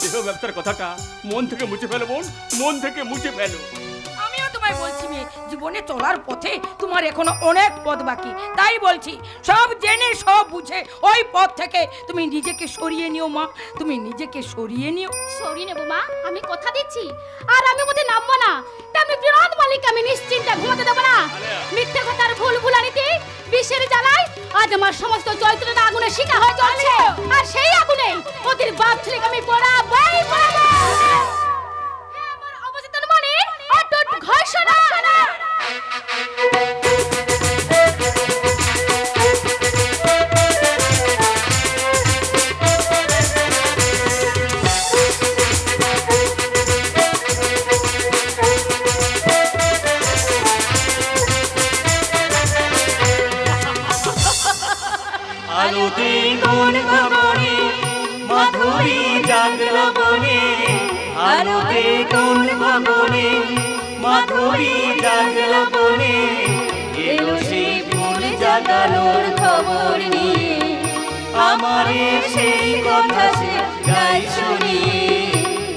দেহ ব্যবসার কথাটা মন থেকে মুছে ফেলো বোন, মন থেকে মুছে ফেলো। আমিও তোমায় বলছি মেয়ে, জীবনে চলার পথে তোমার এখনো অনেক পথ বাকি, তাই বলছি সব জেনে সব বুঝে ওই পথ থেকে তুমি নিজেকে সরিয়ে নিও মা, তুমি নিজেকে সরিয়ে নিও। সরিয়ে নেবো মা, আমি কথা দিচ্ছি। আর আমি ওতে নামবো না, তেমনি বিনোদ মালিক আমি নিশ্চিন্তে ঘুমাতে দেবো না। মিথ্যে কথার ভুল ভুলানিতে বিষের জ্বালায় আজ আমার সমস্ত চৈত্রটা আগুনে শিখা হয়ে চলছে, আর সেই আগুনে ওদের বাপ ছেলেকে আমি পড়াবোই পড়াবো। আমার অবচেতন মনে অটুট ঘোষণা। আলোতে কোন গগনে মাধুরী জাগলো বনে, আলোতে কোন গগনে মাধুরী জাগলো বনে, এলো সেই ফুল জাগানোর খবর নিয়ে, আমারে সেই কথা সে গাই শুনিয়ে,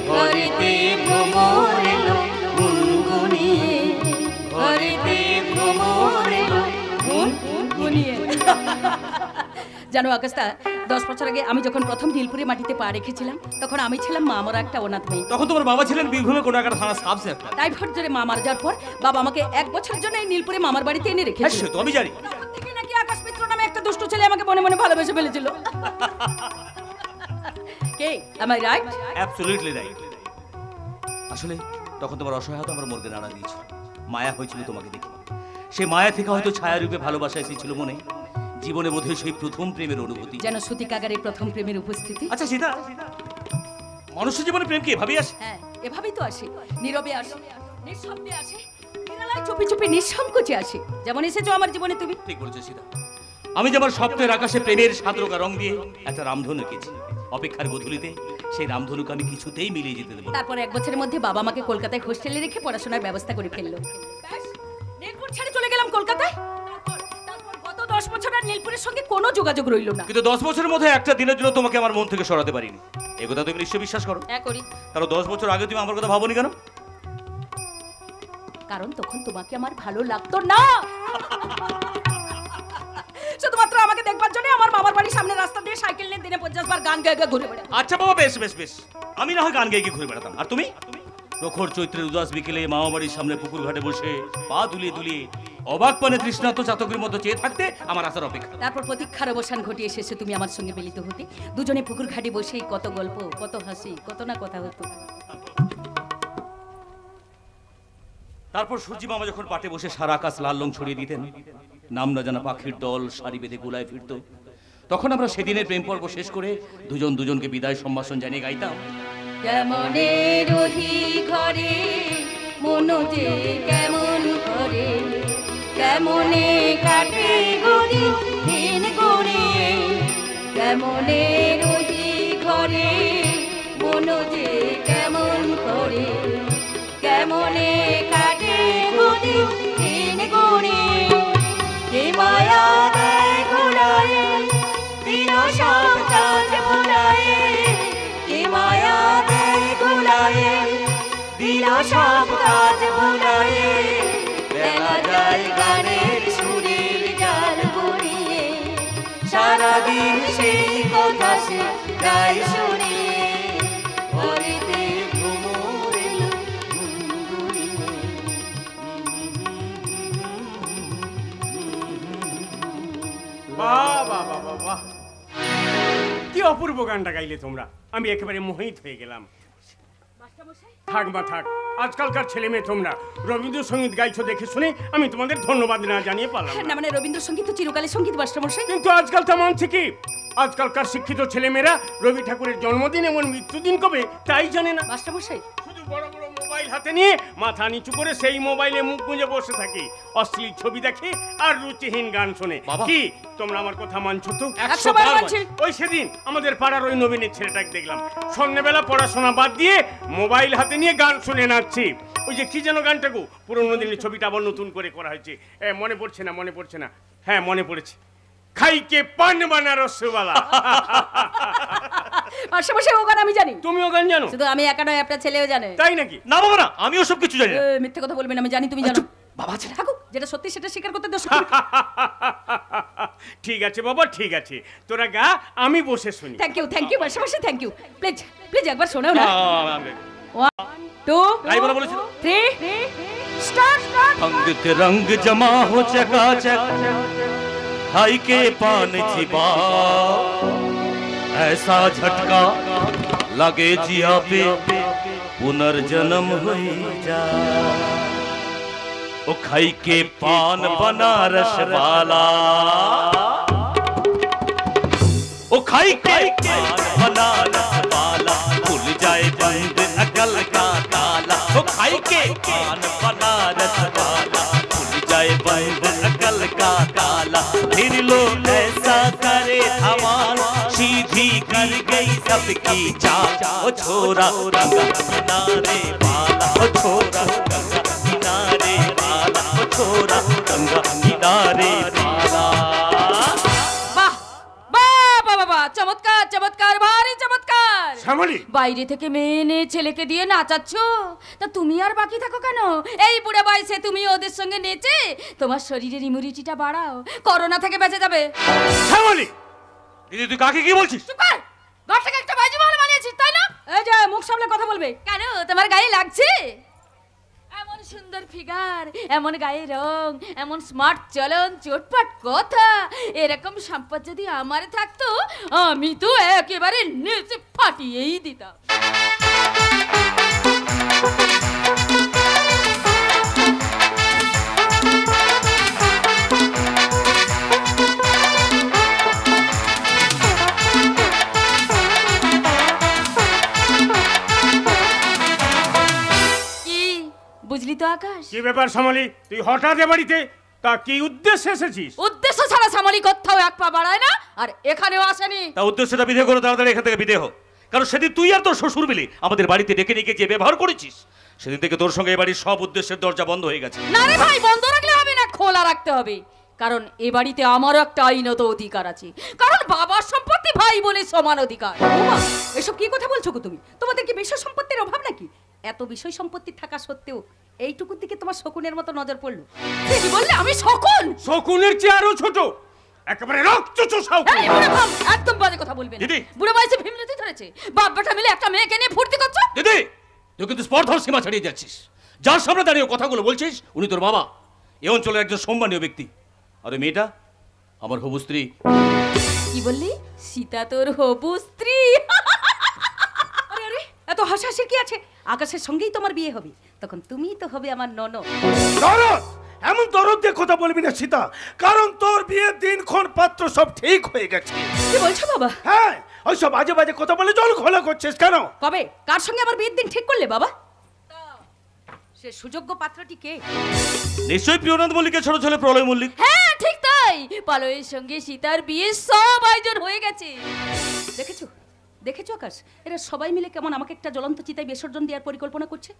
ঘরেতে ভ্রমর এলো গুনগুনিয়ে, ঘরেতে ভ্রমর এলো গুনগুনিয়ে। জানো আকাশটা, 10 বছর আগে আমি যখন প্রথম নীলপুরে মাটিতে পা রেখেছিলাম, তখন আমি ছিলাম মা মরা একটা অনাথ মেয়ে। তখন তোমার বাবা ছিলেন বীরভূমে কোনো একটা থানা সাব ইন্সপেক্টর। টাইফয়েড জ্বরে মা মারা যাওয়ার পর বাবা আমাকে 1 বছরের জন্য এই নীলপুরে মামার বাড়িতে এনে হ্যাঁ রেখেছিল। সে তো আমি জানি। তখন থেকে নাকি আকাশ মিত্র নামে একটা দুষ্ট ছেলে আমাকে মনে মনে ভালোবেসে ফেলেছিল। কে am I right? Absolutely right. আসলে তখন তোমার অসহায়তা আমার মর্গে নাড়া দিয়েছিল, মায়া হয়েছিল তোমাকে দেখে। সে মায়া থেকে হয়তো ছায়ারূপে ভালোবাসা এসেছিল মনে, জীবনে বোধহয় সেই প্রথম প্রেমের অনুভূতি, যেন সতী কাগারের প্রথম প্রেমের উপস্থিতি। আচ্ছা সীতা, মানুষের জীবনে প্রেম কি এভাবেই আসে? হ্যাঁ, এভাবেই তো আসে, নীরবে আসে, নিঃশব্দে আসে, নিরালায় চুপি চুপি নিঃসংকোচে আসে, যেমন এসেছো আমার জীবনে তুমি। ঠিক বলেছো সীতা। আমি যে আমার স্বপ্নের আকাশে প্রেমের সাদরকা রং দিয়ে একটা রামধনু এঁকেছি, অপেক্ষার গধূলিতে সেই রামধনুকে আমি কিছুতেই মিলিয়ে যেতে দেবো না। তারপর 1 বছরের মধ্যে বাবা আমাকে কলকাতায় হোস্টেলে রেখে পড়াশোনার ব্যবস্থা করে ফেললো। ব্যাস, নীলপুর ছেড়ে চলে গেলাম কলকাতায়। তারপর গত 10 বছর আর নীলপুরের সঙ্গে কোনো যোগাযোগ রইল না। কিন্তু 10 বছরের মধ্যে একটা দিনের জন্য তোমাকে আমার মন থেকে সরাতে পারিনি, এই কথা তুমি নিশ্চয়ই বিশ্বাস করো? হ্যাঁ করি। তাহলে 10 বছর আগে তুমি আমার কথা ভাবোনি কেন? কারণ তখন তোমাকে আমার ভালো লাগতো না। শুধুমাত্র আমাকে দেখবার জন্য আমার মামার বাড়ির সামনে রাস্তা দিয়ে সাইকেল নিয়ে দিনে 50 বার গান গেয়ে ঘুরে বেড়াতাম। আচ্ছা বাবা, বেশ বেশ বেশ, আমি না হয় গান গেয়ে ঘুরে বেড়াতাম, আর তুমি প্রখর চৈত্রের উদাস বিকেলে মামা বাড়ির সামনে পুকুর ঘাটে বসে পা দুলিয়ে দুলিয়ে অবাক পানে তৃষ্ণার্ত চাতকের মতো চেয়ে থাকতে আমার আসার অপেক্ষা। তারপর প্রতীক্ষার অবসান ঘটিয়ে শেষে তুমি আমার সঙ্গে মিলিত হতে, দুজনে পুকুর ঘাটে বসে কত গল্প, কত হাসি, কত না কথা হতো। তারপর সূর্যি মামা যখন পাটে বসে সারা আকাশ লাল রং ছড়িয়ে দিতেন, নাম না জানা পাখির দল সারি বেঁধে গোলায় ফিরত, তখন আমরা সেদিনের প্রেম পর্ব শেষ করে দুজন দুজনকে বিদায় সম্ভাষণ জানিয়ে গাইতাম। কেমনে রহি ঘরে মনোজে কেমন করে, কেমনে কাটে গদি দিন গড়িয়ে, কেমনে রহি ঘরে মনোজে কেমন করে, কেমনে কাটে গদি দিন গড়িয়ে, কে মায়া দেয় ঘোড়ায় দিন সব কাজ ভোলায়, কে মায়া দেয় ঘোড়ায় দিন সব কাজ ভোলায়, বেলা যায় গানের সুরের জাল বুড়িয়ে, সারাদিন সেই কথা সে গায় শুনিয়ে, ঘরেতে ভ্রমর এলো গুনগুনিয়ে। বাহ বাহ বাহ বাহ বাহ, কি অপূর্ব গানটা গাইলে তোমরা, আমি একেবারে মোহিত হয়ে গেলাম। থাক মা থাক, আজকালকার ছেলে মেয়ে তোমরা রবীন্দ্রসঙ্গীত গাইছো দেখে শুনে আমি তোমাদের ধন্যবাদ না জানিয়ে পারলাম না। মানে রবীন্দ্রসঙ্গীত তো চিরকালের সঙ্গীত মাস্টারমশাই। কিন্তু আজকাল তেমন ঠিকই, আজকালকার শিক্ষিত ছেলেমেয়েরা রবি ঠাকুরের জন্মদিন এবং মৃত্যুদিন কবে তাই জানে না। মাস্টারমশাই, শুধু বড় বড় মোবাইল হাতে নিয়ে মাথা নিচু করে সেই মোবাইলে মুখ গুঁজে বসে থাকি, অশ্লীল ছবি দেখে আর রুচিহীন গান শোনে। কি তোমরা আমার কথা মানছো তো? 100 বার মানছি। ওই সেদিন আমাদের পাড়ার ওই নবীনের ছেলেটাকে দেখলাম সন্ধ্যেবেলা পড়াশোনা বাদ দিয়ে মোবাইল হাতে নিয়ে গান শুনে নাচছে। ওই যে কি যেন গানটা গো, পুরোনো দিনের ছবিটা আবার নতুন করে করা হয়েছে, মনে পড়ছে না। হ্যাঁ মনে পড়েছে, খাইকে পান বানা রসবালা। পাশাপাশি ও গান আমি জানি। তুমিও গান জানো? শুধু আমি একা নয়, আপনার ছেলেও জানে। তাই নাকি? না বাবা না, আমিও সব কিছু জানি না। মিথ্যে কথা বলবেন, আমি জানি তুমি জানো। বাবা ছেলে থাকুক, যেটা সত্যি সেটা স্বীকার করতে দোষ। ঠিক আছে বাবা, ঠিক আছে, তোরা গা, আমি বসে শুনি। থ্যাংক ইউ পাশাপাশি থ্যাংক ইউ। প্লিজ একবার শোনাও না। 1 2 তাই বলা বলেছিল। 3 স্টার্ট। अंग के रंग जमा हो चकाचक, खाई के पान चिबा, ऐसा झटका लगे जिया पे पुनर्जन्म हुई जा। ओ खाई के पान बनारस वाला, ओ खाई के पान बनारस वाला, खुल जाए बंद अकल का ताला। ओ खाई के पान बनारस वाला, खुल जाए बंद अकल का ताला। फिर लो ऐसा करे हवान, सीधी कर गई सबकी चाल। ओ छोरा गंगा किनारे वाला, ओ छोरा गंगा किनारे वाला, ओ छोरा गंगा किनारे वाला। চমৎকার ভারী চমৎকার। শ্যামলী, বাইরে থেকে মেয়ে এনে ছেলেকে দিয়ে নাচাচ্ছ, তা তুমি আর বাকি থাকো কেন? এই বুড়া বয়সে তুমি ওদের সঙ্গে নেচে তোমার শরীরের ইমিউনিটিটা বাড়াও, করোনা থেকে বেঁচে যাবে। শ্যামলী, দিদি তুই কাকে কি বলছিস? চুপ কর, ঘর থেকে একটা বাইজি মাল বানিয়েছিস তাই না? এই যে মুখ সামলে কথা বলবে। কেন তোমার গায়ে লাগছে? এমন সুন্দর ফিগার, এমন গায়ে রং, এমন স্মার্ট চলন, চটপট কথা, এরকম সম্পদ যদি আমার থাকতো আমি তো একেবারে নেচে ফাটিয়েই দিতাম। বুঝলি তো আকাশ? কি ব্যাপার শ্যামলী, তুই হঠাৎ এ বাড়িতে? তা কি উদ্দেশ্যে এসেছিস? উদ্দেশ্য ছাড়া শ্যামলী কোথাও এক পা বাড়ায় না, আর এখানেও আসেনি। তা উদ্দেশ্যটা বিধে করে তাড়াতাড়ি এখান থেকে বিদে হো। কারণ সেদিন তুই আর তোর শ্বশুর মিলে আমাদের বাড়িতে ডেকে নিয়ে যে ব্যবহার করেছিস, সেদিন থেকে তোর সঙ্গে এ বাড়ির সব উদ্দেশ্যের দরজা বন্ধ হয়ে গেছে। না রে ভাই, বন্ধ রাখলে হবে না, খোলা রাখতে হবে। কারণ এ বাড়িতে আমারও একটা আইনত অধিকার আছে, কারণ বাবার সম্পত্তি ভাই বোনের সমান অধিকার। এসব কি কথা বলছো গো তুমি? তোমাদের কি বিষয় সম্পত্তির অভাব নাকি? এত বিষয় সম্পত্তি থাকা সত্ত্বেও এইটুকুর দিকে তোমার শকুনের মতো নজর পড়লো। কি বললে আমি শকুন? শকুনের চেয়ে আরো ছোট, একেবারে রক্ত চোষাও। একদম বাজে কথা বলবে না। দিদি, বুড়ো বয়সে ভীমরতি ধরেছে, বাপ বেটা মিলে একটা মেয়েকে নিয়ে ফুর্তি করছো। দিদি তুই কিন্তু স্পর্ধার সীমা ছাড়িয়ে যাচ্ছিস। যার সামনে দাঁড়িয়ে কথাগুলো বলছিস উনি তোর বাবা, এ অঞ্চলের একজন সম্মানীয় ব্যক্তি। আর ওই মেয়েটা আমার হবু স্ত্রী। কি বললি? সীতা তোর হবু স্ত্রী? আরে আরে, এত হাসাহাসির কি আছে? আকাশের সঙ্গেই তোমার বিয়ে হবে, তখন তুমিই তো হবে আমার ননদ। দরদ, এমন দরদ দিয়ে কথা বলবি না সীতা, কারণ তোর বিয়ের দিনক্ষণ পাত্র সব ঠিক হয়ে গেছে। কি বলছো বাবা? হ্যাঁ, ওই সব বাজে বাজে কথা বলে জল ঘোলা করছিস কেন? কবে কার সঙ্গে আমার বিয়ের দিন ঠিক করলে বাবা? সে সুযোগ্য পাত্রটি কে? নিশ্চয়ই প্রিয়নাথ মল্লিকের ছোট ছেলে প্রলয় মল্লিক। হ্যাঁ ঠিক তাই, পালয়ের সঙ্গে সীতার বিয়ে সব আয়োজন হয়ে গেছে। দেখেছো দেখেছো আকাশ, এরা সবাই মিলে কেমন আমাকে একটা জ্বলন্ত চিতায় বিসর্জন দেওয়ার পরিকল্পনা করছে।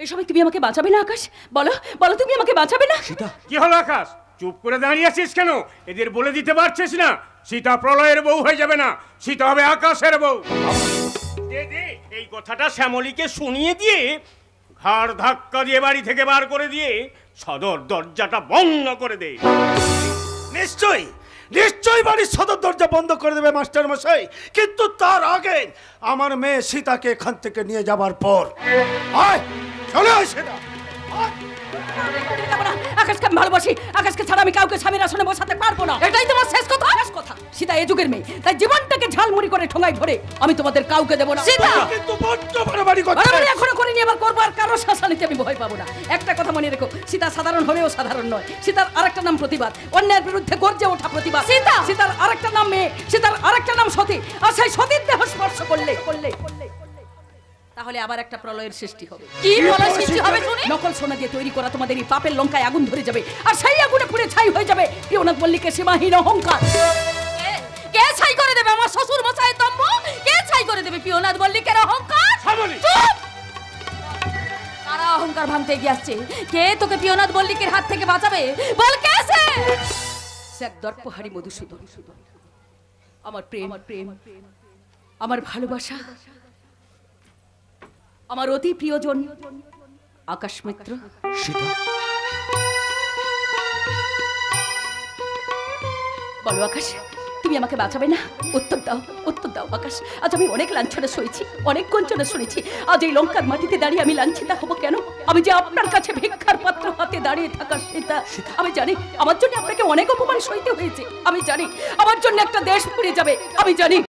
এই সময় তুমি আমাকে বাঁচাবে না আকাশ? বলো বলো, তুমি আমাকে বাঁচাবে না? সীতা, কি হলো আকাশ? চুপ করে দাঁড়িয়ে আছিস কেন? এদের বলে দিতে পারছিস না সীতা প্রলয়ের বউ হয়ে যাবে না, সীতা হবে আকাশের বউ। দে এই কথাটা শ্যামলীকে শুনিয়ে দিয়ে ঘাড় ধাক্কা দিয়ে বাড়ি থেকে বার করে দিয়ে সদর দরজাটা বন্ধ করে দে। নিশ্চয়ই নিশ্চয়ই বাড়ির সদর দরজা বন্ধ করে দেবে মাস্টার মশাই, কিন্তু তার আগে আমার মেয়ে সীতাকে এখান থেকে নিয়ে যাবার পর আয় চলে আয় সেটা। আকাশকে আমি ভালোবাসি, আকাশকে ছাড়া আমি কাউকে স্বামীর আসনে বসাতে পারবো না। এটাই তোমার শেষ কথা? শেষ কথা। সীতা এই যুগের মেয়ে, তাই জীবনটাকে ঝালমুড়ি করে ঠোঙায় ধরে আমি তোমাদের কাউকে দেবো না। সীতা কিন্তু বড্ড বাড়াবাড়ি করছিস। বাড়াবাড়ি এখনো করিনি, এবার করবো, আর কারো শাসানিতে আমি ভয় পাবো না। একটা কথা মনে রেখো, সীতা সাধারণ হলেও সাধারণ নয়। সীতার আরেকটা নাম প্রতিবাদ, অন্যের বিরুদ্ধে গর্জে ওঠা প্রতিবাদ। সীতা, সীতার আরেকটা নাম মেয়ে, সীতার আরেকটা নাম সতী, আর সেই সতীর দেহ স্পর্শ করলে তাহলে আবার একটা প্রলয়ের সৃষ্টি হবে। কি প্রলয় সৃষ্টি হবে শুনি? নকল সোনা দিয়ে তৈরি করা তোমাদের এই পাপের লঙ্কায় আগুন ধরে যাবে, আর সেই আগুনে পুড়ে ছাই হয়ে যাবে প্রিয়নাথ মল্লিকের সীমাহীন অহংকার। কে ছাই করে দেবে আমার শ্বশুর মশাই তম্ব? কে ছাই করে দেবে প্রিয়নাথ মল্লিকের অহংকার? চুপ! কারা অহংকার ভাঙতে এগিয়ে আসছে? কে তোকে প্রিয়নাথ মল্লিকের হাত থেকে বাঁচাবে? বল কে সে? এক দর্পহারি মধুসূদন, আমার প্রেম, আমার ভালোবাসা, আমার অতি প্রিয়জন আকাশ মিত্র। সীতা, বলো আকাশ, তুমি আমাকে বাঁচাবে না? উত্তর দাও, উত্তর দাও আকাশ। আজ আমি অনেক লাঞ্ছনা সয়েছি, অনেক গঞ্জনা শুনেছি। আজ এই লঙ্কার মাটিতে দাঁড়িয়ে আমি লাঞ্ছিতা হব কেন? আমি যে আপনার কাছে ভিক্ষার পাত্র হাতে দাঁড়িয়ে থাকা সীতা, আমি জানি আমার জন্য আপনাকে অনেক অপমান সইতে হয়েছে। আমি জানি আমার জন্য একটা দেশ পুড়ে যাবে, আমি জানি